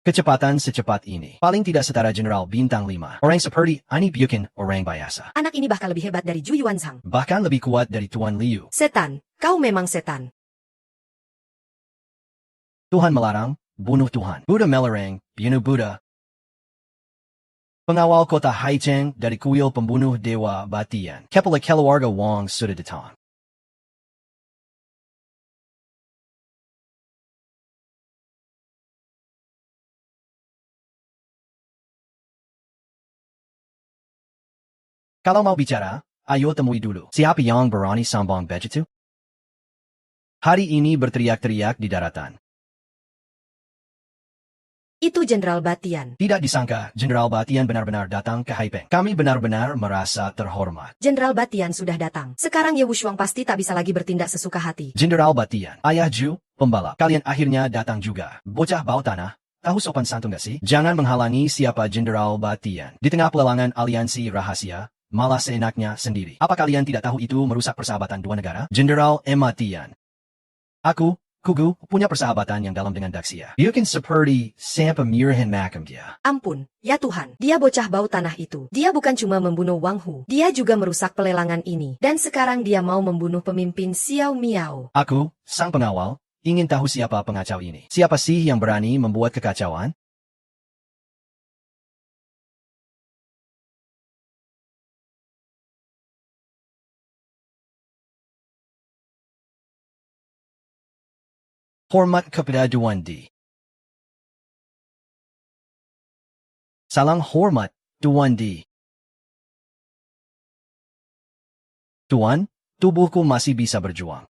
Kecepatan secepat ini, paling tidak setara General Bintang 5. Orang seperti ini bukan orang biasa. Anak ini bahkan lebih hebat dari Ju Yuanzhang. Bahkan lebih kuat dari Tuan Liu. Setan, kau memang setan. Tuhan melarang, bunuh Tuhan. Buddha melarang, bunuh Buddha. Pengawal kota Haicheng dari kuil pembunuh dewa Batian. Kepala keluarga Wang sudah datang. Kalau mau bicara, ayo temui dulu. Siapa yang berani sambang begitu? Hari ini berteriak-teriak di daratan. Itu Jenderal Batian. Tidak disangka, Jenderal Batian benar-benar datang ke Haipeng. Kami benar-benar merasa terhormat. Jenderal Batian sudah datang. Sekarang Ye Wushuang pasti tak bisa lagi bertindak sesuka hati. Jenderal Batian, ayah Ju, pembalap. Kalian akhirnya datang juga. Bocah bau tanah. Tahu sopan santun gak sih? Jangan menghalangi siapa Jenderal Batian. Di tengah pelelangan aliansi rahasia, malah seenaknya sendiri. Apa kalian tidak tahu itu merusak persahabatan dua negara? Jenderal Ematian. Aku, Kugu, punya persahabatan yang dalam dengan Daxia. Bukan seperti sampai mirahin makam dia. Ampun, ya Tuhan, dia bocah bau tanah itu. Dia bukan cuma membunuh Wang Hu, dia juga merusak pelelangan ini. Dan sekarang dia mau membunuh pemimpin Xiao Miao. Aku, sang pengawal, ingin tahu siapa pengacau ini. Siapa sih yang berani membuat kekacauan? Hormat kepada Tuan D. Salam hormat, Tuan D. Tuan, tubuhku masih bisa berjuang.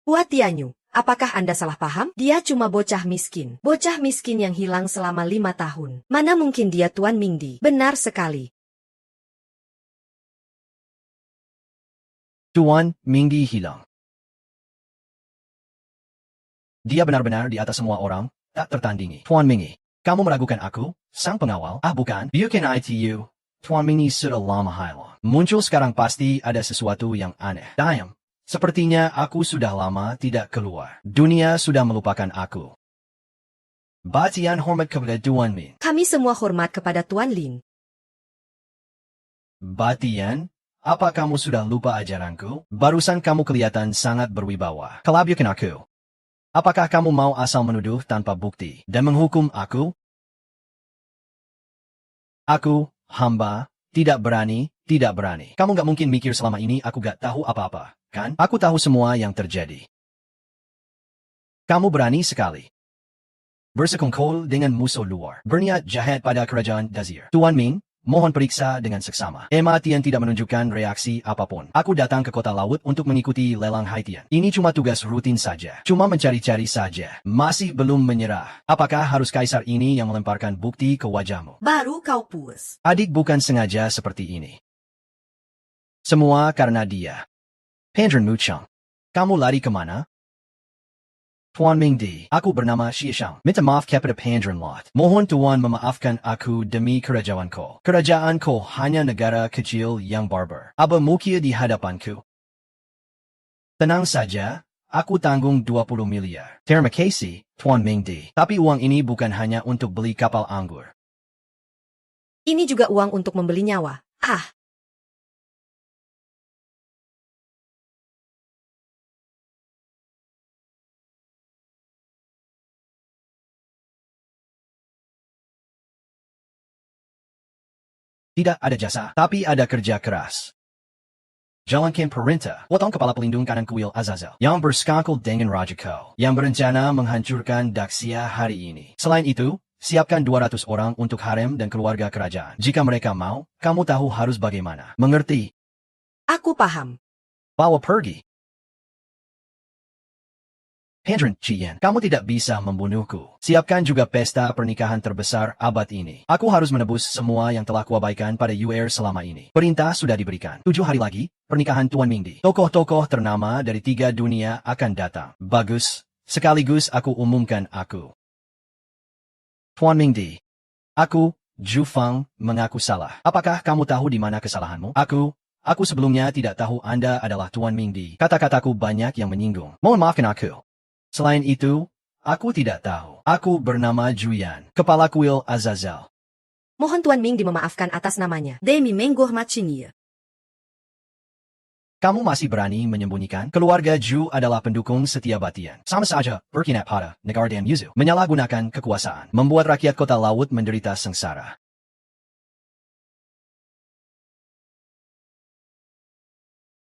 Hua Tianyu, apakah Anda salah paham? Dia cuma bocah miskin. Bocah miskin yang hilang selama 5 tahun. Mana mungkin dia Tuan Mingdi? Benar sekali. Tuan Mingdi hilang. Dia benar-benar di atas semua orang, tak tertandingi. Tuan Mingdi, kamu meragukan aku, sang pengawal? Ah bukan, bukan itu. Tuan Mingdi sudah lama hilang. Muncul sekarang pasti ada sesuatu yang aneh. Diam. Sepertinya aku sudah lama tidak keluar. Dunia sudah melupakan aku. Batian hormat kepada Tuan Min. Kami semua hormat kepada Tuan Lin. Batian, apa kamu sudah lupa ajaranku? Barusan kamu kelihatan sangat berwibawa. Kelabukan aku. Apakah kamu mau asal menuduh tanpa bukti dan menghukum aku? Aku, hamba, tidak berani. Kamu gak mungkin mikir selama ini aku gak tahu apa-apa, kan? Aku tahu semua yang terjadi. Kamu berani sekali bersekongkol dengan musuh luar, berniat jahat pada kerajaan Dazir. Tuan Ming, mohon periksa dengan seksama. Ematian tidak menunjukkan reaksi apapun. Aku datang ke kota laut untuk mengikuti lelang Haitian. Ini cuma tugas rutin saja. Cuma mencari-cari saja. Masih belum menyerah. Apakah harus kaisar ini yang melemparkan bukti ke wajahmu? Baru kau puas. Adik bukan sengaja seperti ini. Semua karena dia. Pandren Muchang. Kamu lari kemana? Tuan Mingdi, aku bernama Xieshang. Minta maaf kepada Pandren Lot. Mohon Tuan memaafkan aku demi kerajaanku. Kerajaanku hanya negara kecil yang barbar. Aba mukia di hadapanku. Tenang saja, aku tanggung 20 miliar. Terima kasih, Tuan Mingdi. Tapi uang ini bukan hanya untuk beli kapal anggur. Ini juga uang untuk membeli nyawa. Ah, Tidak ada jasa, tapi ada kerja keras. Jalankan perintah, potong kepala pelindung kanan kuil Azazel yang bersekongkol dengan Raja Ko, yang berencana menghancurkan Daxia hari ini. Selain itu, siapkan 200 orang untuk harem dan keluarga kerajaan. Jika mereka mau, kamu tahu harus bagaimana. Mengerti? aku paham. Bawa pergi. Pandren Chien, kamu tidak bisa membunuhku. Siapkan juga pesta pernikahan terbesar abad ini. Aku harus menebus semua yang telah kuabaikan pada UR selama ini. Perintah sudah diberikan. 7 hari lagi, pernikahan Tuan Mingdi. Tokoh-tokoh ternama dari 3 dunia akan datang. Bagus. Sekaligus aku umumkan aku. Tuan Mingdi. Aku, Zhu Fang, mengaku salah. Apakah kamu tahu di mana kesalahanmu? Aku sebelumnya tidak tahu Anda adalah Tuan Mingdi. Kata-kataku banyak yang menyinggung. Mohon maafkan aku. Selain itu, aku tidak tahu. Aku bernama Juyan, kepala kuil Azazel. Mohon Tuan Mingdi memaafkan atas namanya. Demi menghormatinya. Kamu masih berani menyembunyikan? Keluarga Zhu adalah pendukung setia Batian. Sama saja, berkhianat pada negara dan Yuzu. Menyalahgunakan kekuasaan, membuat rakyat kota laut menderita sengsara.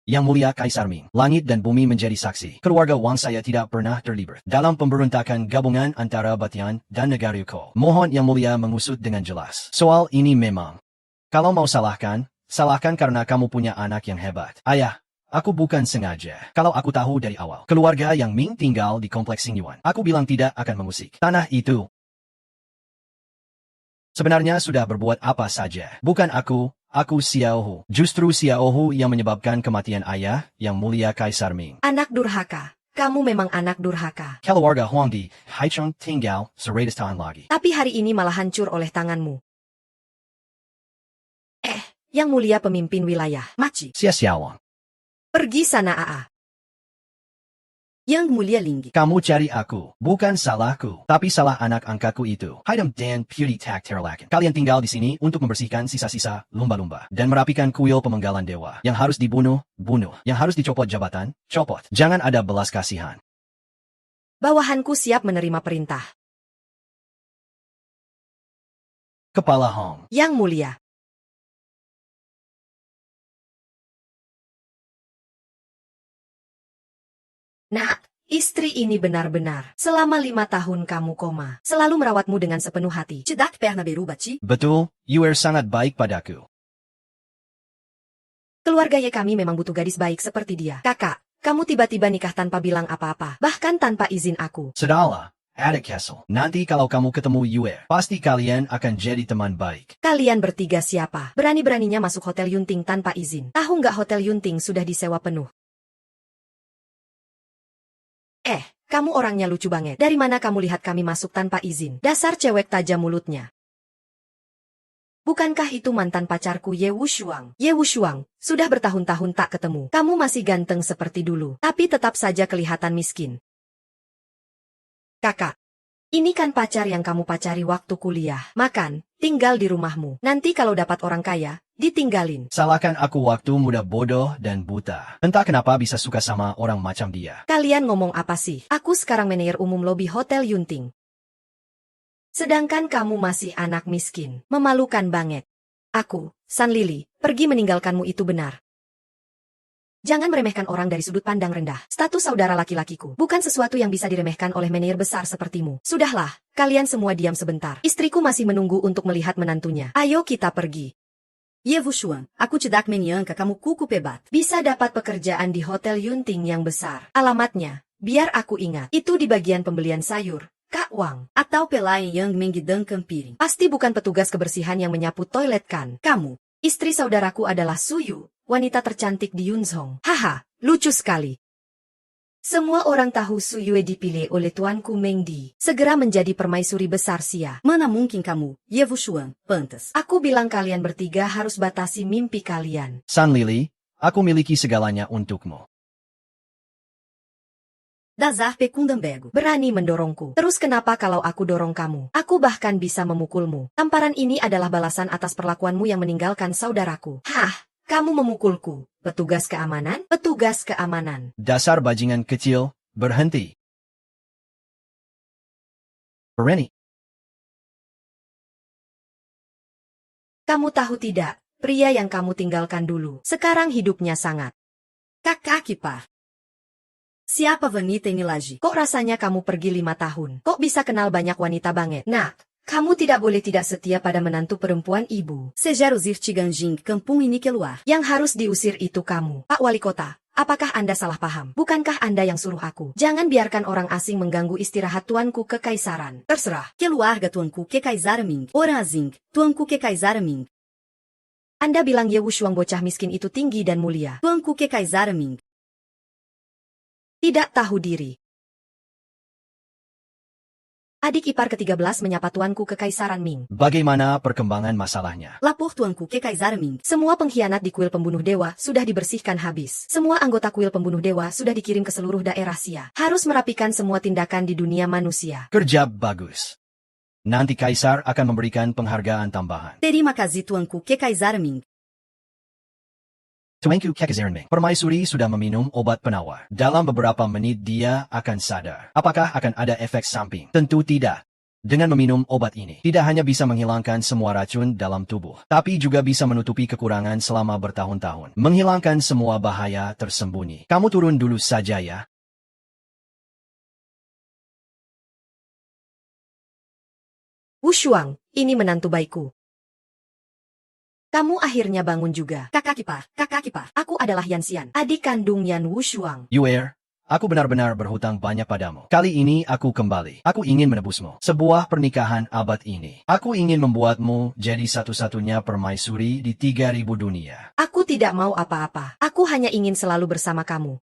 Yang Mulia Kaisar Ming, langit dan bumi menjadi saksi. Keluarga Wang saya tidak pernah terlibat dalam pemberontakan gabungan antara Batian dan negara Ko. Mohon Yang Mulia mengusut dengan jelas. Soal ini memang. Kalau mau salahkan karena kamu punya anak yang hebat. Ayah, aku bukan sengaja. Kalau aku tahu dari awal, keluarga yang Ming tinggal di kompleks Xingyuan, aku bilang tidak akan mengusik tanah itu. Sebenarnya sudah berbuat apa saja. Bukan aku Xiao Hu. Justru Xiao Hu yang menyebabkan kematian ayah, Yang Mulia Kaisar Ming. Anak durhaka. kamu memang anak durhaka. Keluarga Huangdi, Haichong tinggal seratus lagi. Tapi hari ini malah hancur oleh tanganmu. Yang mulia pemimpin wilayah. Machi, Xia Xiaowang, Pergi sana Aa. Yang Mulia Ling. kamu cari aku, bukan salahku, tapi salah anak angkatku itu. Haidam dan Puri Tak Terlakan. Kalian tinggal di sini untuk membersihkan sisa-sisa lumba-lumba dan merapikan kuil pemenggalan dewa. Yang harus dibunuh, bunuh. Yang harus dicopot jabatan, copot. Jangan ada belas kasihan. Bawahanku siap menerima perintah. Kepala Hong. Yang mulia. Nak, istri ini benar-benar. Selama 5 tahun kamu koma. Selalu merawatmu dengan sepenuh hati. Tidak pernah berubah, Ci. Betul, Yuer sangat baik padaku. Keluarga kami memang butuh gadis baik seperti dia. Kakak, kamu tiba-tiba nikah tanpa bilang apa-apa. Bahkan tanpa izin aku. Sudahlah, ada Kessel. Nanti kalau kamu ketemu Yuer, pasti kalian akan jadi teman baik. Kalian bertiga siapa? Berani-beraninya masuk Hotel Yunting tanpa izin. Tahu nggak Hotel Yunting sudah disewa penuh? Kamu orangnya lucu banget. Dari mana kamu lihat kami masuk tanpa izin? Dasar cewek tajam mulutnya. Bukankah itu mantan pacarku Ye Wushuang? Ye Wushuang, sudah bertahun-tahun tak ketemu. Kamu masih ganteng seperti dulu, tapi tetap saja kelihatan miskin. Kakak, ini kan pacar yang kamu pacari waktu kuliah. Makan, tinggal di rumahmu. Nanti kalau dapat orang kaya, ditinggalin. Salahkan aku waktu muda bodoh dan buta. Entah kenapa bisa suka sama orang macam dia. Kalian ngomong apa sih? Aku sekarang manajer umum lobi Hotel Yunting. Sedangkan kamu masih anak miskin. Memalukan banget. Aku, San Lili, pergi meninggalkanmu itu benar. Jangan meremehkan orang dari sudut pandang rendah. Status saudara laki-lakiku bukan sesuatu yang bisa diremehkan oleh manajer besar sepertimu. Sudahlah, kalian semua diam sebentar. Istriku masih menunggu untuk melihat menantunya. Ayo kita pergi. Ye Wushuang, aku tidak menyangka kamu kuku pebat. Bisa dapat pekerjaan di Hotel Yunting yang besar. Alamatnya, biar aku ingat. Itu di bagian pembelian sayur. Kak Wang. Atau pelayan yang menghidangkan piring. Pasti bukan petugas kebersihan yang menyapu toilet kan? Kamu, istri saudaraku adalah Suyu, wanita tercantik di Yunzhong. Haha, lucu sekali. Semua orang tahu Suyue dipilih oleh Tuanku Mengdi. Segera menjadi permaisuri besar Sia. Mana mungkin kamu, Ye Wushuang, pantas. Aku bilang kalian bertiga harus batasi mimpi kalian. San Lili, aku miliki segalanya untukmu. Dasar pekundambego. Berani mendorongku. Terus kenapa kalau aku dorong kamu? Aku bahkan bisa memukulmu. Tamparan ini adalah balasan atas perlakuanmu yang meninggalkan saudaraku. Hah? Kamu memukulku. Petugas keamanan? Petugas keamanan. Dasar bajingan kecil, berhenti. Berani. Kamu tahu tidak, pria yang kamu tinggalkan dulu, sekarang hidupnya sangat. Kakak kipar. Siapa wanita ini lagi? Kok rasanya kamu pergi 5 tahun? Kok bisa kenal banyak wanita banget? Nak, kamu tidak boleh tidak setia pada menantu perempuan ibu. Sejar usir Tiganjing, kampung ini keluar. Yang harus diusir itu kamu. Pak Wali Kota, apakah Anda salah paham? Bukankah Anda yang suruh aku? Jangan biarkan orang asing mengganggu istirahat tuanku kekaisaran. Terserah. Keluarga tuanku Kekaisaran Ming. Orang asing, tuanku Kekaisaran Ming. Anda bilang Ye Wushuang bocah miskin itu tinggi dan mulia. Tuanku Kekaisaran Ming. Tidak tahu diri. Adik ipar ke-13 menyapa tuanku kekaisaran Ming. Bagaimana perkembangan masalahnya? Lapor tuanku Kekaisaran Ming. Semua pengkhianat di kuil pembunuh dewa sudah dibersihkan habis. Semua anggota kuil pembunuh dewa sudah dikirim ke seluruh daerah Sia. Harus merapikan semua tindakan di dunia manusia. Kerja bagus. Nanti Kaisar akan memberikan penghargaan tambahan. Terima kasih tuanku Kekaisaran Ming. Tuanku Kekaisaran Ming. Permaisuri sudah meminum obat penawar. Dalam beberapa menit dia akan sadar. Apakah akan ada efek samping? Tentu tidak. Dengan meminum obat ini, tidak hanya bisa menghilangkan semua racun dalam tubuh, tapi juga bisa menutupi kekurangan selama bertahun-tahun. Menghilangkan semua bahaya tersembunyi. Kamu turun dulu saja ya. Wushuang, ini menantu baikku. Kamu akhirnya bangun juga. Kakak kipar. Aku adalah Yanxian, adik kandung Yan Wushuang. Yuer, aku benar-benar berhutang banyak padamu. Kali ini aku kembali. Aku ingin menebusmu. Sebuah pernikahan abad ini. Aku ingin membuatmu jadi satu-satunya permaisuri di 3000 dunia. Aku tidak mau apa-apa. Aku hanya ingin selalu bersama kamu.